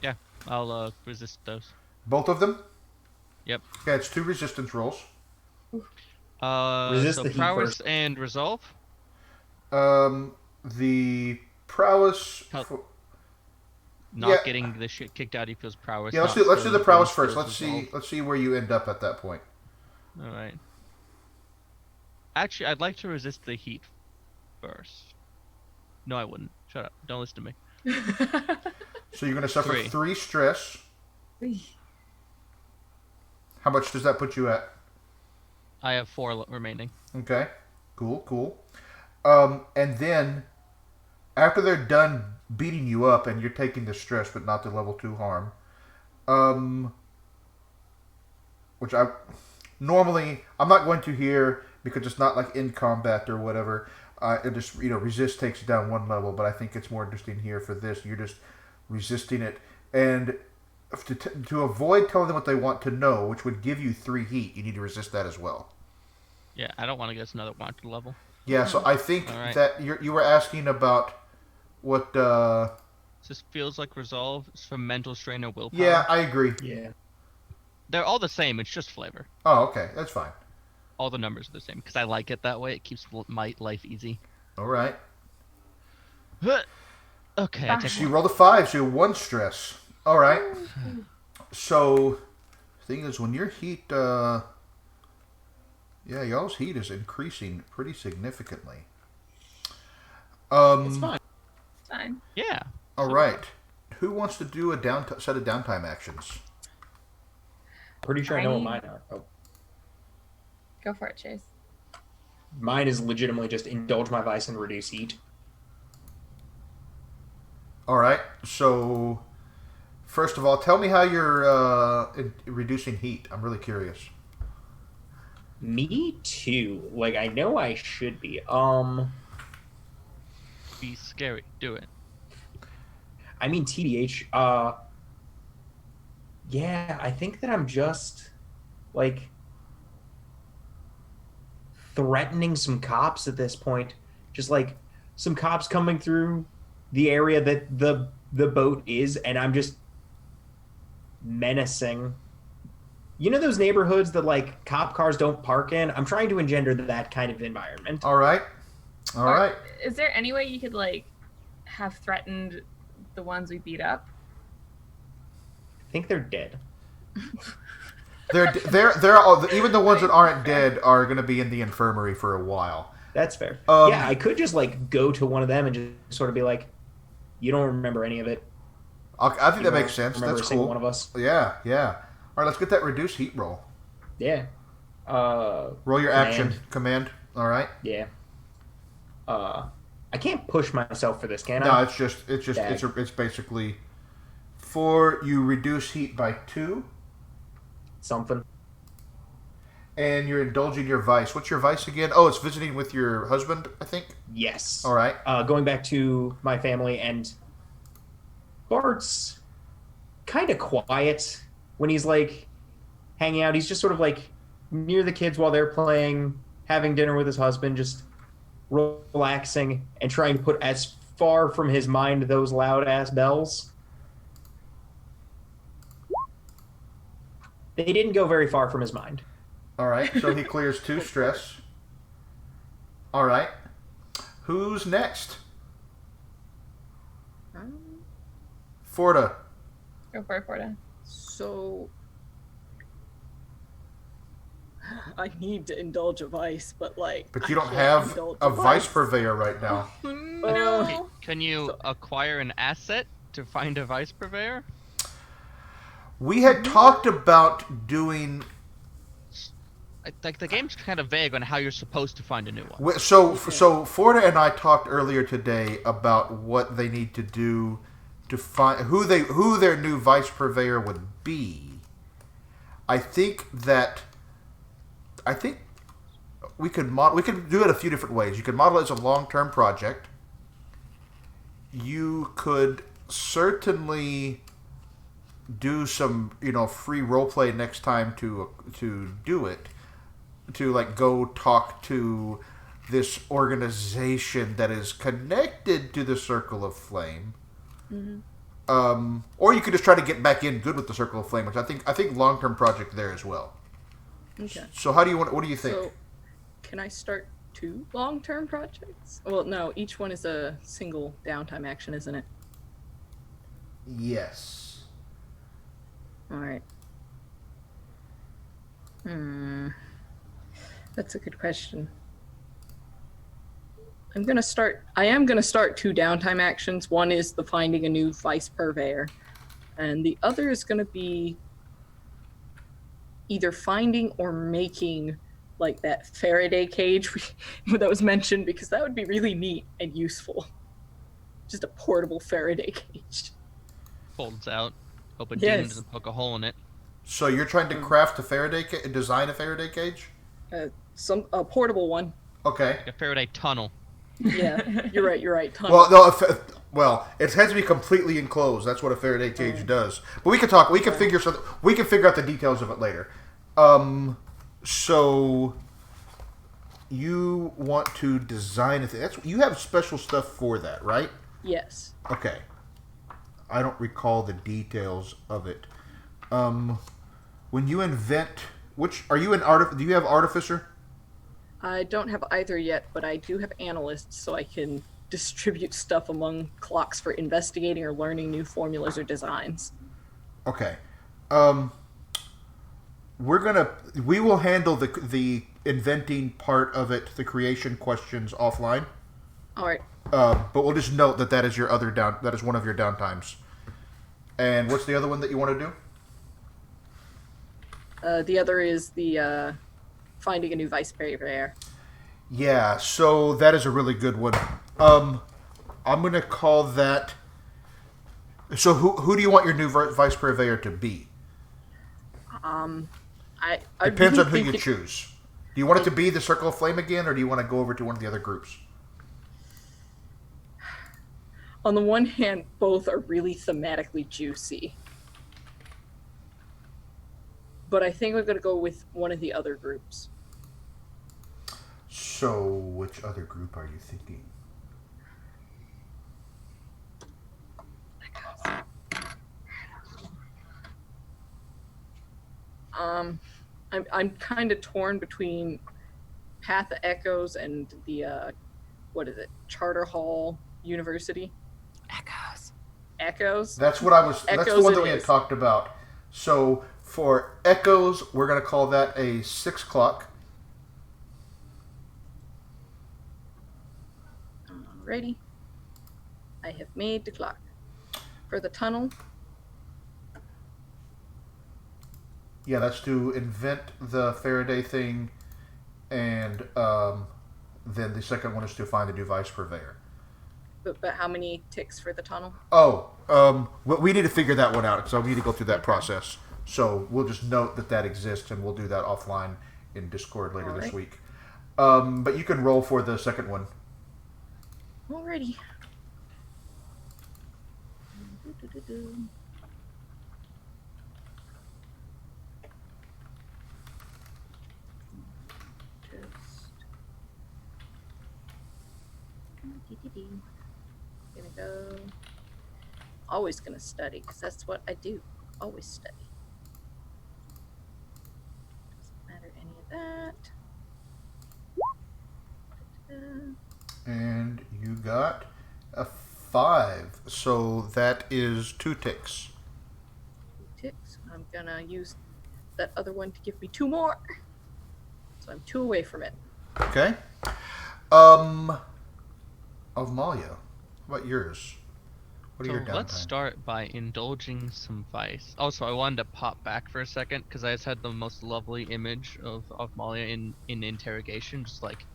Yeah, I'll resist those. Both of them? Yep. Yeah, it's 2 resistance rolls. Resist So the heat prowess first. and resolve. The prowess. Not getting the shit kicked out. He feels prowess. Yeah, let's not do the feeling prowess feels first. resolve. Let's see where you end up at that point. All right. Actually, I'd like to resist the heat first. No, I wouldn't. Shut up. Don't listen to me. So you're going to suffer 3. 3 stress. How much does that put you at? I have 4 remaining. Okay. Cool. And then, after they're done beating you up and you're taking the stress but not the level 2 harm, which I'm not going to here because it's not like in combat or whatever. It just, resist takes it down 1 level, but I think it's more interesting here for this. You're just resisting it. And to avoid telling them what they want to know, which would give you 3 heat, you need to resist that as well. Yeah, I don't want to get to another wanted level. Yeah, so I think All right. that you were asking about what... This feels like resolve. It's from mental strain or willpower. Yeah, I agree. Yeah. They're all the same. It's just flavor. Oh, okay. That's fine. All the numbers are the same because I like it that way. It keeps my life easy. All right. Okay, I take So you 1. rolled a 5, so you're 1 stress. All right. So, thing is, when your heat... Yeah, y'all's heat is increasing pretty significantly. It's fine. Fine. Yeah. All right. Who wants to do a set of downtime actions? Pretty sure I know what mine are. Oh. Go for it, Chase. Mine is legitimately just indulge my vice and reduce heat. All right. So, first of all, tell me how you're reducing heat. I'm really curious. Me too. Like, I know I should be. Be scary. Do it. I mean, TBH, yeah, I think that I'm just, like, threatening some cops at this point. Just, like, some cops coming through the area that the boat is, and I'm just menacing. You know those neighborhoods that like cop cars don't park in? I'm trying to engender that kind of environment. All right. All right. Is there any way you could like have threatened the ones we beat up? I think they're dead. They're all, even the ones that aren't dead are going to be in the infirmary for a while. That's fair. Yeah, I could just like go to one of them and just sort of be like, "You don't remember any of it." I think that makes sense. Remember That's seeing cool. one of us. Yeah, yeah. All right, let's get that reduced heat roll. Yeah. Roll your action command. All right. Yeah. I can't push myself for this, can I? No, it's basically for you reduce heat by 2. Something. And you're indulging your vice. What's your vice again? Oh, it's visiting with your husband, I think? Yes. All right. Going back to my family, and Bart's kind of quiet when he's like hanging out. He's just sort of like near the kids while they're playing, having dinner with his husband, just relaxing and trying to put as far from his mind those loud ass bells. They didn't go very far from his mind. All right, so he clears 2 stress. All right. Who's next? Forta. Go for it, Forta. So I need to indulge a vice, but like. But you don't have a vice purveyor right now. No. Can you acquire an asset to find a vice purveyor? We had talked about doing. Like the game's kind of vague on how you're supposed to find a new one. So Forta and I talked earlier today about what they need to do to find who their new vice purveyor would be. I think we could do it a few different ways. You could model it as a long-term project. You could certainly do some, free roleplay next time to do it. To like go talk to this organization that is connected to the Circle of Flame. Mm-hmm. Or you could just try to get back in good with the Circle of Flame, which I think long-term project there as well. Okay. So what do you think? So, can I start 2 long-term projects? Well, no, each one is a single downtime action, isn't it? Yes. All right. That's a good question. I am gonna start 2 downtime actions. One is the finding a new vice purveyor, and the other is gonna be either finding or making like that Faraday cage that was mentioned, because that would be really neat and useful. Just a portable Faraday cage. Folds out, hope a Yes. demon doesn't poke a hole in it. So you're trying to craft design a Faraday cage? A portable one. Okay. Like a Faraday tunnel. Yeah, you're right. Well, no. It has to be completely enclosed. That's what a Faraday cage does. But we can talk. We can figure out the details of it later. So you want to design a thing? You have special stuff for that, right? Yes. Okay. I don't recall the details of it. When you invent, do you have artificer? I don't have either yet, but I do have analysts, so I can distribute stuff among clocks for investigating or learning new formulas or designs. Okay. We will handle the inventing part of it, the creation questions offline. All right. But we'll just note that is that is one of your downtimes. And what's the other one that you want to do? The other is the finding a new vice purveyor. Yeah, so that is a really good one. I'm going to call that. So who do you want your new vice purveyor to be? I Depends really on who you think choose. Do you want it to be the Circle of Flame again, or do you want to go over to one of the other groups? On the one hand, both are really thematically juicy. But I think we're going to go with one of the other groups. So, which other group are you thinking? I'm kind of torn between Path of Echoes and the what is it? Charter Hall University. Echoes. Echoes. That's what I was. That's the Echoes one it that we had is. talked about. So for Echoes, we're going to call that a 6 o'clock. Alrighty. I have made the clock. For the tunnel, Yeah, that's to invent the Faraday thing, and then the second one is to find the device purveyor. but how many ticks for the tunnel? Oh, we need to figure that one out, so we need to go through that process. So we'll just note that exists, and we'll do that offline in Discord later this week. But you can roll for the second one. Alrighty. Gonna go. Always gonna study, because that's what I do. Always study. Doesn't matter any of that. And you got a 5, so that is 2 ticks. 2 ticks. I'm gonna use that other one to give me 2 more. So I'm 2 away from it. Okay. Amalia, how about yours? What are your downtime? Let's start by indulging some vice. Also, I wanted to pop back for a second because I just had the most lovely image of Malia in interrogation, just like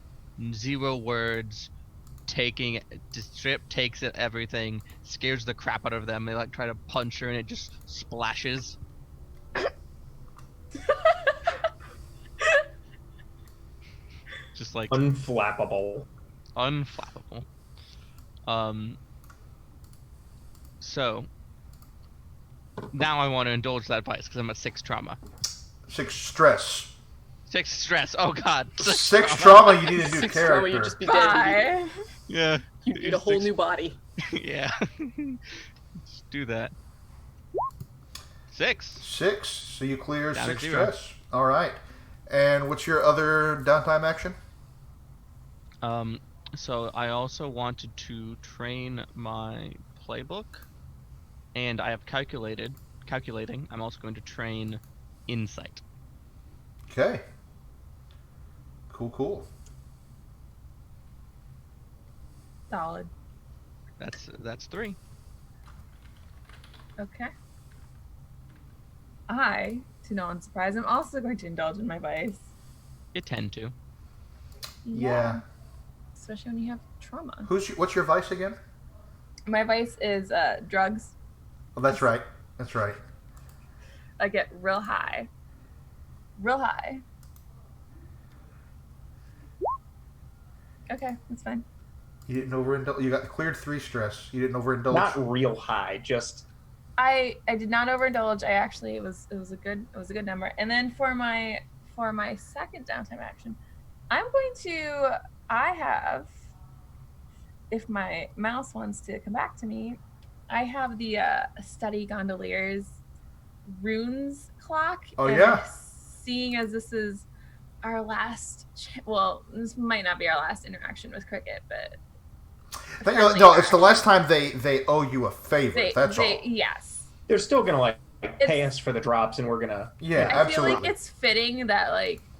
0 words, taking strip takes it everything, scares the crap out of them. They like try to punch her and it just splashes. Just like unflappable. So now I want to indulge that vice because I'm at 6 trauma. 6 stress. 6 stress. Oh god. 6 trauma. You need a new 6 character. trauma, you just be dead. Yeah. You need a whole new body. Yeah. Just do that. 6. 6. So you clear Down 6 to 0. stress. All right. And what's your other downtime action? So I also wanted to train my playbook, and I have calculating. I'm also going to train insight. Okay. Cool. Solid. That's 3. Okay. I, to no one's surprise, am also going to indulge in my vice. You tend to. Yeah. Especially when you have trauma. What's your vice again? My vice is drugs. Oh, that's right. I get real high. Okay, that's fine. You didn't overindulge. You got cleared 3 stress. You didn't overindulge. Not real high, just. I did not overindulge. I actually it was a good number. And then for my second downtime action, I'm going to if my mouse wants to come back to me, I have the study gondoliers runes clock. Oh yeah. Seeing as this is our last, this might not be our last interaction with Cricket, but it's the last time they owe you a favor. That's all. Yes. They're still gonna pay us for the drops, and we're gonna. Yeah, I absolutely. feel like it's fitting that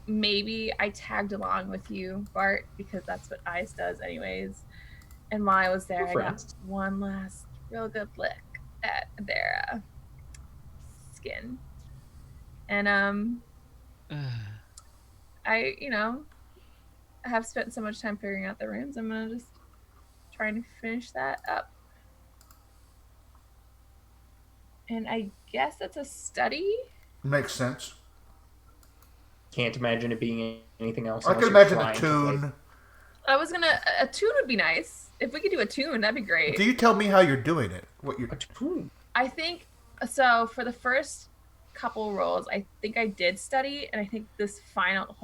maybe I tagged along with you, Bart, because that's what Ice does anyways. And while I was there, I got one last real good lick at their skin. And I have spent so much time figuring out the runes. I'm gonna just try to finish that up. And I guess that's a study. Makes sense. Can't imagine it being anything else. I could imagine a tune. I was gonna. A tune would be nice. If we could do a tune, that'd be great. Do you tell me how you're doing it? A tune? I think so. For the first couple rolls, I think I did study, and I think this final,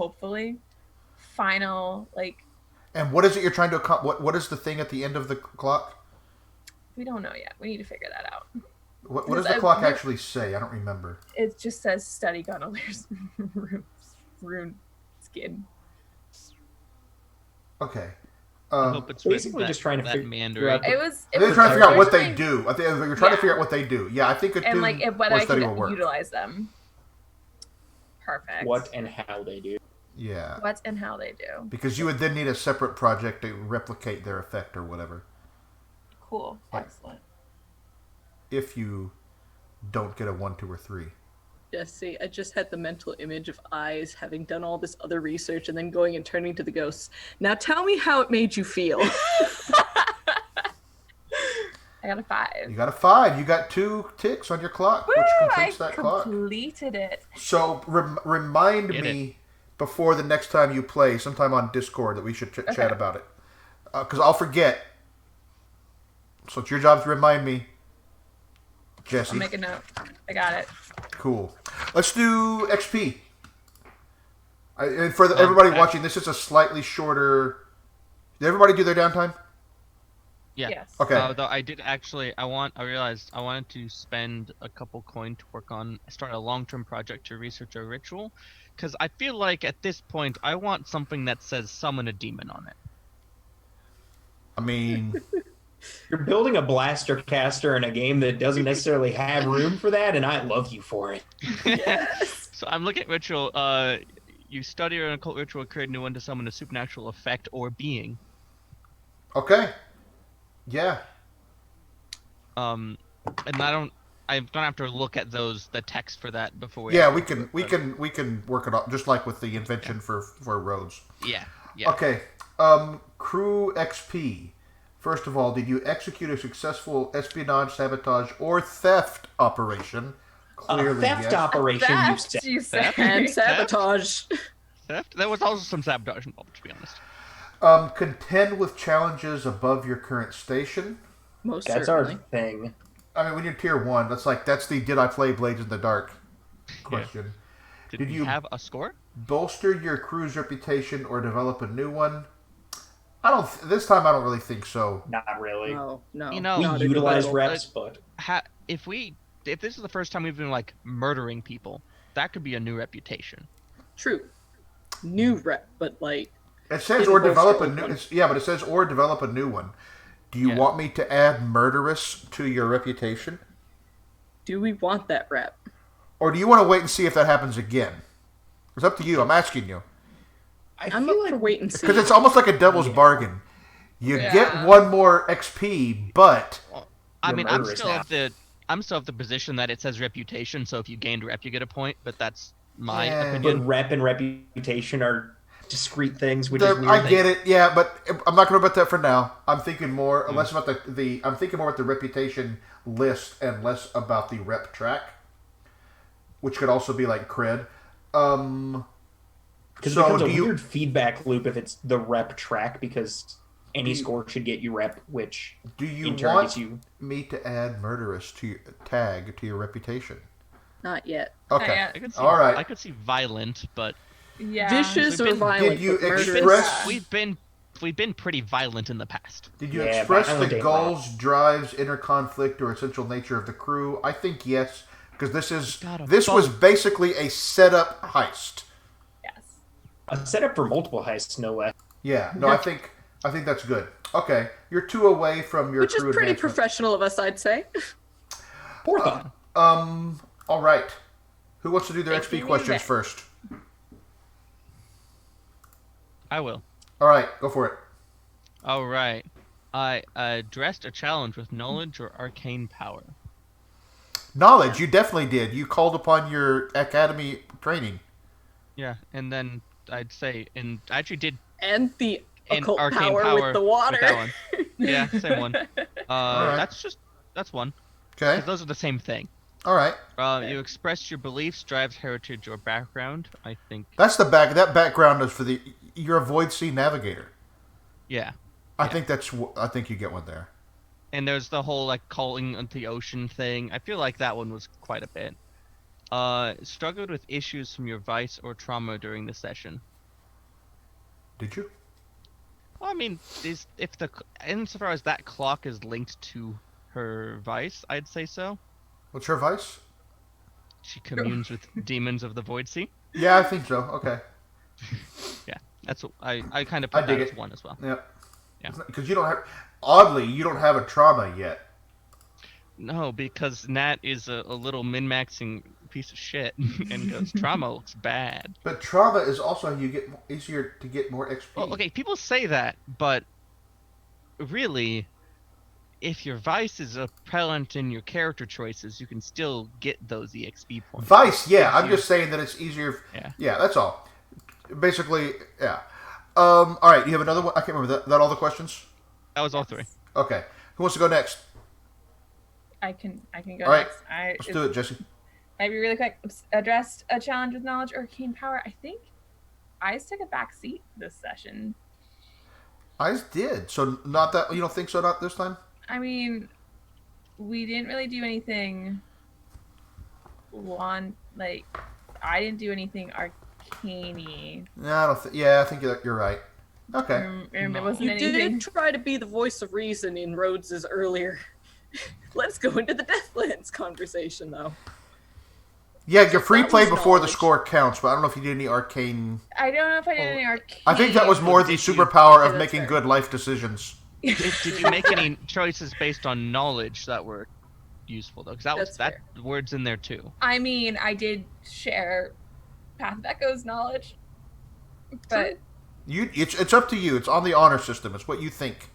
And what is it you're trying to accomplish? What is the thing at the end of the clock? We don't know yet. We need to figure that out. What does the clock actually say? I don't remember. It just says study Gondoliers rune skin. Okay. I hope it's basically just trying to that figure Mandarin. out. They're trying to figure out what they do. I think they're trying to figure out what they do. Yeah, I think a And like whether I study can will work. utilize them. Perfect. What and how they do. Yeah. What and how they do. Because you would then need a separate project to replicate their effect or whatever. Cool. Excellent. If you don't get a 1, 2, or 3. Yeah, see, I just had the mental image of Eyes having done all this other research and then going and turning to the ghosts. Now tell me how it made you feel. I got a 5. You got a 5. You got 2 ticks on your clock, Woo! which I completes that clock. completed it. So remind me before the next time you play, sometime on Discord, that we should chat about it. Because I'll forget. So it's your job to remind me, Jesse. I'll make a note. I got it. Cool. Let's do XP. And for everybody watching, this is a slightly shorter... Did everybody do their downtime? Yeah. Yes. Okay. Though I did actually, I realized I wanted to spend a couple coin to start a long-term project to research a ritual, because I feel like at this point I want something that says summon a demon on it. I mean... You're building a blaster caster in a game that doesn't necessarily have room for that, and I love you for it. Yes. So I'm looking at ritual. You study an occult ritual, create a new one to summon a supernatural effect or being. Okay. Yeah. And I'm gonna have to look at the text for that before. Yeah, we can work it out just like with the invention for roads. Yeah. Okay. Crew XP. First of all, did you execute a successful espionage, sabotage, or theft operation? Clearly, theft yes. operation, You said. Theft? And sabotage. Theft? There was also some sabotage involved, to be honest. Contend with challenges above your current station. Most That's certainly. our thing. I mean, when you're tier 1, that's the did I play Blades in the Dark question. Did you have a score? Bolster your crew's reputation or develop a new one? This time I don't really think so. Not really. No. You know, We not utilize even- reps, but If this is the first time we've been like murdering people, that could be a new reputation. True. New rep, but like... It says Didn't or bolster develop a old new. one. But it says or develop a new one. Do you want me to add murderous to your reputation, Do we want that rep? or do you want to wait and see if that happens again? It's up to you. I'm asking you I'm up for wait and see. because it's almost like a devil's bargain. You get 1 more XP, but I You're mean, I'm murderous still now. of the position that it says reputation. So if you gained rep, you get a point. But that's my Yeah. but opinion. rep and reputation are discrete things, which is weird. I get it. Yeah, but I'm not going to about that for now. I'm thinking more less about the. I'm thinking more about the reputation list and less about the rep track, which could also be like cred. Because it becomes a weird feedback loop if it's the rep track, because any score should get you rep, which Do you in turn want gets you... me to add murderous to your tag to your reputation? Not yet. Okay. I could see, All right. I could see violent, but Yeah. Vicious We've or been- violent? Did you but murderous? express- we've been pretty violent in the past. Did you Yeah, express violent the ain't goals, drives, inner conflict, or essential nature of the crew? I think yes, because this was basically a setup heist. Yes. A setup for multiple heists, no less. Yeah. No, I think that's good. Okay, you're 2 away from your Which is crew pretty advancement. professional of us, I'd say. Poor thought. All right. Who wants to do their Thank XP you, questions music. first? I will. All right, go for it. All right. I addressed a challenge with knowledge or arcane power. Knowledge, you definitely did. You called upon your academy training. Yeah, and then I'd say, and I actually did And the an occult arcane power with the water. with that one. Yeah, same one. right. That's one. Okay. 'Cause those are the same thing. All right. You express your beliefs, drives, heritage, or background. I think. That's the back. That background is for the. You're a void sea navigator. Yeah. I think you get one there. And there's the whole like calling into the ocean thing. I feel like that one was quite a bit. Struggled with issues from your vice or trauma during the session. Did you? Well, I mean, insofar as that clock is linked to her vice, I'd say so. What's her vice? She communes with demons of the Void Sea. Yeah, I think so. Okay. Yeah, that's what I kind of I put dig that as it. one as well. Yeah. Yeah. Because you don't have... Oddly, you don't have a trauma yet. No, because Nat is a little min-maxing piece of shit and goes, trauma looks bad. But trauma is also how you get easier to get more XP. Well, okay, people say that, but really, if your vice is prevalent in your character choices, you can still get those EXP points. Vice, yeah. I'm just saying that it's easier. Yeah, that's all. Basically, yeah. All right, you have another one? I can't remember. That all the questions? That was all three. Okay. Who wants to go next? I can go All right. next. Let's do it, Jesse. Might be really quick. Addressed a challenge with knowledge or arcane power. I think Eyes took a back seat this session. Eyes did. So not that... You don't think so? Not this time? I mean, we didn't really do anything I didn't do anything arcane-y. No, I don't I think you're right. Okay. It wasn't You anything. did try to be the voice of reason in Rhodes's earlier. Let's go into the Deathlands conversation, though. Yeah, your free That play was before the knowledge. score counts, but I don't know if you did any arcane... I don't know if I did any arcane. I think that was more the Did you- superpower Okay, of that's making fair. good life decisions. Did you make any choices based on knowledge that were useful though? Because That's that word's in there too. I mean, I did share Path of Echo's knowledge, but It's up to you. It's on the honor system. It's what you think.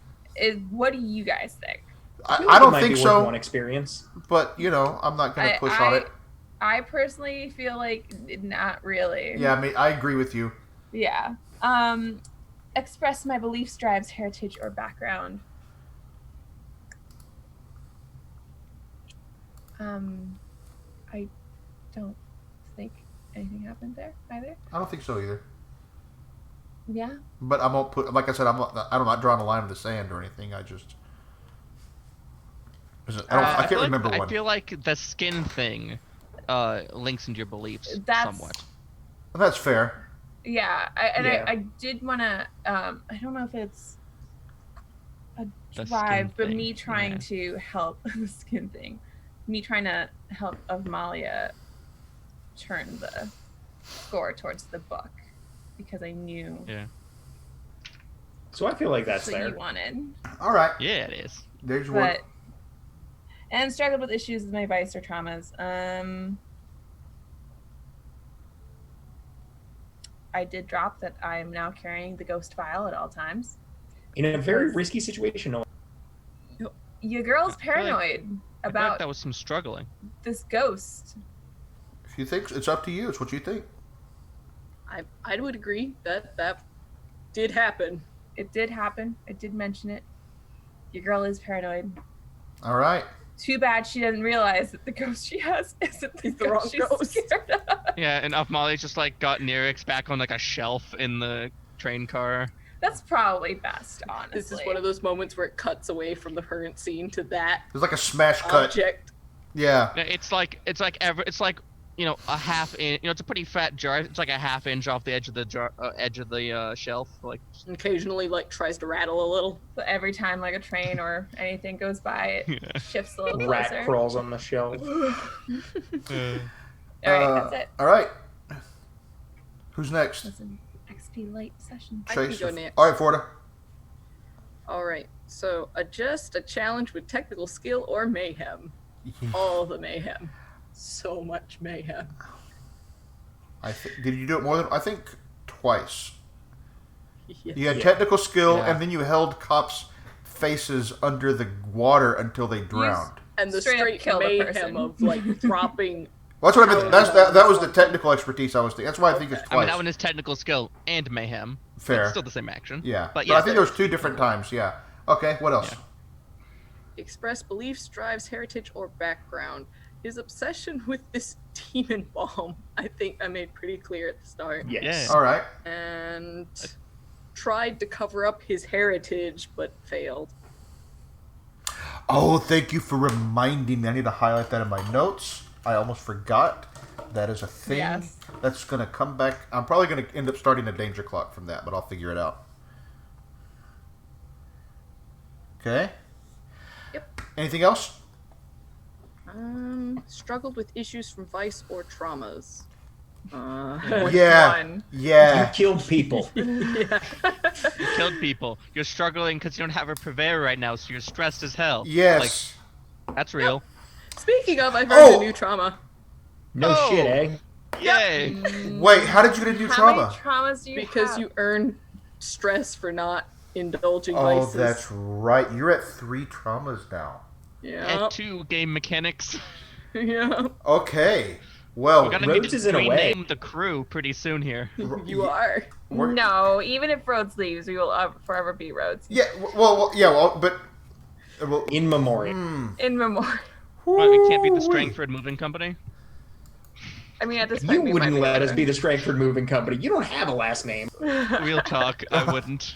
what do you guys think? I don't It might think be so, worth one experience. but, I'm not going to push on it. I personally feel like not really. Yeah, I mean, I agree with you. Yeah. Express my beliefs, drives, heritage, or background. I don't think anything happened there either. I don't think so either. Yeah. But I won't put, like I said, I'm not drawing a line in the sand or anything. I just... I can't remember one. I feel like the skin thing links into your beliefs somewhat. That's fair. Yeah. Yeah. I did want to. I don't know if it's a The drive, skin but thing, me trying yeah. to help the skin thing. Me trying to help Amalia turn the score towards the book because I knew Yeah. So I feel like that's what fair. you wanted. All right. Yeah, it is. There's one. But and struggled with issues with my vice or traumas. I did drop that I am now carrying the ghost vial at all times. In a very risky situation. Your girl's I feel like- paranoid I feel like about that was some struggling. this ghost. If you think it's up to you, it's what you think. I would agree that did happen. It did happen. I did mention it. Your girl is paranoid. All right. Too bad she doesn't realize that the ghost she has isn't the The wrong ghost she's ghost. scared of. Yeah, and Molly's just like got Nirix back on like a shelf in the train car. That's probably best, honestly. This is one of those moments where it cuts away from the current scene to that There's like a smash cut. object. Yeah. Yeah, it's like a half inch. It's a pretty fat jar. It's like a half inch off the edge of the jar, shelf. Like Occasionally, tries to rattle a little. So every time like a train or anything goes by, it Yeah. shifts a little Rat closer. crawls on the shelf. All right, that's it. All right. Who's next? That's an XP light session. I can go next. All right, Forda. Alright, so adjust a challenge with technical skill or mayhem. All the mayhem. So much mayhem. Did you do it more than... I think twice. Yeah. You had Yeah. technical skill, Yeah. and then you held cops' faces under the water until they drowned. And the Straight up straight kill the mayhem person. of dropping. Well, that's what I meant. That was the technical expertise I was thinking. That's why I think it's Okay. twice. I mean, that one is technical skill and mayhem. Fair. It's still the same action. Yeah. But I yeah, think there was two different times, yeah. Okay, what else? Yeah. Express beliefs, drives, heritage, or background. His obsession with this demon bomb, I think I made pretty clear at the start. Yes. Yeah. All right. And tried to cover up his heritage, but failed. Oh, thank you for reminding me. I need to highlight that in my notes. I almost forgot. That is a thing. Yes. That's going to come back. I'm probably going to end up starting a danger clock from that, but I'll figure it out. Okay. Yep. Anything else? Struggled with issues from vice or traumas. Yeah. One. You Yeah. killed people. Yeah. You killed people. You're struggling because you don't have a purveyor right now, so you're stressed as hell. Yes. Like, that's real. Speaking of, I've earned a new trauma. No shit, eh? Yay! Wait, how did you get a new How many trauma? traumas do you Because have? you earn stress for not indulging Oh, vices. that's right. You're at 3 traumas now. Yeah. At 2 game mechanics. Yeah. Okay. Well, We're gonna Rhodes need to is in a way. rename the crew pretty soon here. You are. No, even if Rhodes leaves, we will forever be Rhodes. yeah. But In memoriam. In memoriam. But we can't be the Strangford Moving Company. I mean, at this point, You we wouldn't might let us able be the Strangford Moving Company. You don't have a last name. Real talk, I wouldn't.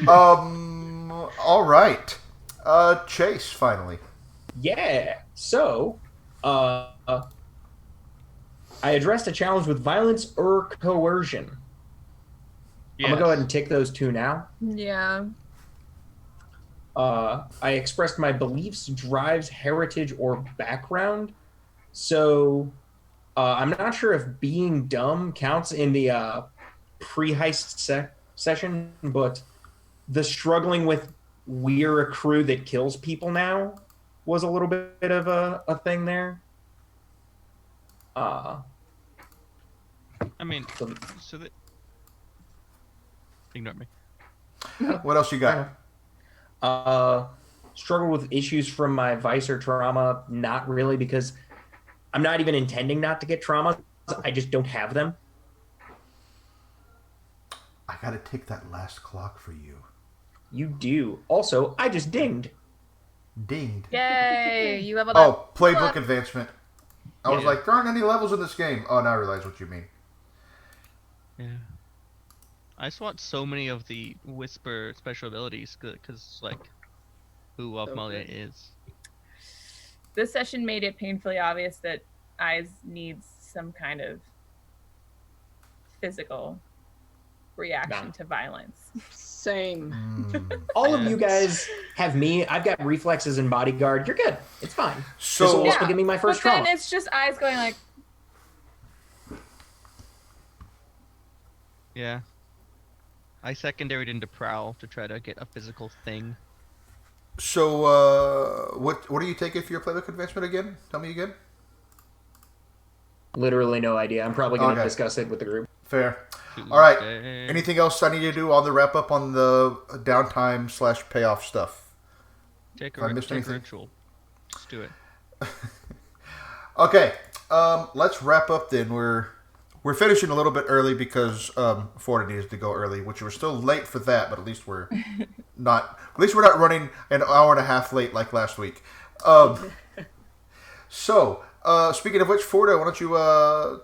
All right. Chase, finally. Yeah. So, I addressed a challenge with violence or coercion. Yes. I'm gonna go ahead and tick those 2 now. Yeah. I expressed my beliefs, drives, heritage, or background. So, I'm not sure if being dumb counts in the pre-heist session, but the struggling with we're a crew that kills people now was a little bit of a thing there. I mean, So- so that... Ignore me. What else you got? Struggle with issues from my vice or trauma, not really, because I'm not even intending not to get trauma. I just don't have them. I gotta tick that last clock for you. You do. Also, I just dinged. Dinged. Yay! You leveled Oh, up. playbook advancement. I was Yeah. like, there aren't any levels in this game. Oh, now I realize what you mean. Yeah. I just want so many of the Whisper special abilities, because, like, who Malia is. This session made it painfully obvious that Eyes needs some kind of physical reaction Nah. to violence. Same. All of you guys have me. I've got reflexes and bodyguard. You're good. It's fine. So- this will also Yeah, give me my first but then trauma. it's just Eyes going like, Yeah. I secondaried into Prowl to try to get a physical thing. So, what are you taking for your playbook advancement again? Tell me again. Literally no idea. I'm probably going to Okay. discuss it with the group. Fair. All right. Tuesday. Anything else I need to do on the wrap up on the downtime / payoff stuff? Take If I a, missed take a anything? ritual. Let's do it. Okay. Let's wrap up then. We're finishing a little bit early because Florida needed to go early, which we're still late for that, but at least we're not. At least we're not running an hour and a half late like last week. So, speaking of which, Florida, why don't you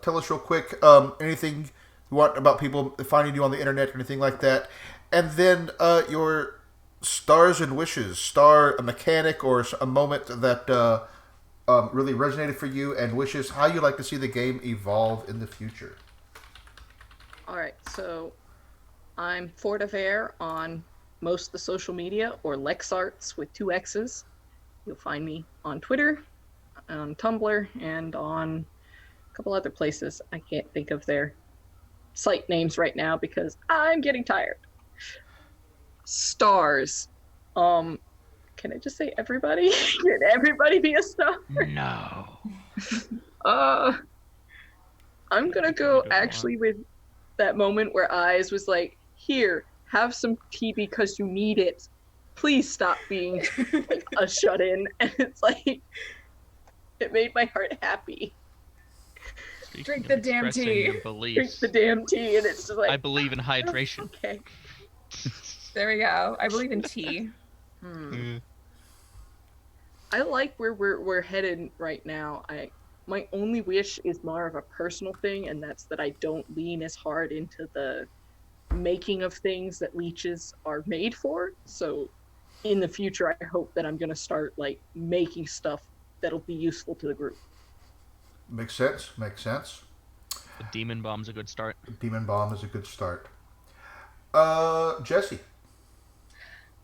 tell us real quick anything you want about people finding you on the internet or anything like that, and then your stars and wishes, a mechanic or a moment that really resonated for you, and wishes how you like to see the game evolve in the future. Alright, so I'm Fortivair on most of the social media, or LexArts with 2 X's. You'll find me on Twitter, on Tumblr, and on a couple other places. I can't think of their site names right now because I'm getting tired. Stars. Can I just say everybody? Can everybody be a star? No. I'm gonna go Good actually with that moment where Eyes was like, "Here, have some tea because you need it. Please stop being like a shut-in." And it's like, it made my heart happy. Speaking Drink of the damn expressing tea. your Drink beliefs, the damn tea, and it's just like, I believe in hydration. okay. there we go. I believe in tea. Mm. I like where we're headed right now. My only wish is more of a personal thing, and that's that I don't lean as hard into the making of things that leeches are made for. So in the future, I hope that I'm going to start like making stuff that'll be useful to the group. Makes sense. The demon bomb's a good start. Demon Bomb is a good start. Jesse.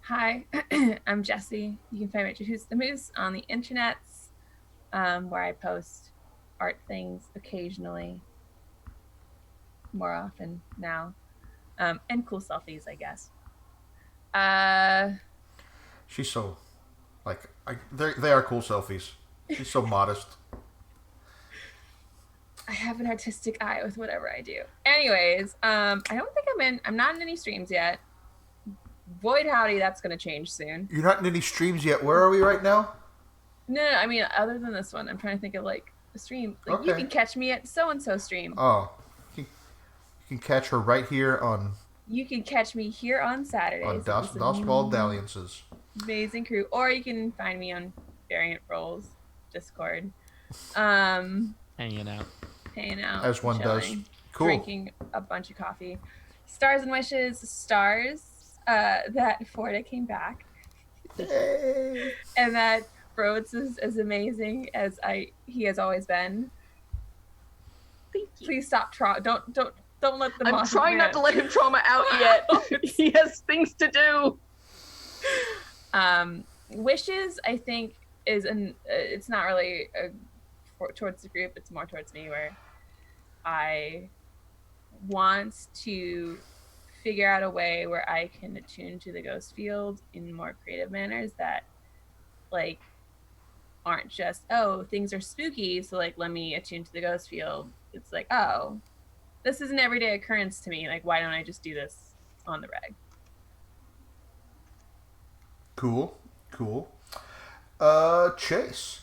Hi, I'm Jessie. You can find me at Who's the Moose on the internets. where I post art things occasionally, more often now, and cool selfies, I guess. She's so like they are cool selfies. She's so modest. I have an artistic eye with whatever I do. Anyways, I don't think I'm not in any streams yet. Void howdy, that's gonna change soon. You're not in any streams yet. Where are we right now? No, I mean, other than this one, I'm trying to think of like a stream. Like Okay. you can catch me at so and so stream. Oh, you can catch her right here on You can catch me here on Saturdays. on Doskvol Dalliances. Amazing crew, or you can find me on Variant Roles Discord. Hanging out. As one does. Cool. Drinking a bunch of coffee. Stars and Wishes, stars that Forda came back. Hey. And that Rhodes is as amazing as he has always been. Thank you. Please stop don't let the I'm trying not to let him trauma out yet. He has things to do. Wishes, I think, is it's not really towards the group, it's more towards me, where I want to figure out a way where I can attune to the ghost field in more creative manners that like aren't just, oh, things are spooky, so like let me attune to the ghost field. It's like, oh, this is an everyday occurrence to me, like why don't I just do this on the reg? Cool. Chase.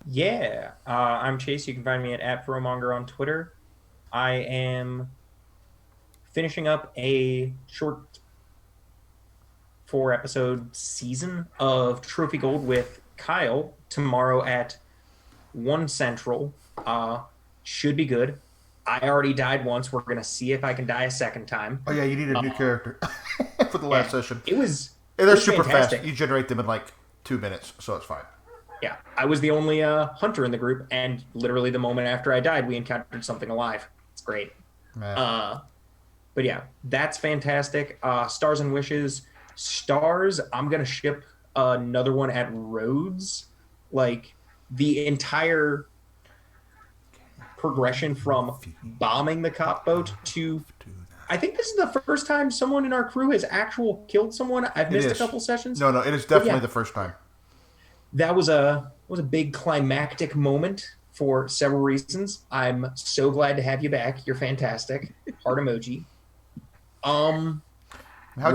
Yeah, I'm Chase. You can find me at @Fromonger on Twitter. I am finishing up a short 4-episode season of Trophy Gold with Kyle tomorrow at 1 Central. Should be good. I already died once. We're going to see if I can die a second time. Oh yeah, you need a new character for the last session. It was They're super fantastic. fast. You generate them in like 2 minutes, so it's fine. Yeah, I was the only hunter in the group, and literally the moment after I died, we encountered something alive. It's great. Man. But yeah, that's fantastic. Stars and Wishes. Stars, I'm going to ship another one at Rhodes. Like, the entire progression from bombing the cop boat to... I think this is the first time someone in our crew has killed someone. I've missed a couple sessions. No, it is definitely the first time. That was a big climactic moment for several reasons. I'm so glad to have you back. You're fantastic. Heart emoji. How'd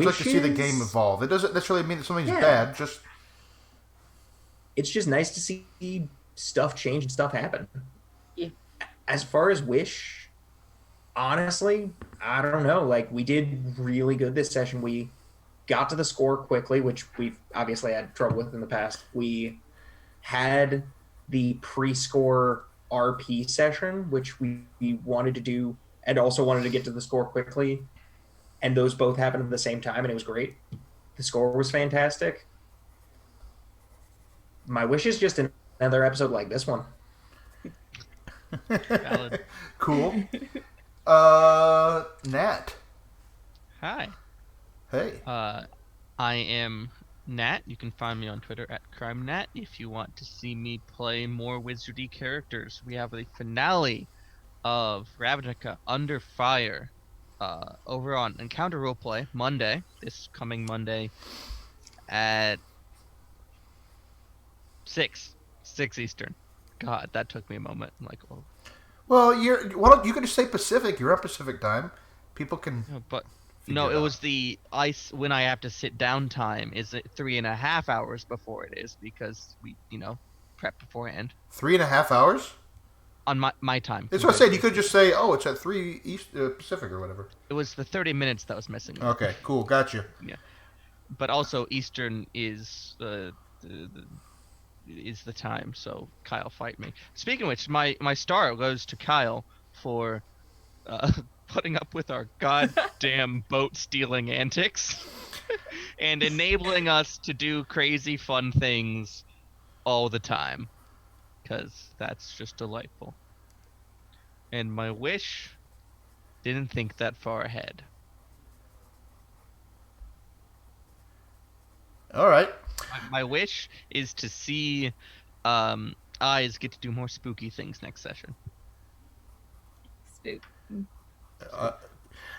you like to see the game evolve? It doesn't necessarily mean that something's bad. It's just nice to see stuff change and stuff happen. Yeah. As far as Wish, honestly, I don't know. Like, we did really good this session. We got to the score quickly, which we've obviously had trouble with in the past. We had the pre-score RP session, which we wanted to do, and also wanted to get to the score quickly. And those both happened at the same time, and it was great. The score was fantastic. My wish is just another episode like this one. Valid. Cool. Nat. Hi. Hey. I am Nat. You can find me on Twitter at CrimeNat if you want to see me play more wizardy characters. We have the finale of Ravnica Under Fire over on Encounter Roleplay Monday, this coming Monday at 6 Eastern. God, that took me a moment. I'm like, oh. Well, you can just say Pacific. You're on Pacific time. People can. But no, it was the ice when I have to sit down time is 3.5 hours before it is because we prep beforehand. 3.5 hours on my time. That's what I said. You could just say, "Oh, it's at 3 East Pacific" or whatever. It was the 30 minutes that was missing. Okay, cool, gotcha. Yeah, but also Eastern is is the time. So Kyle, fight me. Speaking of which, my star goes to Kyle for putting up with our goddamn boat stealing antics and enabling us to do crazy fun things all the time. Because that's just delightful. And my wish didn't think that far ahead. All right. My wish is to see a eyes get to do more spooky things next session. Spook. You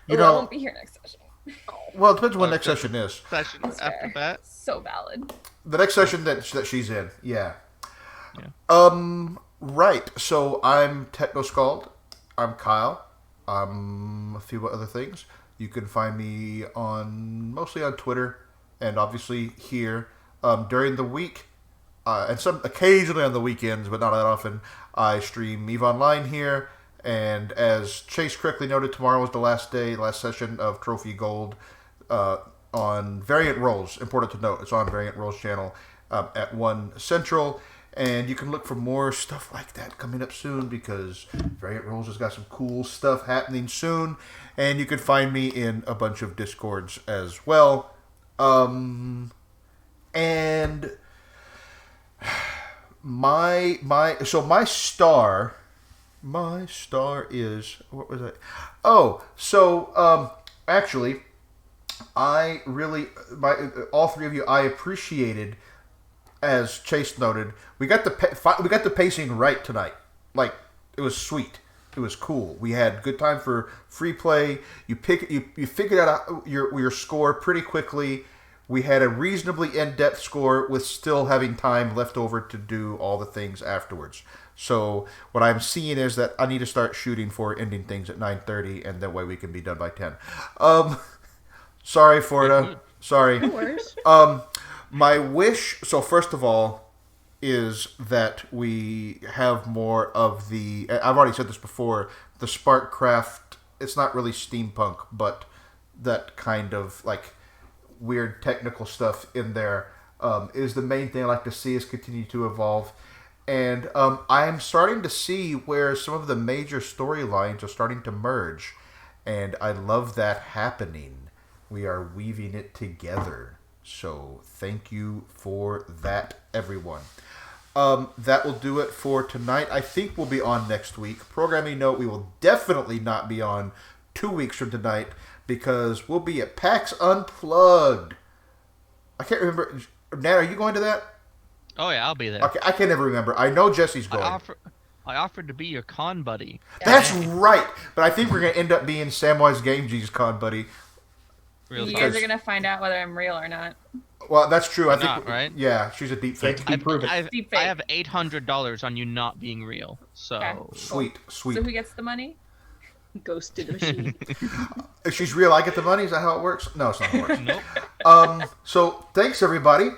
I know, won't be here next session. well, it depends when next Okay. session is. Session That's after fair. that. So valid. The next session that she's in, yeah. Yeah. Right. So I'm Technoscald. I'm Kyle. I'm a few other things. You can find me mostly on Twitter, and obviously here during the week, and some occasionally on the weekends, but not that often. I stream EVE Online here, and as Chase correctly noted, tomorrow is the last session of Trophy Gold on Variant Rolls. Important to note, it's on Variant Rolls channel at 1 Central. And you can look for more stuff like that coming up soon because Variant Rolls has got some cool stuff happening soon. And you can find me in a bunch of Discords as well. And my star is, what was it? Oh, so actually, I really, all three of you, I appreciated. As Chase noted, we got the pacing right tonight. Like, it was sweet. It was cool. We had good time for free play. You figured out your score pretty quickly. We had a reasonably in-depth score with still having time left over to do all the things afterwards. So what I'm seeing is that I need to start shooting for ending things at 9:30, and that way we can be done by 10. Sorry, Forda. Sorry. No worries. My wish, so first of all, is that we have more of the, I've already said this before, the Sparkcraft, it's not really steampunk, but that kind of, like, weird technical stuff in there is the main thing I like to see us continue to evolve. And I'm starting to see where some of the major storylines are starting to merge, and I love that happening. We are weaving it together. So thank you for that, everyone. That will do it for tonight. I think we'll be on next week. Programming note, we will definitely not be on 2 weeks from tonight because we'll be at PAX Unplugged. I can't remember. Nat, are you going to that? Oh yeah, I'll be there. Okay, I can never remember. I know Jesse's going. I offered to be your con buddy. That's right. But I think we're going to end up being Samwise Gamgee's con buddy. Really? You guys are gonna find out whether I'm real or not. Well, that's true. I think, not, right? Yeah, she's a deep fake. Be proven. I Deep fake. have $800 on you not being real. So Okay. Sweet. So who gets the money? Ghost in the machine. If she's real, I get the money. Is that how it works? No, it's not how it works. nope. So thanks, everybody.